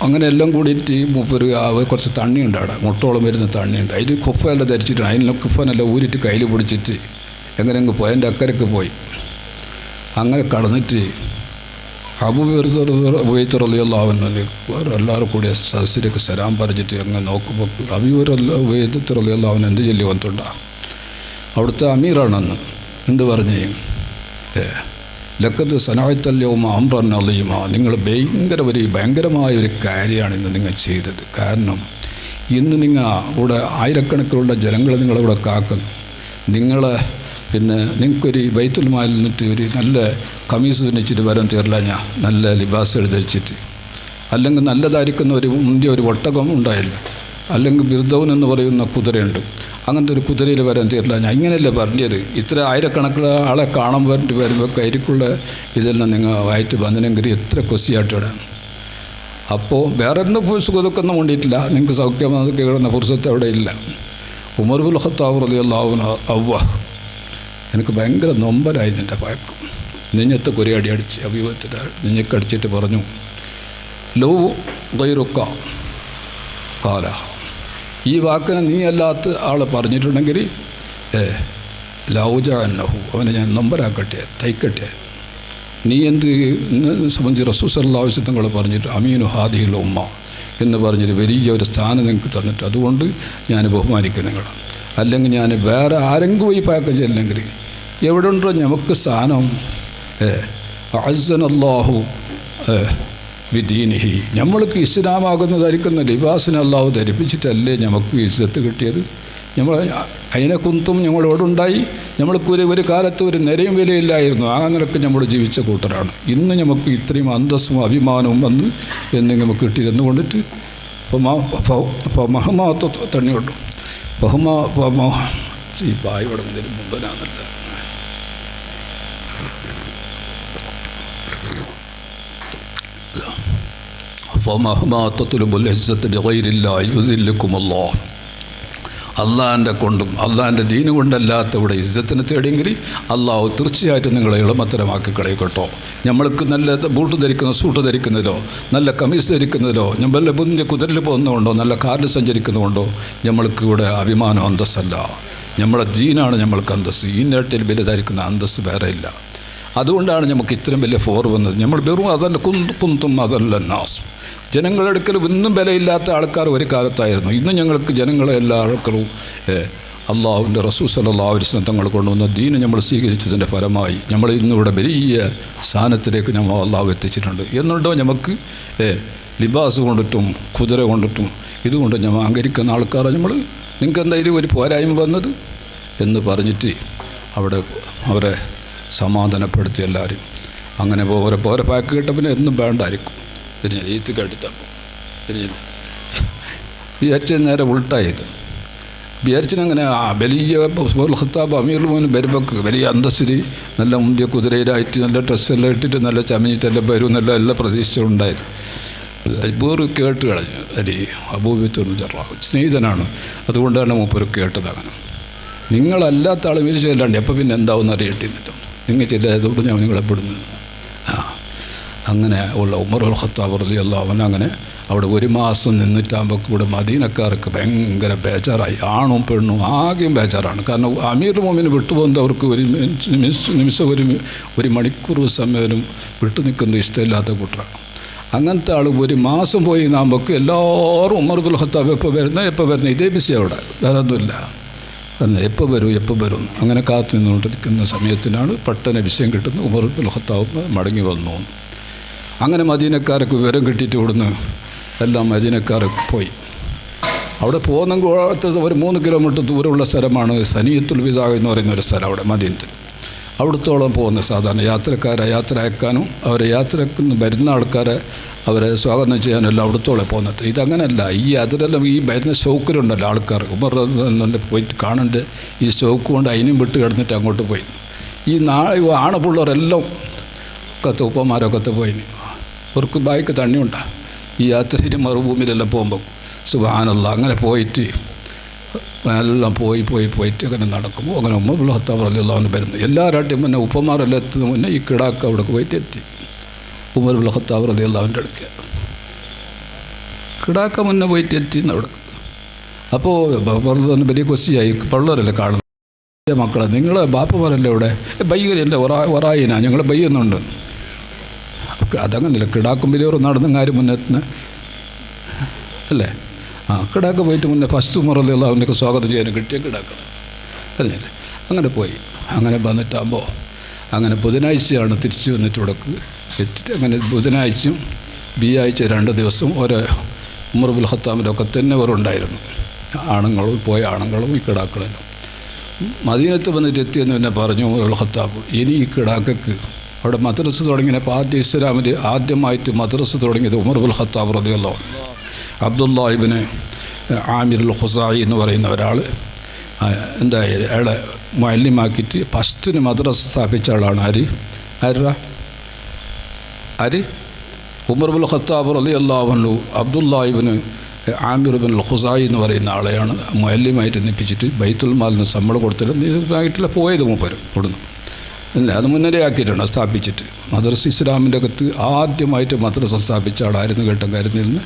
അങ്ങനെ എല്ലാം കൂടിയിട്ട് മൂപ്പര് കുറച്ച് തണ്ണിയുണ്ട് അവിടെ, മുട്ടോളം വരുന്ന തണ്ണിയുണ്ട്. അതിൽ കുഫയെല്ലാം ധരിച്ചിട്ടാണ്, അതിനുള്ള കുഫനെല്ലാം ഊരിയിട്ട് കയ്യിൽ പിടിച്ചിട്ട് എങ്ങനെയെങ്കിൽ പോയതിൻ്റെ അക്കരക്ക് പോയി. അങ്ങനെ കടന്നിട്ട് അബൂബക്കർ റളിയല്ലാഹു അൻഹു എല്ലാവരും കൂടി സദസ്സിലേക്ക് സലാം പറഞ്ഞിട്ട് അങ്ങനെ നോക്കുമ്പോൾ അബൂബക്കർ റളിയല്ലാഹു അൻഹു എന്ത് ചൊല്ലി വന്നിട്ടുണ്ടാ? അവിടുത്തെ അമീറാണെന്ന് എന്ത് പറഞ്ഞേ, ലക്കത്ത് സനാഅത്തൽ-യൗമ അംറൻ അളീമ, നിങ്ങൾ ഭയങ്കരമായ ഒരു കാര്യമാണ് ഇന്ന് നിങ്ങൾ ചെയ്തത്. കാരണം ഇന്ന് നിങ്ങൾ ഇവിടെ ആയിരക്കണക്കിലുള്ള ജനങ്ങളെ നിങ്ങളിവിടെ കാക്കുന്നു. നിങ്ങൾക്കൊരു ബൈത്തുൽ മാലിൽ നിന്നിട്ട് ഒരു നല്ല കമീസ് തുന്നിച്ചിട്ട് വരാൻ തീരില്ല, ഞാൻ നല്ല ലിബാസ് ധരിച്ചിട്ട്, അല്ലെങ്കിൽ നല്ലതായിരിക്കുന്ന ഒരു ഒട്ടകം ഉണ്ടായില്ല, അല്ലെങ്കിൽ ബിർദൗൻ എന്ന് പറയുന്ന കുതിരയുണ്ട്, അങ്ങനത്തെ ഒരു കുതിരയിൽ വരാൻ തീരില്ല ഞാൻ. ഇങ്ങനെയല്ലേ പറഞ്ഞത്? ഇത്ര ആയിരക്കണക്കിന് ആളെ കാണാൻ വേണ്ടി വരുമ്പോൾ കരിക്കുള്ള ഇതെല്ലാം നിങ്ങൾ വായിട്ട് വന്നിനെങ്കിൽ എത്ര കൊസിയായിട്ടിടാൻ. അപ്പോൾ വേറെ ഒന്നും സുഖതൊക്കൊന്നും കൊണ്ടിട്ടില്ല, നിങ്ങൾക്ക് സൗഖ്യമാതൊക്കെ കിടന്ന പുരുഷത്തെ അവിടെ ഇല്ല. ഉമർ ബിൻ ഖത്താബ് റളിയല്ലാഹു അൻഹു എനിക്ക് ഭയങ്കര നൊമ്പലായി നിൻ്റെ പഴക്കം. നെഞ്ഞത്തെ കുറെ അടി അടിച്ച് അഭിമുഖത്തിൽ നെഞ്ഞക്കടിച്ചിട്ട് പറഞ്ഞു, ലോ ഗൈറുക്ക കാല, ഈ വാക്കിനെ നീ അല്ലാത്ത ആൾ പറഞ്ഞിട്ടുണ്ടെങ്കിൽ ലൗജ അന്നഹു, അവനെ ഞാൻ നമ്പരാക്കട്ടെ, തയ്ക്കട്ടെ. നീ എന്ത് സംബന്ധിച്ച് റസൂൽ സല്ലല്ലാഹു അലൈഹി വസല്ലം തങ്ങൾ പറഞ്ഞിട്ട് അമീനു ഹാദിഹിൽ ഉമ്മ എന്ന് പറഞ്ഞിട്ട് വലിയ ഒരു സ്ഥാനം നിങ്ങൾക്ക് തന്നിട്ട് അതുകൊണ്ട് ഞാൻ ബഹുമാനിക്കും നിങ്ങൾ. അല്ലെങ്കിൽ ഞാൻ വേറെ ആരെങ്കിലും ഈ പാക്കേജ് അല്ലെങ്കിൽ എവിടെ ഉണ്ടോ നമുക്ക് സ്ഥാനം? അഅസ്സനല്ലാഹു ബിദീനിഹി, നമ്മൾക്ക് ഇസ്ലാമാകുന്ന ധരിക്കുന്ന ലിബാസിനെ അല്ലാഹു ധരിപ്പിച്ചിട്ടല്ലേ നമുക്ക് ഇസ്സത്ത് കിട്ടിയത്. നമ്മൾ അതിനെ കുന്തും ഞങ്ങളോടുണ്ടായി. നമ്മൾക്ക് ഒരു കാലത്ത് ഒരു നിരയും വിലയില്ലായിരുന്നു. ആ നിലക്ക് നമ്മൾ ജീവിച്ച കൂട്ടരാണ്. ഇന്ന് നമുക്ക് ഇത്രയും അന്തസ്സും അഭിമാനവും വന്ന് എന്ന് നമുക്ക് കിട്ടിയിരുന്നു കൊണ്ടിട്ട് മഹമാത്ത തണ്ണിയുള്ളൂ. ഈ ബായ് തുടങ്ങുന്നതിന് മുമ്പനാന്നല്ല. അള്ളാഹിൻ്റെ കൊണ്ടും അള്ളാഹിൻ്റെ ദീന് കൊണ്ടല്ലാത്ത ഇവിടെ ഇസ്സത്തിനെ തേടിയെങ്കിൽ അള്ളാഹു തീർച്ചയായിട്ടും നിങ്ങളെ ഇളമത്തരമാക്കി കളയിക്കട്ടോ. നമ്മൾക്ക് നല്ല ബൂട്ട് ധരിക്കുന്ന സൂട്ട് ധരിക്കുന്നതിലോ നല്ല കമീസ് ധരിക്കുന്നതിലോ നമ്മളെ ബുദ്ധിൻ്റെ കുതിരയിൽ പോകുന്നതുകൊണ്ടോ നല്ല കാറിൽ സഞ്ചരിക്കുന്നതുകൊണ്ടോ നമ്മൾക്ക് ഇവിടെ അഭിമാനം അന്തസ്സല്ല. നമ്മളെ ദീനാണ് നമ്മൾക്ക് അന്തസ്സ്. ഈ നേട്ടിൽ വലുതായിരിക്കുന്ന അന്തസ്സ് വേറെ ഇല്ല. അതുകൊണ്ടാണ് നമുക്ക് ഇത്രയും വലിയ ഫോർ വന്നത്. നമ്മൾ വെറും അതല്ല കുന്തും അതല്ല നാസ്. ജനങ്ങളെടുക്കലും ഇന്നും വിലയില്ലാത്ത ആൾക്കാർ ഒരു കാലത്തായിരുന്നു. ഇന്ന് ഞങ്ങൾക്ക് ജനങ്ങളെ എല്ലാ ആൾക്കാരും അള്ളാഹുവിൻ്റെ റസൂൽ സല്ലല്ലാഹു അലൈഹി വസല്ലം തങ്ങൾ കൊണ്ടുവന്ന ദീന് നമ്മൾ സ്വീകരിച്ചതിൻ്റെ ഫലമായി നമ്മൾ ഇന്നിവിടെ വലിയ സ്ഥാനത്തിലേക്ക് നമ്മൾ അള്ളാഹു എത്തിച്ചിട്ടുണ്ട്. എന്നുണ്ടോ നമുക്ക് ലിബാസ് കൊണ്ടിട്ടും കുതിര കൊണ്ടിട്ടും ഇതുകൊണ്ട് നമ്മൾ അഹങ്കരിക്കുന്ന ആൾക്കാരെ നമ്മൾ നിങ്ങൾക്ക് എന്തായാലും ഒരു പോരായ്മ വന്നത് എന്ന് പറഞ്ഞിട്ട് അവരെ സമാധാനപ്പെടുത്തി എല്ലാവരും. അങ്ങനെ ഓരോ പാക്ക് കിട്ട പിന്നെ എന്നും വേണ്ടായിരിക്കും. തിരിഞ്ഞത് ഈത്ത് കേട്ടിട്ടാണ് തിരിഞ്ഞത് വിചാരിച്ചത് നേരെ ഉൾട്ടായത്. വിചാരിച്ചങ്ങനെ വലിയ ഖത്താബ് അമീറുൽ മോനും വരുമ്പോൾ വലിയ അന്തസ്സിരി നല്ല മുന്തിയ കുതിരയിലായിട്ട് നല്ല ഡ്രസ്സെല്ലാം ഇട്ടിട്ട് നല്ല ചമഞ്ഞിട്ടെല്ലാം വരും നല്ല എല്ലാ പ്രതീക്ഷയും ഉണ്ടായത്. വേറെ കേട്ട് കളഞ്ഞു. അരി അബൂബക്കർ ജറാഹ് സ്നേഹിതനാണ്, അതുകൊണ്ടാണ് മൂപ്പര് കേട്ടത്. അങ്ങനെ നിങ്ങളല്ലാത്ത ആൾ വിരിച്ചല്ലാണ്ട് എപ്പോൾ പിന്നെ എന്താവുമെന്ന് അറിയട്ടിന്നില്ല. നിങ്ങൾ ചിലതുകൊണ്ട് ഞാൻ നിങ്ങളെ പെടുന്നത്. അങ്ങനെ ഉള്ള ഉമറുൽ ഖത്താബ് റളിയല്ലാഹു അൻഹു അങ്ങനെ അവിടെ ഒരു മാസം നിന്നിട്ടാകുമ്പോൾ ഇവിടെ മദീനക്കാർക്ക് ഭയങ്കര ബേജാറായി. ആണും പെണ്ണും ആകെയും ബേജാറാണ്. കാരണം അമീറുൽ മോമിന് വിട്ടുപോകുന്നത് അവർക്ക് ഒരു നിമിഷം ഒരു മണിക്കൂർ സമയം വിട്ടു നിൽക്കുന്നത് ഇഷ്ടമില്ലാത്ത കൂട്ടരാണ്. അങ്ങനത്തെ ആൾ ഒരു മാസം പോയി നാകുമ്പോൾ എല്ലാവരും ഉമറുൽ ഖത്താബ് എപ്പോൾ വരുന്നത് ഇതേ ബിസി അവിടെ വേറെ ഒന്നുമില്ല. എപ്പോൾ വരും അങ്ങനെ കാത്തു നിന്നുകൊണ്ടിരിക്കുന്ന സമയത്തിനാണ് പെട്ടെന്ന് വിഷയം കിട്ടുന്നത്. ഉമറുൽ ഖത്താബ് മടങ്ങി വന്നു. അങ്ങനെ മദീനക്കാർക്ക് വിവരം കിട്ടിയിട്ട് ഇവിടുന്ന് എല്ലാം മദീനക്കാർ പോയി. അവിടെ പോകുന്ന ഒരു 3 കിലോമീറ്റർ ദൂരമുള്ള സ്ഥലമാണ് സനിയത്തുൽ വിദാ എന്ന് പറയുന്ന ഒരു സ്ഥലം അവിടെ മദീനത്തിൽ. അവിടത്തോളം പോകുന്ന സാധാരണ യാത്രക്കാരെ യാത്ര അയക്കാനും അവരെ യാത്രക്ക് വരുന്ന ആൾക്കാരെ അവരെ സ്വാഗതം ചെയ്യാനല്ല അവിടത്തോളം പോകുന്നത്. ഇതങ്ങനെയല്ല. അതിലെല്ലാം ഈ വരുന്ന ഷൗക്കിലുണ്ടല്ലോ ആൾക്കാർ. ഉമർ പോയിട്ട് കാണേണ്ട ഈ ഷൗക്ക് കൊണ്ട് അതിനും വിട്ട് കിടന്നിട്ട് അങ്ങോട്ട് പോയി. ഈ ആണപ്പിള്ളവരെല്ലാം ഉപ്പമാരൊക്കെ പോയിന്. അവർക്ക് ബായിക്ക് തണ്ണിയുണ്ടാ ഈ യാത്രയിൽ മറുഭൂമിയിലെല്ലാം പോകുമ്പോൾ. സുബ്ഹാനല്ലാഹ് അങ്ങനെ പോയിട്ട് എല്ലാം പോയിട്ട് അങ്ങനെ നടക്കുമ്പോൾ അങ്ങനെ ഉമറുൽ ഖത്താബ് റളിയല്ലാഹു അൻഹു വരുന്നു. എല്ലാവരായിട്ടും മുന്നേ ഉപ്പമാരെല്ലാം എത്തുന്ന മുന്നേ ഈ കിടാക്ക അവിടെ പോയിട്ട് എത്തി. ഉമറുൽ ഖത്താബ് റളിയല്ലാഹു അൻഹു അടുക്കുക കിടാക്ക മുന്നേ പോയിട്ട് എത്തി അവിടെ. അപ്പോൾ വലിയ കൊസിയായി. പള്ളവരല്ലേ കാണുന്നത്. മക്കളെ നിങ്ങളെ ബാപ്പമാരല്ലേ ഇവിടെ ബയ്യല്ലേ ഒറായിനാ ഞങ്ങൾ ബയ്യുന്നുണ്ട്. അതങ്ങനെയല്ല. കിടാക്കും വലിയവർ നടന്നും കാര്യം മുന്നേറ്റുന്ന അല്ലേ. കിടാക്ക പോയിട്ട് മുന്നേ ഫസ്റ്റ് ഉമർ റളിയല്ലാഹു അൻഹുവിനൊക്കെ സ്വാഗതം ചെയ്യാനും കിട്ടിയ കിടാക്കൾ അല്ലേ. അങ്ങനെ പോയി. അങ്ങനെ വന്നിട്ടാകുമ്പോൾ അങ്ങനെ ബുധനാഴ്ചയാണ് തിരിച്ച് വന്നിട്ട് ഇവിടെ എത്തിയിട്ട് അങ്ങനെ ബുധനാഴ്ചയും ബിയാഴ്ച 2 ദിവസം ഓരോ ഉമറുൽ ഖത്താബിൻ്റെ ഒക്കെ തന്നെ അവരുണ്ടായിരുന്നു. പോയ ആണുങ്ങളും ഈ കിടാക്കളെല്ലാം മദീനത്ത് വന്നിട്ട് എത്തിയെന്ന് പിന്നെ പറഞ്ഞു ഉമറുൽ ഖത്താബ് ഇനി ഈ കിടാക്കക്ക് അവിടെ മദ്രസ തുടങ്ങിയപ്പോൾ ഇസ്ലാമിൽ ആദ്യമായിട്ട് മദ്രസ തുടങ്ങിയത് ഉമറുൽ ഖത്താബ് റളിയല്ലാഹു അൻഹു. അബ്ദുല്ലാഹ് ഇബ്നു ആമിറുൽ ഖുസായി എന്ന് പറയുന്ന ഒരാൾ എന്തായാലും അയാളെ മുഅല്ലിമാക്കിയിട്ട് ഫസ്റ്റിന് മദ്രസ സ്ഥാപിച്ച ആളാണ്. ആര് ഉമറുൽ ഖത്താബ് റളിയല്ലാഹു അൻഹു അബ്ദുല്ലാഹ് ഇബ്നു ആമിർ ഇബ്നുൽ ഖുസായി എന്ന് പറയുന്ന ആളെയാണ് മുഅല്ലിമായിട്ട് നിപ്പിച്ചിട്ട് ബൈത്തുൽ മാലിന് ശമ്പളം കൊടുത്തിട്ട് ഇതായിട്ടില്ല പോയത് മൂപ്പരും ഇവിടുന്ന്. അല്ല, അത് മുന്നരേ ആക്കിയിട്ടുണ്ട് സ്ഥാപിച്ചിട്ട്. മദ്രസ ഇസ്ലാമിൻ്റെ അകത്ത് ആദ്യമായിട്ട് മദ്രസ സ്ഥാപിച്ച ആളായിരുന്നു കേട്ട കാര്യത്തിൽ നിന്ന്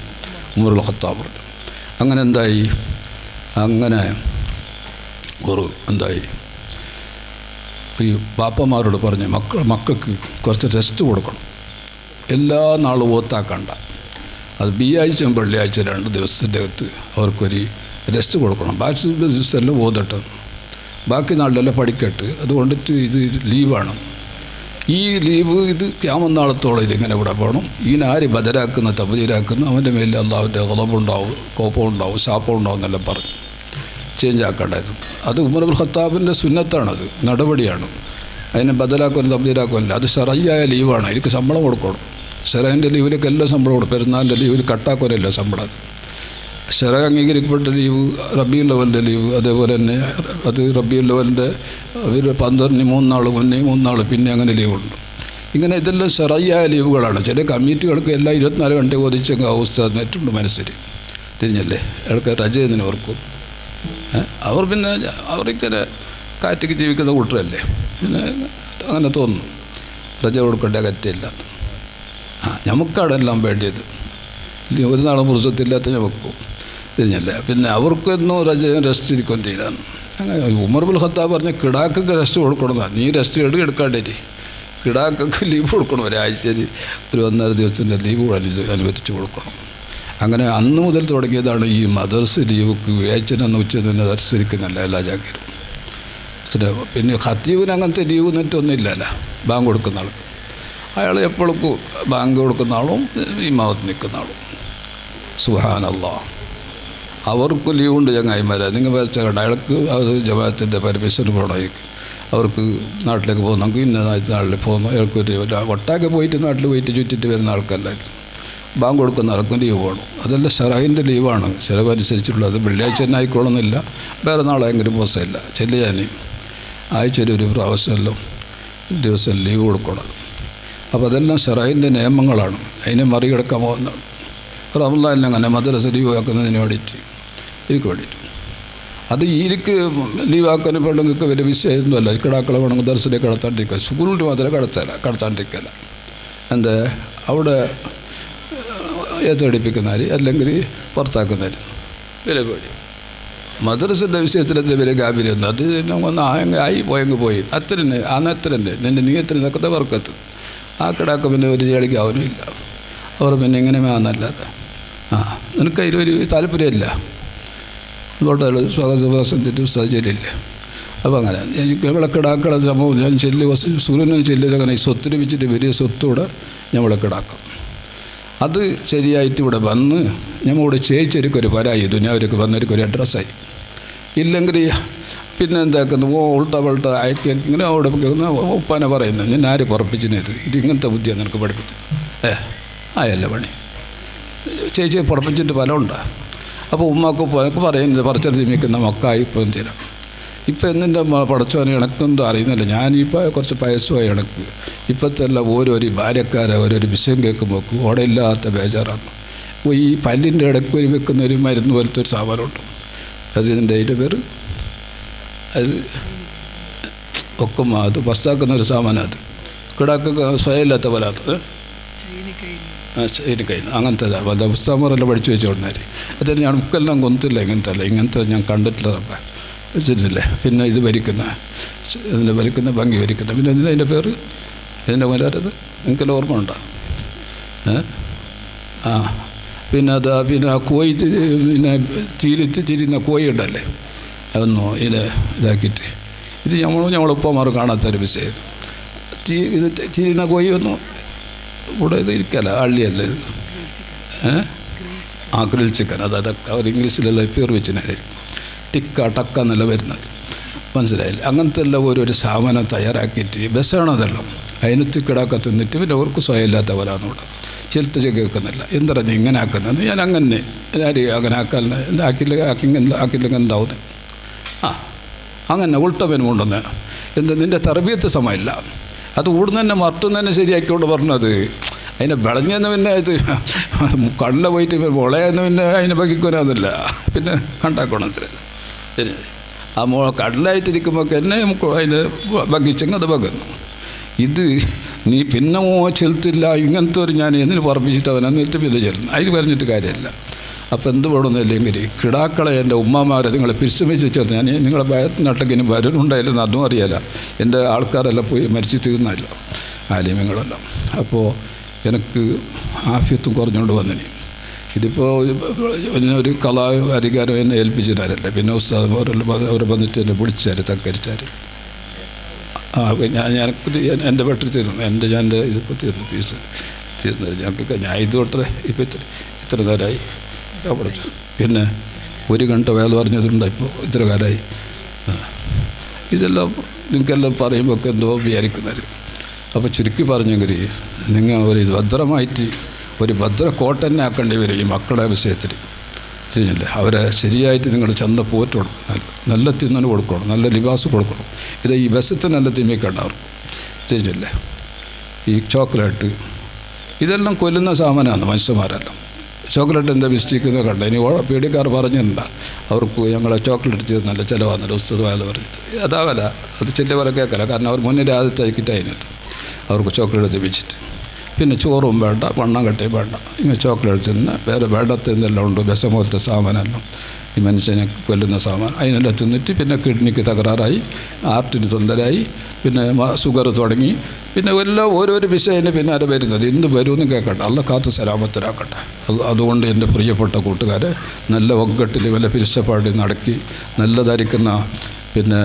ഉമറുൽ ഖത്താബ്. അങ്ങനെ എന്തായി, അങ്ങനെ ഒരു എന്തായി, ഈ പാപ്പന്മാരോട് പറഞ്ഞ് മക്കൾക്ക് കുറച്ച് റെസ്റ്റ് കൊടുക്കണം, എല്ലാ നാളും ഓത്താക്കണ്ട, അത് ബിയാഴ്ചയും വെള്ളിയാഴ്ച 2 ദിവസത്തിൻ്റെ അകത്ത് അവർക്കൊരു റെസ്റ്റ് കൊടുക്കണം. ബാക്കി ദിവസമെല്ലാം ഓതട്ടെ, ബാക്കി നാളിലെല്ലാം പഠിക്കട്ടെ, അതുകൊണ്ടിട്ട് ഇത് ലീവാണ്. ഈ ലീവ് ഇത് ക്യാമനാളത്തോളം ഇതിങ്ങനെ ഇവിടെ പോകണം. ഇതിനാര് ബദലാക്കുന്ന തബദീലാക്കുന്ന അവൻ്റെ മേലിൽ അള്ളാഹുവിൻ്റെ കളവുണ്ടാവും, കോപ്പമുണ്ടാവും, ശാപ്പമുണ്ടാവും എന്നെല്ലാം പറഞ്ഞു ചേഞ്ച് ആക്കേണ്ടത്. അത് ഉമർ ഇബ്നുൽ ഖത്താബിൻ്റെ സുന്നത്താണത്, നടപടിയാണ്. അതിനെ ബദലാക്കുവാനും തബദീലാക്കുവാനില്ല. അത് ശറയ്യായ ലീവാണ്, എനിക്ക് ശമ്പളം കൊടുക്കണം. ശറൈൻ്റെ ലീവിലേക്ക് എല്ലാം ശമ്പളം കൊടുക്കും. പെരുന്നാളിൻ്റെ ലീവിൽ കട്ടാക്കുവാനല്ല ശമ്പളം. അത് ശറ അംഗീകരിക്കപ്പെട്ട ലീവ്, റബീഉൽ അവ്വലിൻ്റെ ലീവ്, അതേപോലെ തന്നെ അത് റബീഉൽ അവ്വലിൻ്റെ ഒരു 12 നാൾ മുന്നേ 3 നാൾ പിന്നെ അങ്ങനെ ലീവുണ്ട്. ഇങ്ങനെ ഇതെല്ലാം ശറയ്യായ ലീവുകളാണ്. ചില കമ്മിറ്റികൾക്ക് എല്ലാം 24 घंटे ഒതിച്ചങ്ങ് അവസ്ഥ തന്നിട്ടുണ്ട് മനസ്സിൽ. തിരിഞ്ഞല്ലേ, അയാൾക്ക് രജ എന്നതിന് ഓർക്കും. അവർ പിന്നെ അവർക്കിങ്ങനെ കാറ്റയ്ക്ക് ജീവിക്കുന്ന കൂട്ടരല്ലേ, പിന്നെ അങ്ങനെ തോന്നുന്നു രജ കൊടുക്കേണ്ട കറ്റില്ല. നമുക്കാണെല്ലാം വേണ്ടിയത്, ഒരു നാളും പുരുഷത്തില്ലാത്ത നമുക്കും തിരിഞ്ഞല്ലേ. പിന്നെ അവർക്കൊന്നും റെസ്റ്റ് ഇരിക്കും തീരാൻ. അങ്ങനെ ഉമർ ഇബ്നുൽ ഖത്താബ് പറഞ്ഞ കിടാക്കൊക്കെ റെസ്റ്റ് കൊടുക്കണമെന്നാണ്. നീ റെസ്റ്റ് എടുക്കാണ്ടേ, കിടാക്കൊക്കെ ലീവ് കൊടുക്കണം, ഒരാഴ്ചയിൽ ഒരു 1.5 ദിവസത്തിൻ്റെ ലീവ് അനുവദിച്ച് കൊടുക്കണം. അങ്ങനെ അന്ന് മുതൽ തുടങ്ങിയതാണ് ഈ മദർസ് ലീവ്. വ്യാഴ്ചനെന്ന് ഉച്ചതിന് ദർശിക്കുന്നില്ല എല്ലാ ജാഗിരും. പിന്നെ ഖത്തീബിന് അങ്ങനത്തെ ലീവ് എന്നിട്ടൊന്നുമില്ലല്ലോ. ബാങ്ക് കൊടുക്കുന്ന ആൾ, അയാൾ എപ്പോഴും ബാങ്ക് കൊടുക്കുന്ന ആളും ഇമാമത്ത് നിൽക്കുന്ന ആളും. സുബ്ഹാനല്ലാഹ്, അവർക്ക് ലീവുണ്ട് ചങ്ങായിമാരെ. നിങ്ങൾ വെച്ചാൽ അയാൾക്ക് അത് ജമാഅത്തിൻ്റെ പെർമിഷൻ പോകണമായിരിക്കും. അവർക്ക് നാട്ടിലേക്ക് പോകുന്നെങ്കിൽ ഇന്ന നാട്ടിൽ പോകുന്നു. അയാൾക്കൊരു ഒട്ടാക്കെ പോയിട്ട് നാട്ടിൽ പോയിട്ട് ചുറ്റിട്ട് വരുന്ന ആൾക്കല്ലായിരുന്നു. ബാങ്ക് കൊടുക്കുന്ന ആൾക്കും ലീവ് വേണം. അതെല്ലാം ഷറൈൻ്റെ ലീവാണ്, ചിലവനുസരിച്ചുള്ളത്. വെള്ളിയാഴ്ച തന്നെ ആയിക്കോളുന്നില്ല, വേറെ നാളെങ്കിലും മോശമില്ല. ചെല്ലിയാൻ ആഴ്ചയിൽ ഒരു പ്രാവശ്യമല്ലോ ദിവസം ലീവ് കൊടുക്കണം. അപ്പോൾ അതെല്ലാം ഷറൈൻ്റെ നിയമങ്ങളാണ്. അതിനെ മറികടക്കാൻ പോകുന്നതാണ്. റമളാനിൽ അങ്ങനെ മദ്രസ ലീവ് ആക്കുന്നതിന് വേണ്ടിയിട്ട് അത് ഈരിക്ക് ലീവാക്കാൻ പെണ്ണുങ്ങൾക്ക് വലിയ വിഷയമൊന്നുമല്ല. കിടാക്കളെ വേണമെങ്കിൽ ദർശനമൊക്കെ കടത്താണ്ടിരിക്കുക, സ്കൂളിൽ മാത്രമേ കടത്താണ്ടിരിക്കല. എന്താ അവിടെ ഏത്തടിപ്പിക്കുന്നവർ അല്ലെങ്കിൽ പുറത്താക്കുന്നവർ വില പേടി. മദ്രസിൻ്റെ വിഷയത്തിലെന്ത് വില ഗാഭീര്യൊന്നും അത് ഒന്ന് ആയി പോയെങ്കിൽ പോയി അത്രന്നെ അത്രന്നെ നിൻ്റെ നീയത്തിന് നിൽക്കുന്ന വർക്കത്ത്. ആ കിടാക്ക പിന്നെ ഒരു ചെളിക്ക് അവനുമില്ല. അവർ പിന്നെ ഇങ്ങനെ വേണമെന്നല്ലാതെ നിനക്ക് അതിലൊരു താല്പര്യമില്ല. അതുകൊണ്ട് സ്വാഗതപ്രസത്തിൻ്റെ സാഹചര്യമില്ല. അപ്പോൾ അങ്ങനെ ഞങ്ങളെ കിടാക്കളെ സംഭവം ഞാൻ സൂര്യനും ചെല്ലിയത് അങ്ങനെ ഈ സ്വത്തിന് വെച്ചിട്ട് വലിയ സ്വത്തൂടെ ഞമ്മളെ കിടാക്കും. അത് ശരിയായിട്ട് ഇവിടെ വന്ന് ഞമ്മോട് ചേച്ചൊരുക്കൊരു പരായി ദുനിയാവർക്ക് വന്നൊരുക്കൊരു അഡ്രസ്സായി. ഇല്ലെങ്കിൽ പിന്നെ എന്താക്കുന്നു ഉൾട്ട പൾട്ട അയക്കി ഇങ്ങനെ അവിടെ ഉപ്പാനെ പറയുന്നത് ഞാൻ ആര് പുറപ്പിച്ചിനത് ഇത് ഇങ്ങനത്തെ ബുദ്ധിയാണ് നിനക്ക് പഠിപ്പിച്ചത്. ആയല്ല പണി. ചേച്ചിയെ പുറപ്പിച്ചിട്ട് ഫലമുണ്ടോ? അപ്പോൾ ഉമ്മാക്ക് എനിക്ക് പറയുന്നത് പറിച്ചെടുത്ത് മിക്കുന്ന മക്കായി ഇപ്പം തരാം. ഇപ്പം എന്നിൻ്റെ പടച്ചോനെ ഇണക്കൊന്നും അറിയുന്നില്ല. ഞാനിപ്പോൾ കുറച്ച് പയസ്സുമായി ഇണക്ക്. ഇപ്പോഴത്തെ എല്ലാം ഓരോരു ഭാര്യക്കാരെ ഓരോരു വിഷയം കേൾക്കുമ്പോൾ അവിടെ ഇല്ലാത്ത ബേജാറാണ്. അപ്പോൾ ഈ പല്ലിൻ്റെ ഇടയ്ക്ക് ഒരു വെക്കുന്ന ഒരു മരുന്ന് പോലത്തെ ഒരു സാധനമുണ്ട്. അതിൻ്റെ അതിൻ്റെ പേര് അത് ഒക്കെ അത് പസ്താക്കുന്ന ഒരു സാമാനം. അത് കിടാക്കൊക്കെ സ്വയമില്ലാത്ത പോലാത്തത് ചൈനിക്കൈ അങ്ങനത്തെ അത് പുസ്തകന്മാരെല്ലാം പഠിച്ചു വെച്ചോണ്ടാര്. അതായത് ഞാൻ ബുക്കെല്ലാം കൊന്നിട്ടില്ല. ഇങ്ങനത്തെ ഞാൻ കണ്ടിട്ടില്ല റബ്ബ വെച്ചിട്ടില്ലേ. പിന്നെ ഇത് ഭരിക്കുന്ന ഇതിൻ്റെ ഭരിക്കുന്ന ഭംഗി ഭരിക്കുന്ന പിന്നെ അതിൻ്റെ പേര് ഇതിൻ്റെ വരാറത് നിങ്ങൾക്കെല്ലാം ഓർമ്മ ഉണ്ടോ? പിന്നെ അത് പിന്നെ കോഴി പിന്നെ തിരിയുന്ന കോഴി ഉണ്ടല്ലേ, അതൊന്നോ ഇതാക്കിയിട്ട് ഇത് ഞമ്മളിപ്പമാർ കാണാത്തൊരു വിഷയം. ഇത് തിരിയുന്ന കോഴി ഒന്നും ഇവിടെ ഇത് ഇരിക്കല്ല, അള്ളിയല്ല ഇത്. ഗ്രിൽ ചിക്കൻ അതൊക്കെ അവർ ഇംഗ്ലീഷിലെല്ലാം പേർ വെച്ചിനായിരിക്കും. ടിക്ക ടക്ക എന്നല്ല വരുന്നത്, മനസ്സിലായില്ല. അങ്ങനത്തെ എല്ലാം ഒരു സാധനം തയ്യാറാക്കിയിട്ട് ബസ്സാണ് അതെല്ലാം. അതിനകത്ത് കിടാക്ക തിന്നിട്ട് പിന്നെ അവർക്ക് സ്വയമില്ലാത്ത പോലാന്നൂടെ ചെലുത്ത് കേൾക്കുന്നില്ല. എന്താ നീ ഇങ്ങനെ ആക്കുന്നത്? ഞാൻ അങ്ങനെ അങ്ങനെ ആക്കാൻ ആക്കില്ലെങ്കിൽ എന്താവുന്നത്? അങ്ങനെ ഉൾട്ടവൻ കൊണ്ടുവന്ന് എന്താ നിൻ്റെ തർബീയത്ത് സമയമില്ല. അത് കൂടുന്ന തന്നെ മറ്റും തന്നെ ശരിയാക്കിക്കൊണ്ട് പറഞ്ഞത്. അതിനെ വിളഞ്ഞെന്ന് പിന്നെ ഇത് കടല പോയിട്ട് മുളയെന്ന് പിന്നെ അതിനെ ബക്കിക്കൊരാന്നില്ല, പിന്നെ കണ്ടാക്കണം. ശരി, ആ കടലായിട്ടിരിക്കുമ്പോൾ തന്നെ അതിന് ബക്കിച്ചെങ്കിൽ അത് ബക്കുന്നു. ഇത് നീ പിന്നെ ചെലുത്തില്ല ഇങ്ങനത്തെ ഒരു ഞാൻ എന്നിന് പറപ്പിച്ചിട്ട് അവൻ എന്നിട്ട് പിന്നെ ചെല്ലുന്നു. അതിൽ പറഞ്ഞിട്ട് കാര്യമില്ല. അപ്പോൾ എന്ത് വേണമെന്നില്ലെങ്കിൽ കിടാക്കളെ എൻ്റെ ഉമ്മമാരെ നിങ്ങളെ പിരിശ്രമിച്ച് ചേർന്ന് ഞാൻ നിങ്ങളെ ഭയത്തിനട്ടക്കിന് വരുന്നുണ്ടായില്ലെന്ന് അതും അറിയാല. എൻ്റെ ആൾക്കാരെല്ലാം പോയി മരിച്ചു തീർന്നല്ലോ ആലിമ്യങ്ങളെല്ലാം. അപ്പോൾ എനിക്ക് ആഫിയത്തും കുറഞ്ഞുകൊണ്ട് വന്നിനി. ഇതിപ്പോൾ ഒരു കലാ അധികാരം എന്നെ ഏൽപ്പിച്ചിട്ടാരല്ലേ. പിന്നെ ഉസ്താദ് അവർ വന്നിട്ട് എന്നെ വിളിച്ചാർ തക്കരിച്ചാർ. ഞങ്ങൾക്ക് എൻ്റെ വെട്ടി തീർന്നു. ഞാൻ ഇതിപ്പോൾ തീർന്നു, ഫീസ് തീർന്നത് ഞങ്ങൾക്ക്. ഞാൻ ഇത് തൊട്ടേ ഇപ്പോൾ ഇത്ര നേരമായി അവിടെ. പിന്നെ 1 ഗണ്ട വേല പറഞ്ഞതുണ്ട് ഇപ്പോൾ ഇത്ര കാലമായി. ഇതെല്ലാം നിങ്ങൾക്കെല്ലാം പറയുമ്പോൾ ഒക്കെ എന്തോ വിചാരിക്കുന്നത്. അപ്പോൾ ചുരുക്കി പറഞ്ഞെങ്കിൽ നിങ്ങൾ ഒരു ഭദ്രമായിട്ട് ഒരു ഭദ്രക്കോട്ട തന്നെ ആക്കേണ്ടി വരും ഈ മക്കളുടെ വിഷയത്തിൽ. ശരിയല്ലേ? അവരെ ശരിയായിട്ട് നിങ്ങൾ ചന്ത പോറ്റണം, നല്ല തിന്നന് കൊടുക്കണം, നല്ല ലിബാസ് കൊടുക്കണം. ഇത് ഈ വിശത്ത് നല്ല തിമ്മിക്കണ്ട അവർക്ക്. ശരിയല്ലേ? ഈ ചോക്ലേറ്റ് ഇതെല്ലാം കൊല്ലുന്ന സാമാനമാണ് മനുഷ്യന്മാരെല്ലാം. ചോക്ലേറ്റ് എന്താ മിസ്റ്റേക്കെന്ന് കണ്ട. ഇനി പീഡിയക്കാർ പറഞ്ഞിട്ടുണ്ട അവർക്ക് ഞങ്ങളെ ചോക്ലേറ്റ് ചെയ്ത് നല്ല ചിലവാകുന്നില്ല ഉസ്താദ് പറഞ്ഞിട്ട്. അതാവല്ല, അത് ചിലവരെ കേൾക്കല. കാരണം അവർ മുന്നിൽ ആദ്യത്തെ ആക്കിയിട്ടായിട്ട് അവർക്ക് ചോക്ലേറ്റ് തിപ്പിച്ചിട്ട്. പിന്നെ ചോറും വേണ്ട, വണ്ണം കട്ടിയും വേണ്ട, ഇങ്ങനെ ചോക്ലേറ്റ് തിന്ന് വേറെ വേണ്ടത്തെന്തെല്ലാം ഉണ്ട് വിഷം പോലത്തെ സാമാനെല്ലാം ഈ മനുഷ്യനെ കൊല്ലുന്ന സാമാൻ. അതിനെല്ലാം തിന്നിട്ട് പിന്നെ കിഡ്നിക്ക് തകരാറായി, ഹാർട്ടിന് തൊന്തരായി, പിന്നെ ഷുഗർ തുടങ്ങി, പിന്നെ എല്ലാം ഓരോരോ വിഷയം പിന്നെ അത് വരുന്നത്. എന്ത് വരുമെന്ന് കേൾക്കട്ടെ, അല്ല കാത്ത് സലാമത്തിലാക്കട്ടെ. അതുകൊണ്ട് എൻ്റെ പ്രിയപ്പെട്ട കൂട്ടുകാരെ നല്ല ഒക്കട്ടിൽ വല്ല പിരിച്ചപ്പാടി നടക്കി നല്ലതായിരിക്കുന്ന പിന്നെ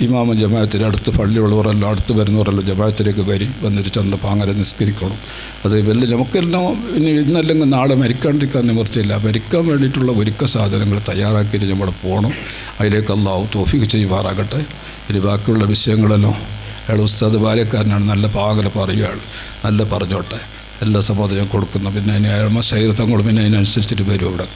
ഇമാമ ജമാഅത്തിന് അടുത്ത് പള്ളിയുള്ളവരെല്ലാം അടുത്ത് വരുന്നവരെല്ലാം ജമാഅത്തിലേക്ക് വന്നിട്ട് ചന്ത പാങ്ങരെ നിസ്കരിക്കണം. അത് വലിയ നമുക്കെല്ലാം ഇനി ഇന്നല്ലെങ്കിൽ നാളെ മരിക്കാണ്ടിരിക്കാൻ നിവൃത്തിയില്ല. മരിക്കാൻ വേണ്ടിയിട്ടുള്ള ഒരുക്ക സാധനങ്ങൾ തയ്യാറാക്കിയിട്ട് നമ്മൾ പോകണം. അതിലേക്ക് അല്ലാഹു തൗഫീഖ് ചെയ്യുമാറാകട്ടെ. ഇനി ബാക്കിയുള്ള വിഷയങ്ങളെല്ലാം അയാൾ ഉസ്താദ് ബാല്യക്കാരനാണ്, നല്ല പാകല പറയുകയാണ്, നല്ല പറഞ്ഞോട്ടെ, എല്ലാ സമ്മതവും കൊടുക്കുന്ന. പിന്നെ ഇനി അയാൾ ശൈരത്തങ്ങളും പിന്നെ അതിനനുസരിച്ചിട്ട് വരും ഇവിടെ.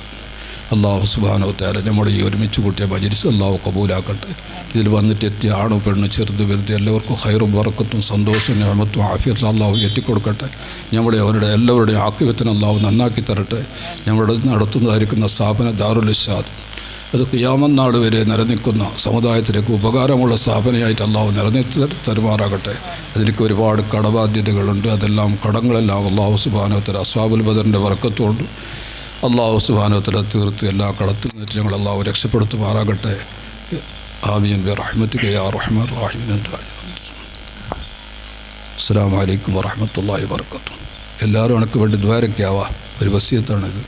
അള്ളാഹു സുബ്ഹാനഹു വ തആല നമ്മുടെ ഈ ഒരുമിച്ച് കൂട്ടിയ മജ്‌ലിസ് അള്ളാഹു കബൂലാക്കട്ടെ. ഇതിൽ വന്നിട്ടെത്തിയ ആണു പെണ്ണ് ചെറുത് വലുത് എല്ലാവർക്കും ഖൈറും ബറക്കത്തും സന്തോഷവും നിഅമത്തും ആഫിയത്തും അള്ളാഹു എത്തിക്കൊടുക്കട്ടെ. നമ്മുടെ അവരുടെ എല്ലാവരുടെയും ആഖിബത്തിനെ അള്ളാഹു നന്നാക്കി തരട്ടെ. നമ്മുടെ നടത്തുന്നതായിരിക്കുന്ന സ്ഥാപന ദാറുൽ ഇർശാദ് അത് ഖിയാമത്ത് നാൾ വരെ നിലനിൽക്കുന്ന സമുദായത്തിലേക്ക് ഉപകാരമുള്ള സ്ഥാപനയായിട്ട് അള്ളാഹു നിലനിർത്തി തരുമാറാകട്ടെ. അതിലേക്ക് ഒരുപാട് കടബാധ്യതകളുണ്ട്. അതെല്ലാം കടങ്ങളെല്ലാം അള്ളാഹു സുബ്ഹാനഹു വ തആല അസ്ഹാബുൽ ബദറിൻ്റെ ബറക്കത്തുകൊണ്ട് അള്ളാഹു സുബ്ഹാനഹു വ തആല തീർത്ത് എല്ലാ കടത്തിൽ നിന്നിട്ട് ഞങ്ങൾ അള്ളാഹു രക്ഷപ്പെടുത്തുമാറാകട്ടെ. ആമീൻ ബിറഹ്മതിക യാ അർഹമർ റഹീമീൻ. അസ്സലാമു അലൈക്കും വറഹ്മത്തുള്ളാഹി വബറകാതുഹു. എല്ലാവരും എനിക്ക് വേണ്ടി ദ്വാരയ്ക്കാവാ, ഒരു വസിയത്താണിത്.